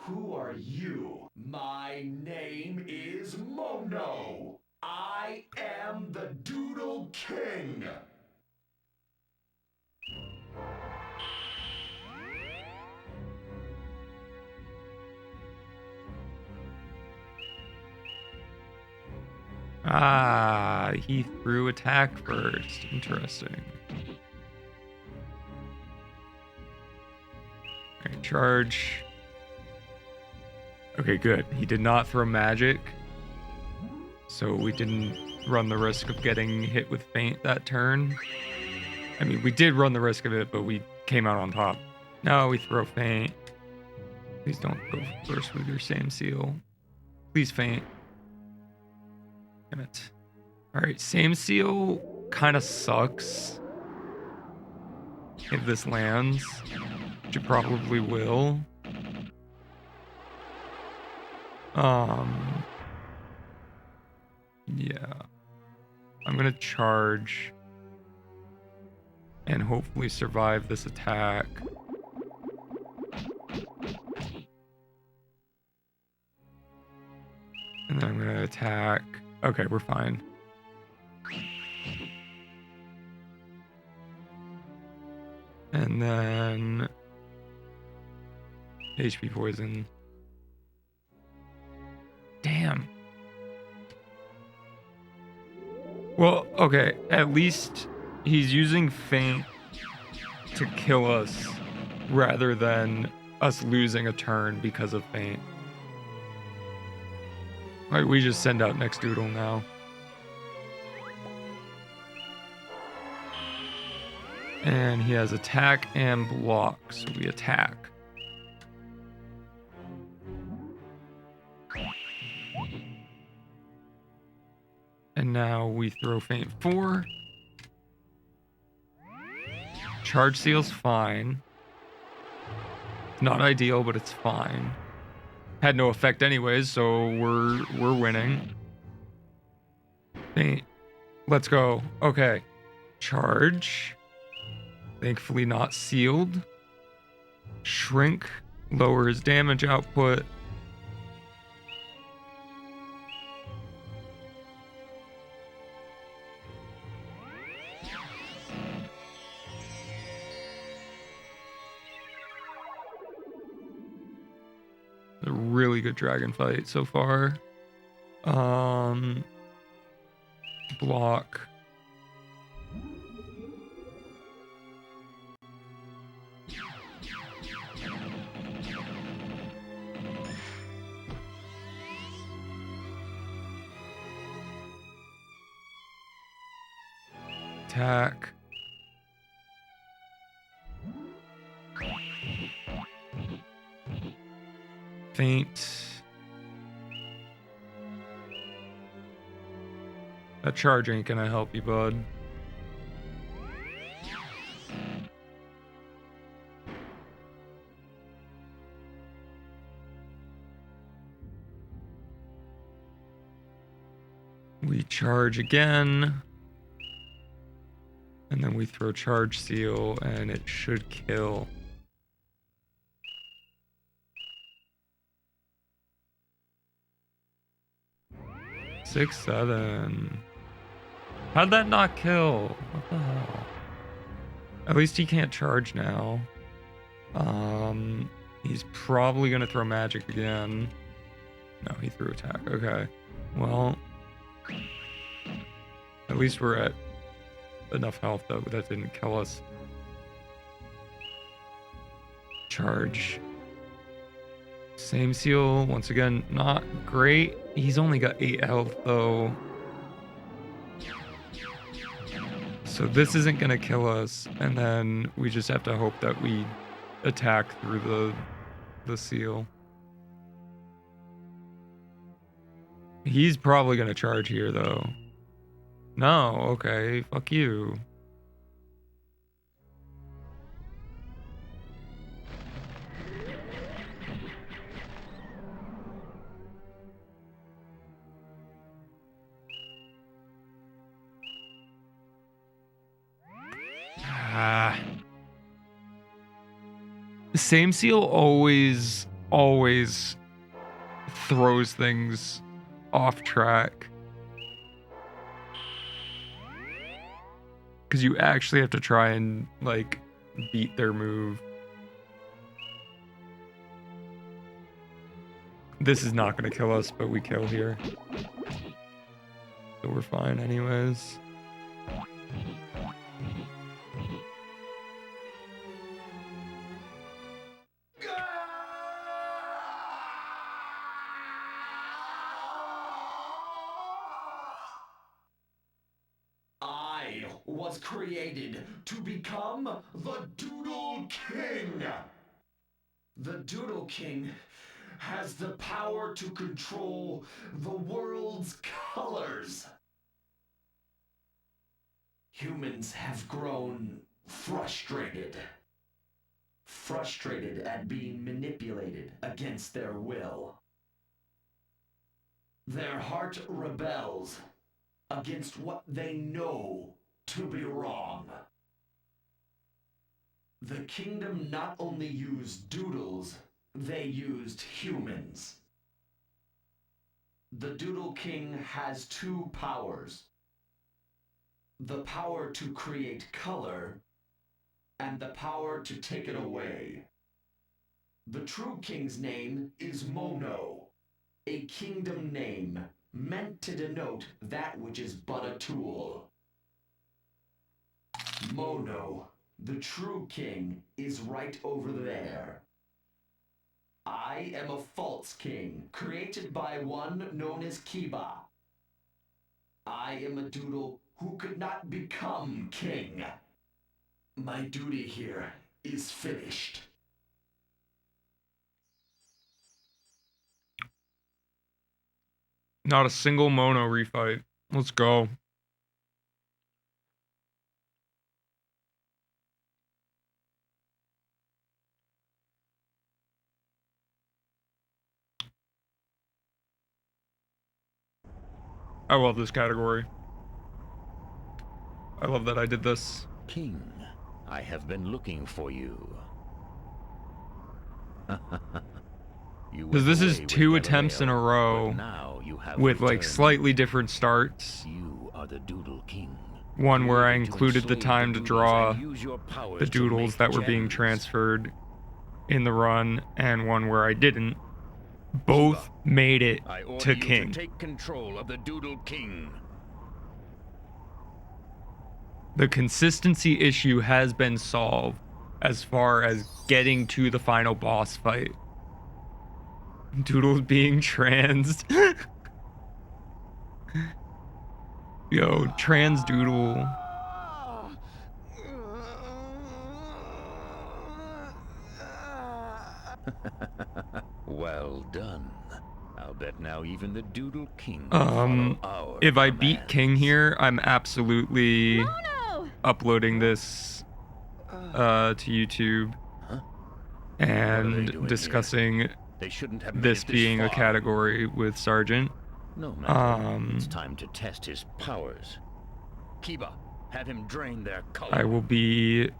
Who are you? My name is Mono. I am the Doodle King. Ah, he threw attack first. Interesting. Alright, charge. Okay, good. He did not throw magic, so we didn't run the risk of getting hit with feint that turn. I mean, we did run the risk of it, but we came out on top. No, we throw feint. Please don't go first with your same seal. Please feint. Damn it. All right, same seal kind of sucks if this lands, which it probably will. Yeah. I'm gonna charge and hopefully survive this attack. And then I'm gonna attack. Okay, we're fine. And then HP poison. Damn. Well, okay, at least he's using feint to kill us rather than us losing a turn because of feint. Alright, we just send out next Doodle now. And he has attack and block, so we attack. And now we throw feint 4. Charge seal's fine. Not ideal, but it's fine. Had no effect anyways, so we're winning. Feint. Let's go. Okay. Charge. Thankfully not sealed. Shrink. Lower his damage output. A really good dragon fight so far. Block. Attack. Feint. That charge ain't gonna help you, bud. We charge again. And then we throw charge seal and it should kill. Six, 7. How'd that not kill? What the hell? At least he can't charge now. He's probably gonna throw magic again. No, he threw attack. Okay. Well, at least we're at enough health though, but that didn't kill us. Charge. Same seal, once again, not great. He's only got 8 health though. So this isn't gonna kill us, and then we just have to hope that we attack through the seal. He's probably gonna charge here though. No, okay, fuck you. The same seal always throws things off track. Because you actually have to try and, like, beat their move. This is not going to kill us, but we kill here. So we're fine anyways. was created to become the Doodle King. The Doodle King has the power to control the world's colors. Humans have grown frustrated. Frustrated at being manipulated against their will. Their heart rebels against what they know to be wrong. The kingdom not only used doodles, they used humans. The Doodle King has two powers. The power to create color, and the power to take it away. The true king's name is Mono, a kingdom name meant to denote that which is but a tool. Mono, the true king, is right over there. I am a false king, created by one known as Kiba. I am a doodle who could not become king. My duty here is finished. Not a single Mono refight. Let's go. I love this category. I love that I did this. King, I have been looking for you. Because this is 2 attempts in a row with like slightly different starts. You are the Doodle King. One where I included the time to draw the doodles that were being transferred in the run, and one where I didn't. Both made it to King. Take control of the Doodle King. The consistency issue has been solved as far as getting to the final boss fight. Doodles being trans. Yo, trans Doodle. Well done. I'll bet now even the Doodle King if I beat King here, I'm absolutely uploading this to YouTube and discussing this being a category with Sergeant. No matter. It's time to test his powers. Kiba, have him drain their color. I will be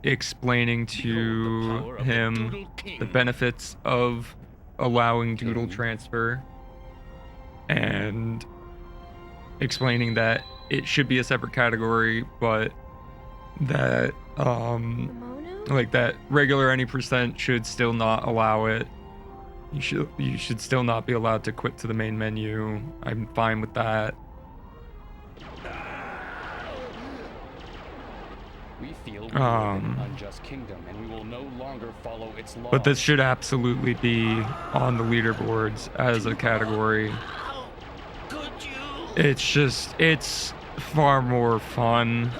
explaining to him the benefits of allowing doodle transfer and explaining that it should be a separate category, but that like that regular any percent should still not allow it. You should still not be allowed to quit to the main menu. I'm fine with that. We feel we live in an unjust kingdom, and we will no longer follow its laws. But this should absolutely be on the leaderboards as a category. It's far more fun.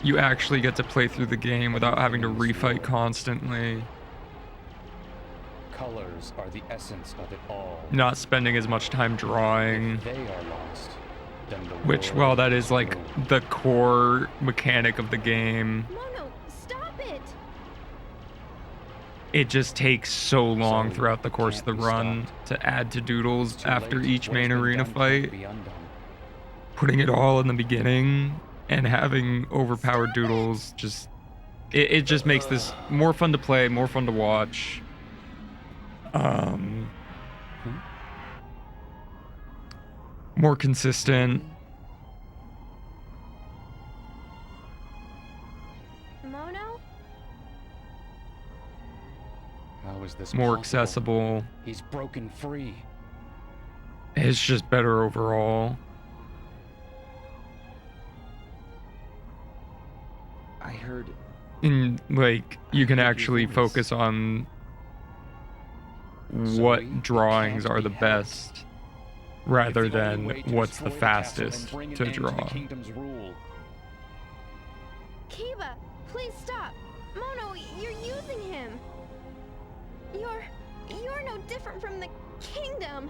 You actually get to play through the game without having to refight constantly. Colors are the essence of it all. Not spending as much time drawing. If they are lost, then the Which, well, that is like the core mechanic of the game. Mono, stop it! It just takes so long throughout the course of the run to add to doodles after each main arena fight. Putting it all in the beginning and having overpowered doodles just it just makes this more fun to play, more fun to watch. More consistent. Mono? How is this More possible? accessible. He's broken free. It's just better overall. I heard And like you can actually focus on what drawings are the best. rather It's the only than way to what's the destroy the castle fastest and bring an to end draw. the kingdom's rule. Kiba, please stop. Mono, you're using him. You're no different from the kingdom.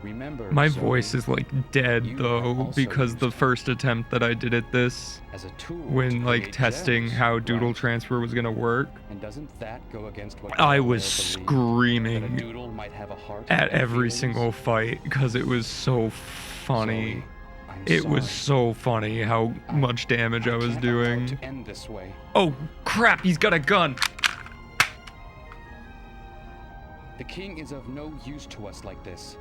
Remember, My Zoe, voice is like dead you though, also because used the him first attempt that I did at this, as a tool when to like create testing gems, how Doodle right? transfer was gonna work, And doesn't that go against what I Galileo was believed, that a screaming doodle might have a heart at and every feelings? single fight because it was so funny. Zoe, I'm It was sorry. so funny how much damage I was can't allow it doing. to end this way. Oh crap, he's got a gun! The king is of no use to us like this.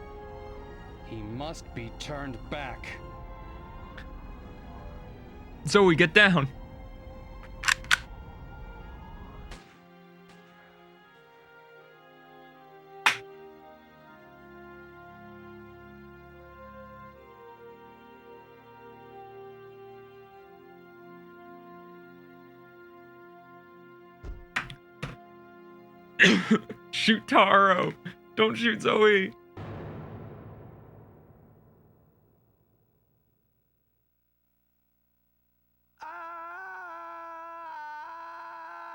He must be turned back. Zoe, get down! Shoot Taro! Don't shoot Zoe!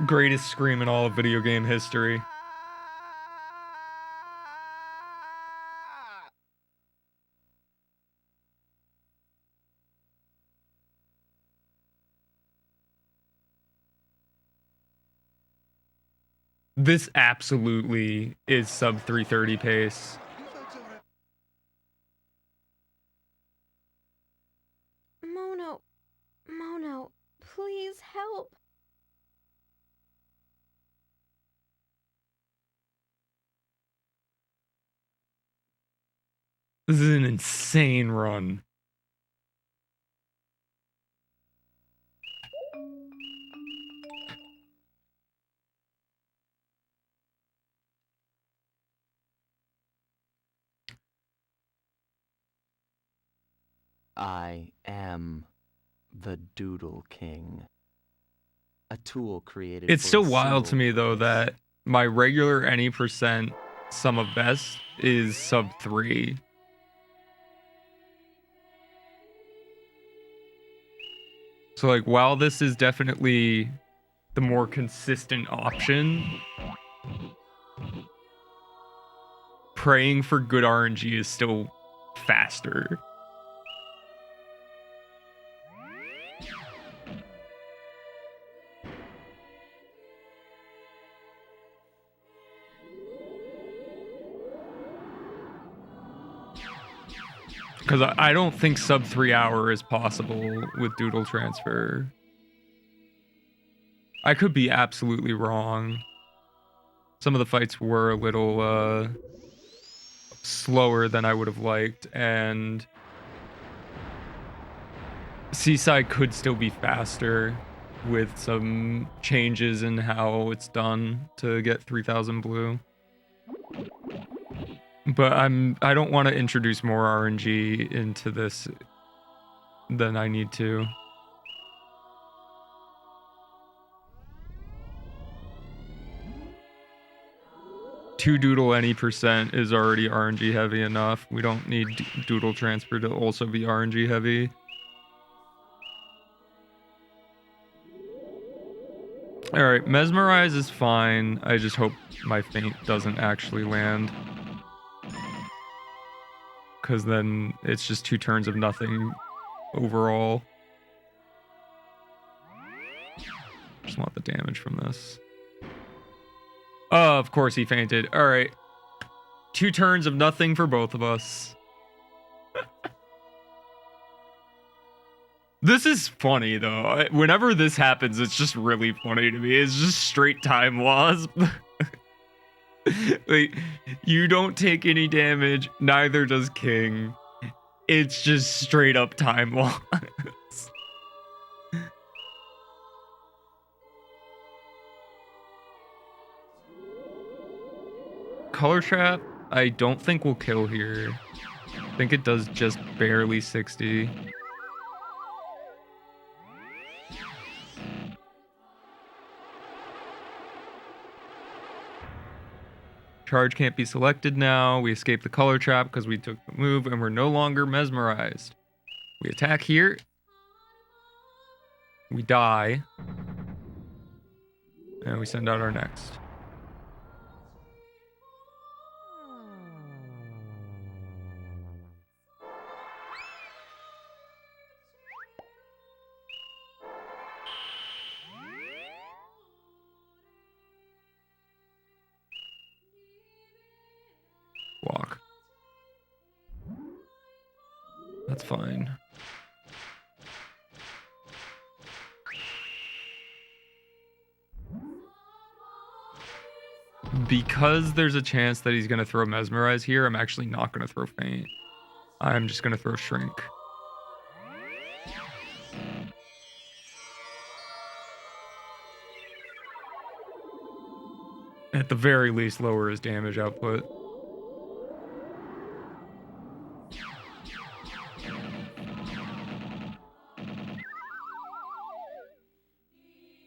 Greatest scream in all of video game history. This absolutely is sub 330 pace. Mono, please help. This is an insane run. I am the Doodle King. A tool created It's for still a wild to single me though that my regular any percent sum of best is sub 3. So like while this is definitely the more consistent option, praying for good RNG is still faster. Because I don't think sub 3 hour is possible with Doodle transfer. I could be absolutely wrong. Some of the fights were a little slower than I would have liked, and Seaside could still be faster with some changes in how it's done to get 3000 blue. But I don't want to introduce more RNG into this than I need to. Two Doodle any percent is already RNG heavy enough. We don't need Doodle transfer to also be RNG heavy. Alright, Mesmerize is fine. I just hope my feint doesn't actually land. Because then it's just 2 turns of nothing overall. Just want the damage from this. Oh, of course he fainted. Alright. 2 turns of nothing for both of us. This is funny, though. Whenever this happens, it's just really funny to me. It's just straight time loss. Like, you don't take any damage, neither does King. It's just straight up time loss. Color Trap, I don't think will kill here. I think it does just barely 60. Charge can't be selected now. We escape the color trap because we took the move, and we're no longer mesmerized. We attack here. We die. And we send out our next. Walk. That's fine. Because there's a chance that he's going to throw Mesmerize here, I'm actually not going to throw Faint. I'm just going to throw Shrink. At the very least, lower his damage output.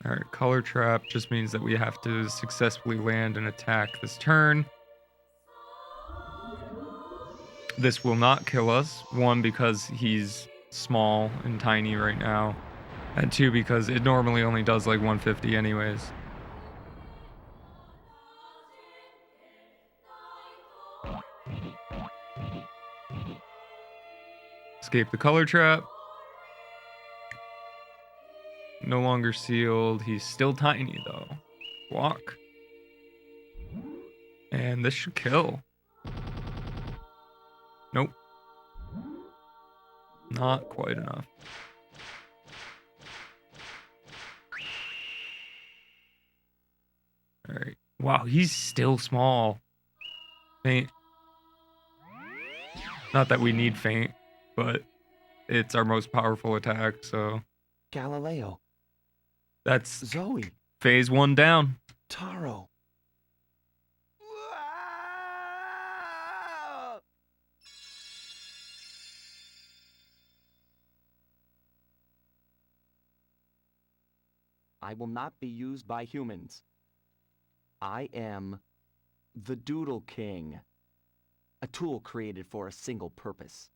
Alright, Color Trap just means that we have to successfully land and attack this turn. This will not kill us. One, because he's small and tiny right now. And two, because it normally only does like 150 anyways. Escape the Color Trap. No longer sealed. He's still tiny though. Walk. And this should kill. Nope. Not quite enough. Alright. Wow, he's still small. Faint. Not that we need Faint, but it's our most powerful attack, so... Galileo. That's Zoe. phase 1 down. Taro. I will not be used by humans. I am the Doodle King, a tool created for a single purpose.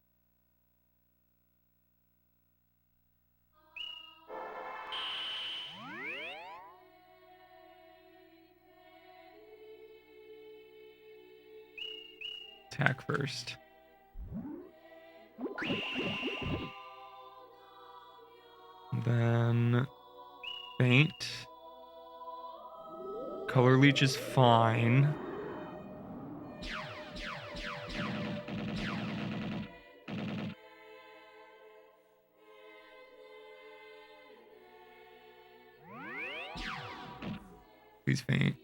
Attack first. Then Faint. Color Leech is fine. Please Faint.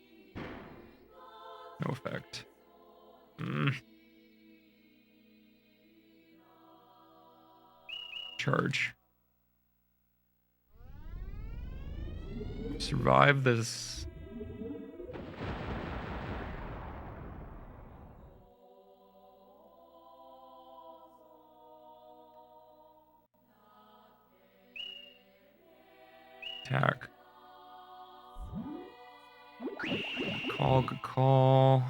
No effect. Charge. Survive this. Attack. Good call.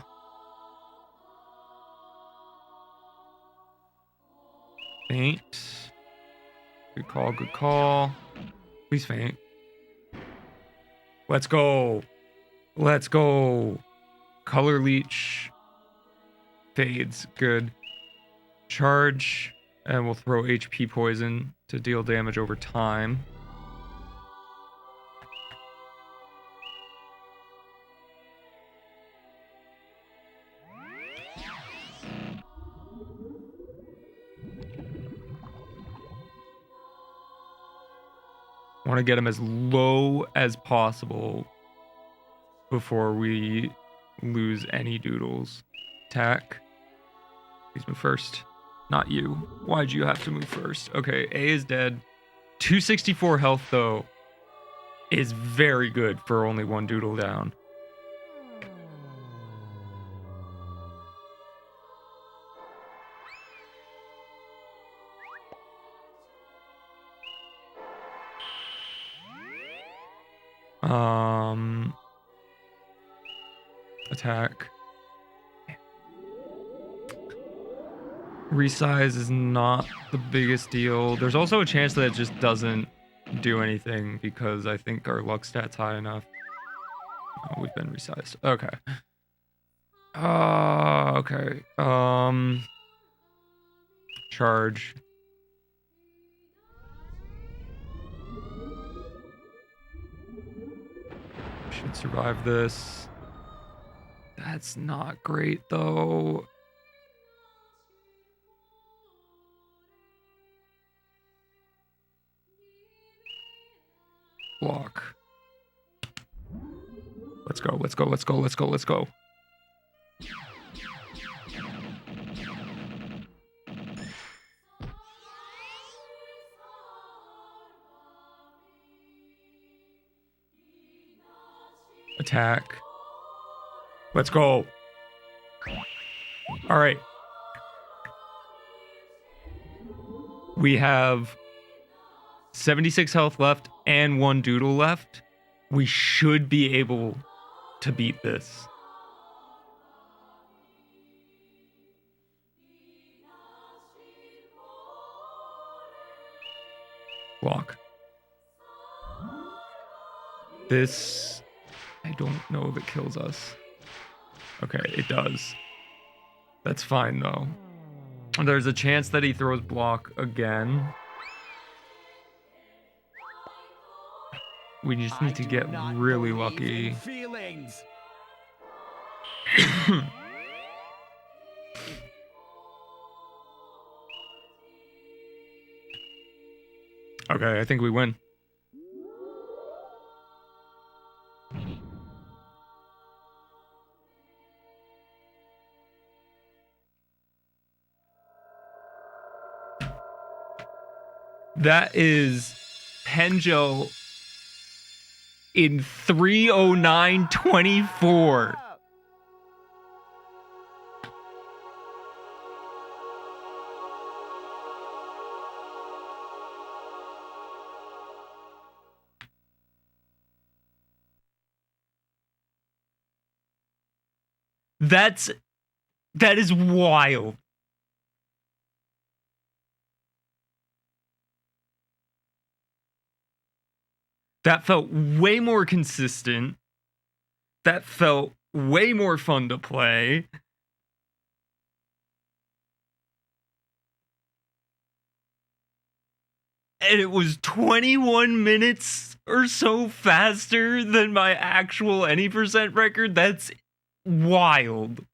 Faint. Good call. Please Faint. Let's go. Let's go. Color Leech fades. Good. Charge. And we'll throw HP Poison to deal damage over time. I want to get him as low as possible before we lose any doodles. Attack. Please move first. Not you. Why'd you have to move first? Okay, A is dead. 264 health, though, is very good for only one doodle down. Attack. Resize is not the biggest deal. There's also a chance that it just doesn't do anything because I think our luck stat's high enough. Oh, we've been resized. Okay. Okay. Charge. Should survive this. That's not great though. Block. Let's go, let's go, let's go, let's go, let's go. Attack. Let's go. All right. We have 76 health left and 1 doodle left. We should be able to beat this. Block. This, I don't know if it kills us. Okay, it does. That's fine though. There's a chance that he throws block again. We just need to get really lucky. Feelings. Okay, I think we win. That is Pengel in 309.24. That is wild. That felt way more consistent. That felt way more fun to play. And it was 21 minutes or so faster than my actual any percent record. That's wild.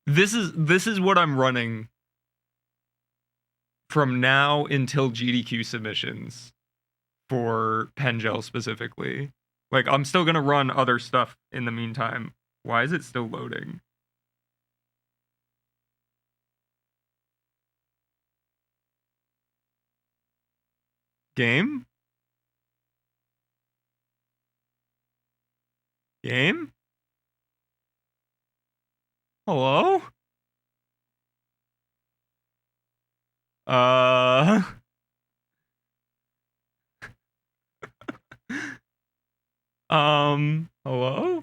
This is what I'm running from now until GDQ submissions for Pengel specifically. Like, I'm still gonna run other stuff in the meantime. Why is it still loading? Game? Game? Hello? Hello?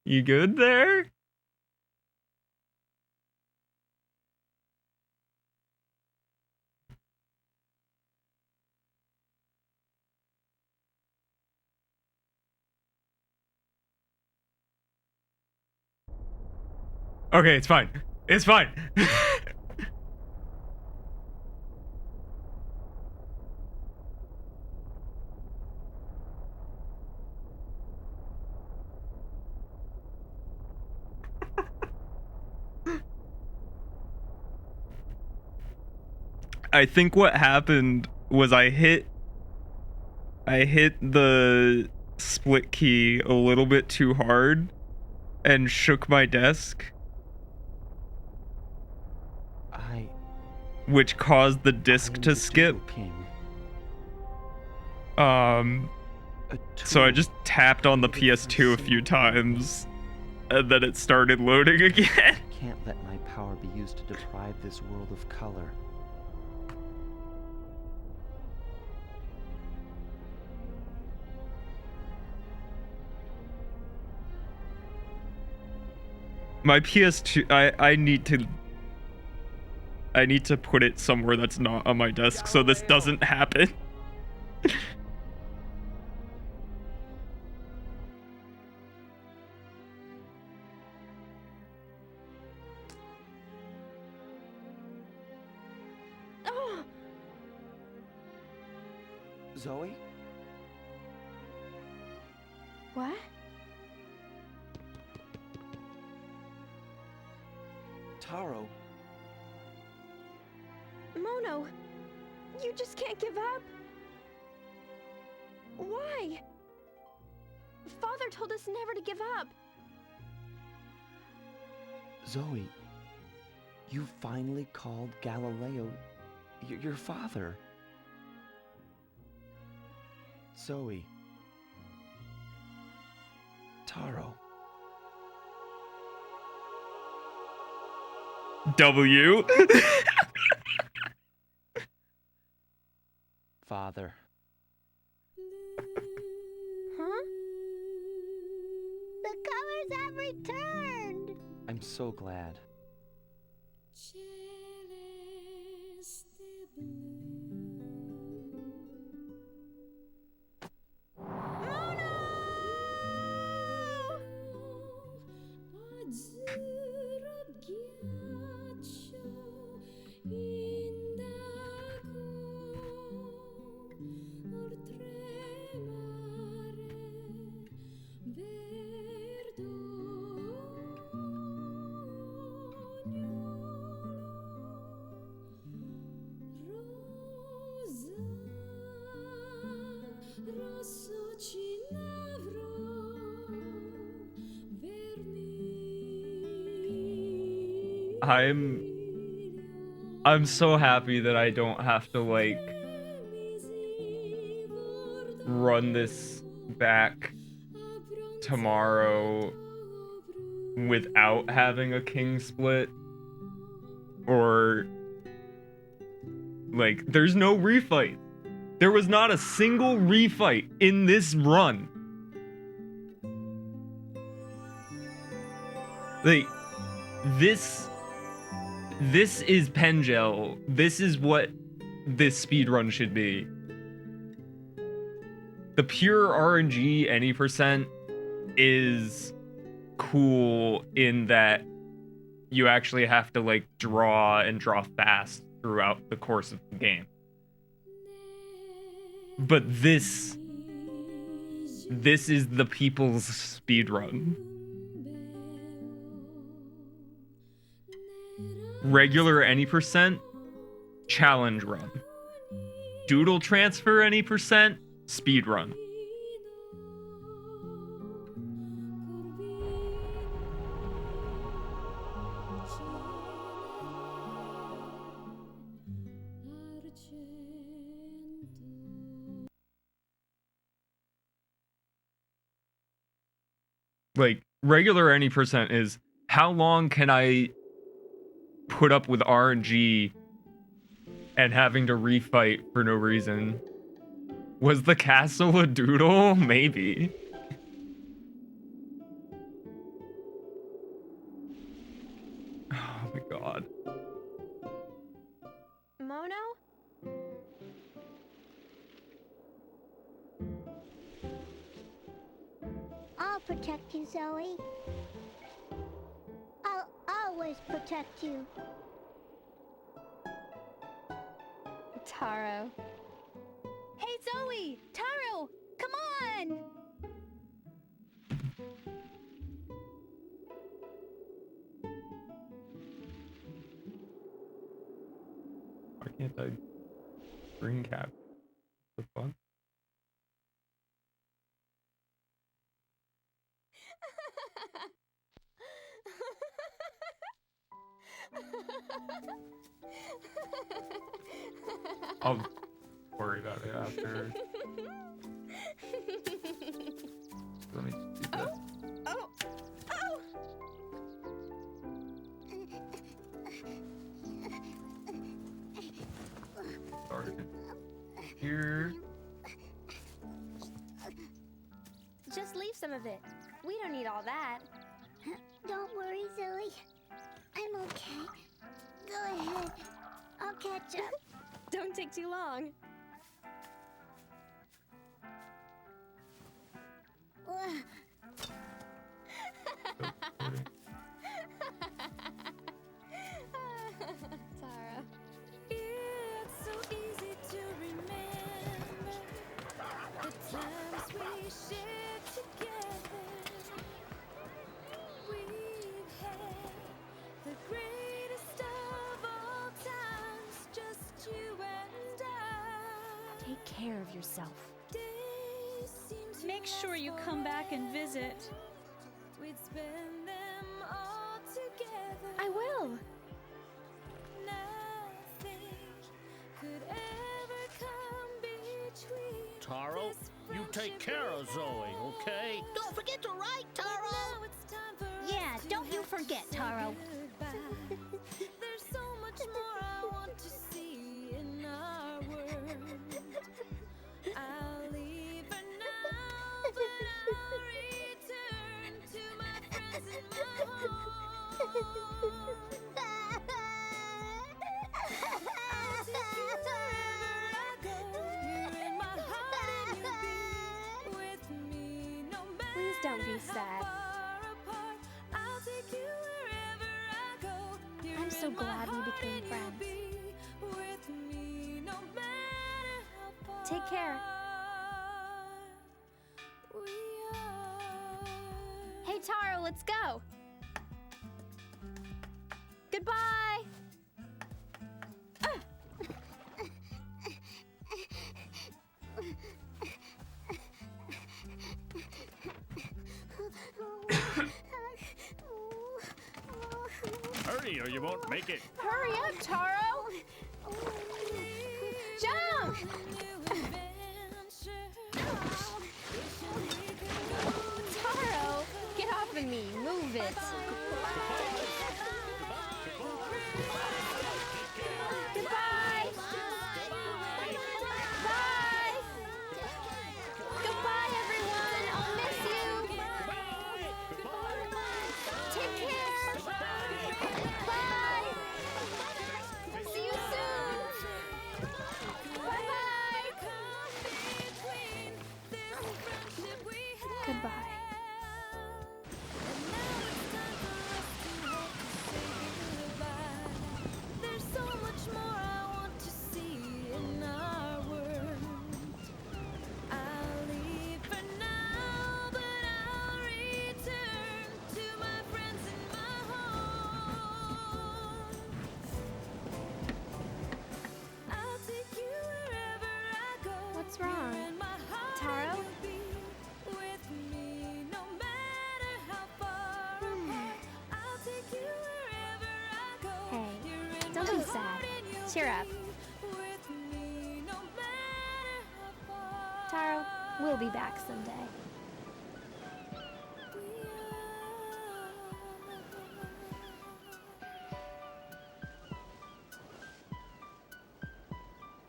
You good there? Okay, it's fine. It's fine. I think what happened was I hit the split key a little bit too hard and shook my desk. Which caused the disc to skip. So I just tapped on the PS2 a few times, and then it started loading again. Can't let my power be used to deprive this world of color. My PS2, I need to put it somewhere that's not on my desk so this doesn't happen. Zoe? What? Taro. Mono, you just can't give up. Why? Father told us never to give up. Zoe, you finally called Galileo your father. Zoe. Taro. W. Father. Huh? The colors have returned! I'm so glad. I'm so happy that I don't have to like run this back tomorrow without having a king split, or like there's no refight. There was not a single refight in this run. Like this is Pengel. This is what this speedrun should be. The pure RNG any percent is cool in that you actually have to like draw and draw fast throughout the course of the game. But this is the people's speedrun. Regular any percent, challenge run. Doodle transfer any percent, speed run. Like, regular any percent is how long can I put up with RNG and having to refight for no reason? Was the castle a doodle? Maybe. Oh my god. Mono? I'll protect you, Zoe. I'll always protect you. Taro. Hey, Zoe! Taro! Come on! Why can't I screen cap? The fuck? I'll worry about it after. card. Here. Just leave some of it. We don't need all that. Don't worry, Zoe. I'm okay. Go ahead. I'll catch up. Don't take too long. Tara. It's so easy to remember the times we shared together. We've had the greatest of all times, just you and I. Take care of yourself. Days seem to Make sure you last come back and visit. forever. We'd spend them all together. I will. Nothing could ever come between. Taro, you take care of Zoe, okay? Don't forget to write, Taro. Now it's time for us Yeah, to don't you have to forget, say Taro. goodbye. There's so much more I want to see in our world. I'll leave for now, but I'll return to my friends and my home. I'll take you wherever I go. You're in my heart and you'll be with me no matter Please don't be how sad. far apart. I'll take you wherever I go. You're I'm so in my glad we heart became and you'll friends. be with me no matter how far Take care. we are. Hey, Taro, let's go. Goodbye. Hurry or you won't make it. Hurry up, Taro. Jump. Taro, get off of me. Move it. Goodbye. Bye. Goodbye, everyone. I'll miss you. Take care. Bye. See you soon. Bye-bye. Goodbye. There's so much more I want to see in our world. I'll leave for now, but I'll return to my friends and my home. I'll take you wherever I go. What's wrong? You're in my heart Taro? and you'll be with me no matter how far apart. I'll take you wherever I go. Hey, You're in don't my be heart sad. and you'll Cheer up. be with me no matter how far Taro, we'll be back someday.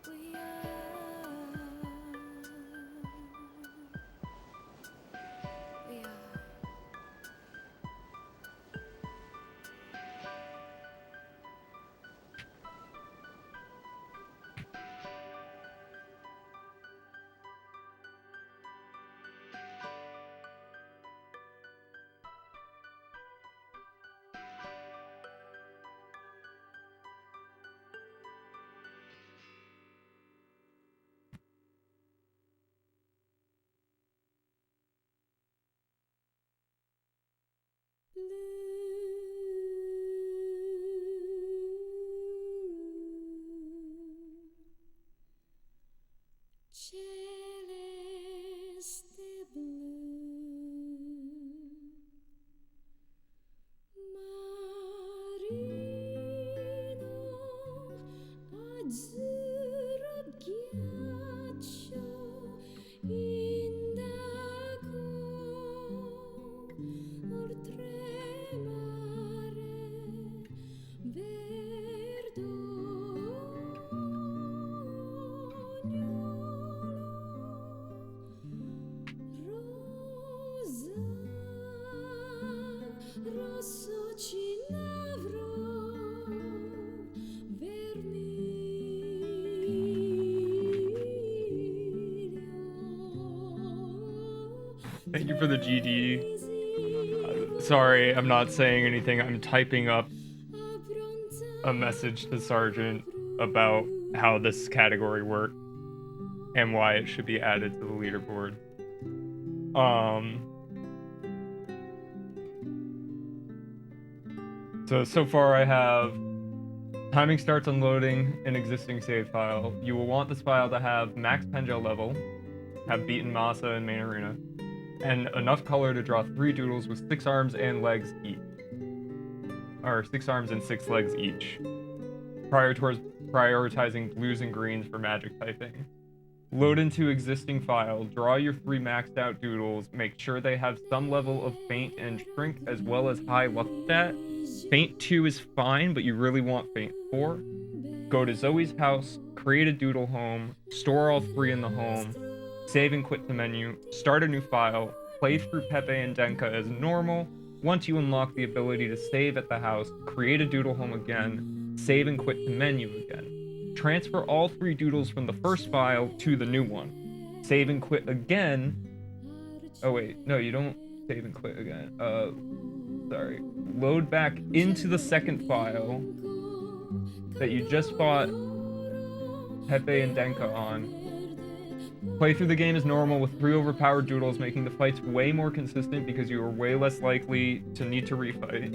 we are. Celeste blue, marino azzurro ghiaccio indago oltremare verdoso. Thank you for the GD. Sorry, I'm not saying anything. I'm typing up a message to Sergeant about how this category works and why it should be added to the leaderboard. So far I have timing starts unloading an existing save file. You will want this file to have max Pengel level, have beaten Masa in main arena, and enough color to draw 3 doodles with 6 arms and legs each. Or 6 arms and 6 legs each. Prioritizing blues and greens for magic typing. Load into existing file, draw your 3 maxed out doodles, make sure they have some level of faint and shrink as well as high luck stat. Faint 2 is fine, but you really want faint 4. Go to Zoe's house, create a doodle home, store all 3 in the home, save and quit the menu, start a new file, play through Pepe and Denka as normal. Once you unlock the ability to save at the house, create a doodle home again, save and quit the menu again. Transfer all 3 doodles from the first file to the new one. Save and quit again. Oh wait, no, you don't save and quit again. Sorry. Load back into the second file that you just fought Pepe and Denka on. Play through the game as normal with 3 overpowered doodles, making the fights way more consistent because you are way less likely to need to refight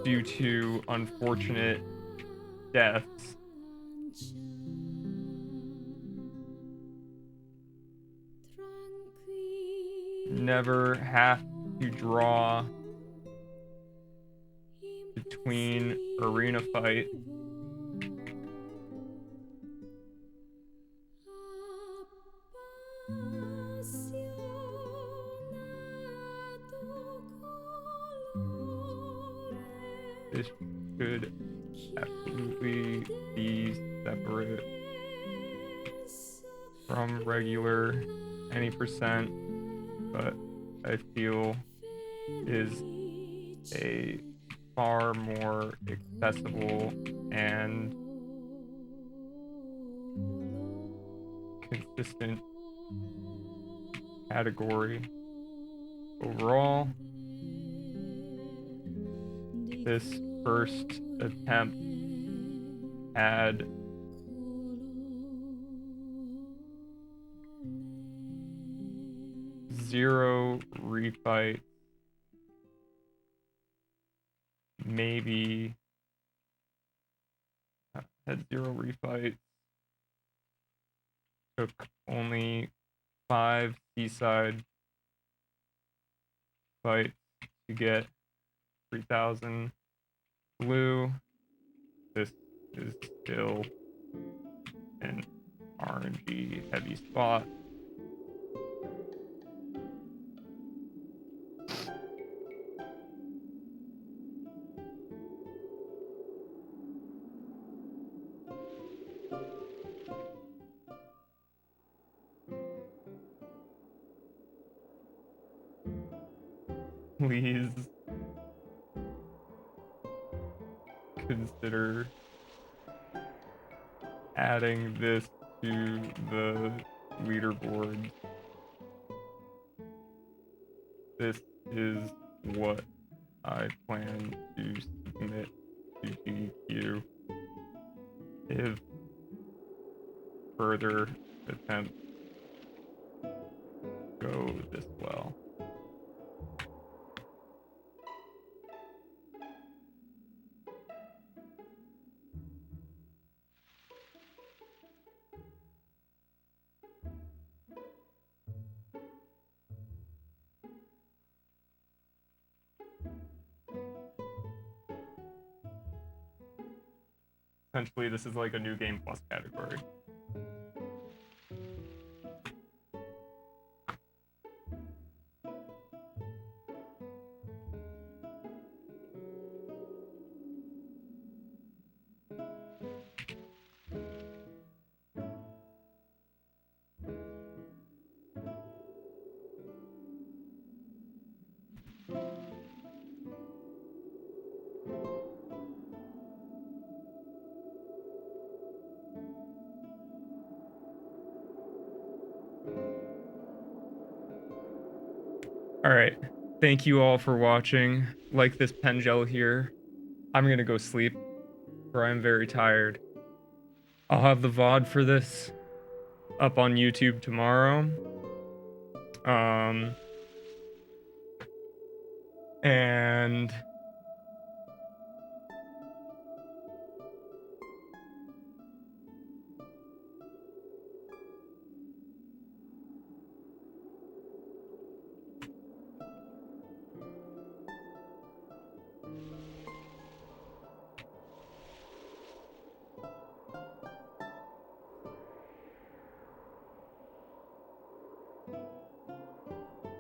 due to unfortunate deaths. Never have to draw between arena fight. This should absolutely be separate from regular any percent, but I feel is a far more accessible and consistent category. Overall, this first attempt had zero refights, maybe had 0 refights, took only 5 seaside fights to get 3,000 blue. This is still an RNG heavy spot. Please consider adding this to the leaderboard. This is what I plan to submit to GQ if further attempts go this well. Essentially, this is like a new game plus category. Alright. Thank you all for watching. Like this Pengel here. I'm gonna go sleep, for I'm very tired. I'll have the VOD for this up on YouTube tomorrow. And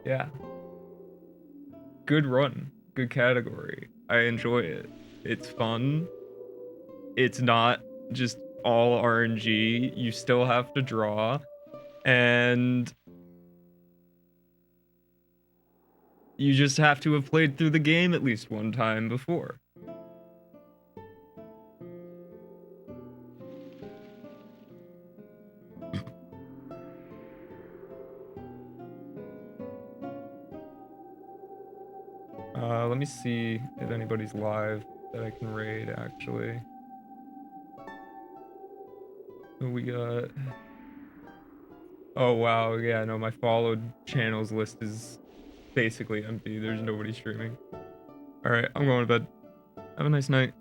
yeah. Good run. Good category. I enjoy it. It's fun. It's not just all RNG. You still have to draw. And you just have to have played through the game at least one time before. Let me see if anybody's live that I can raid, actually. Who we got? Oh, wow. Yeah, no, my followed channels list is basically empty. There's nobody streaming. Alright, I'm going to bed. Have a nice night.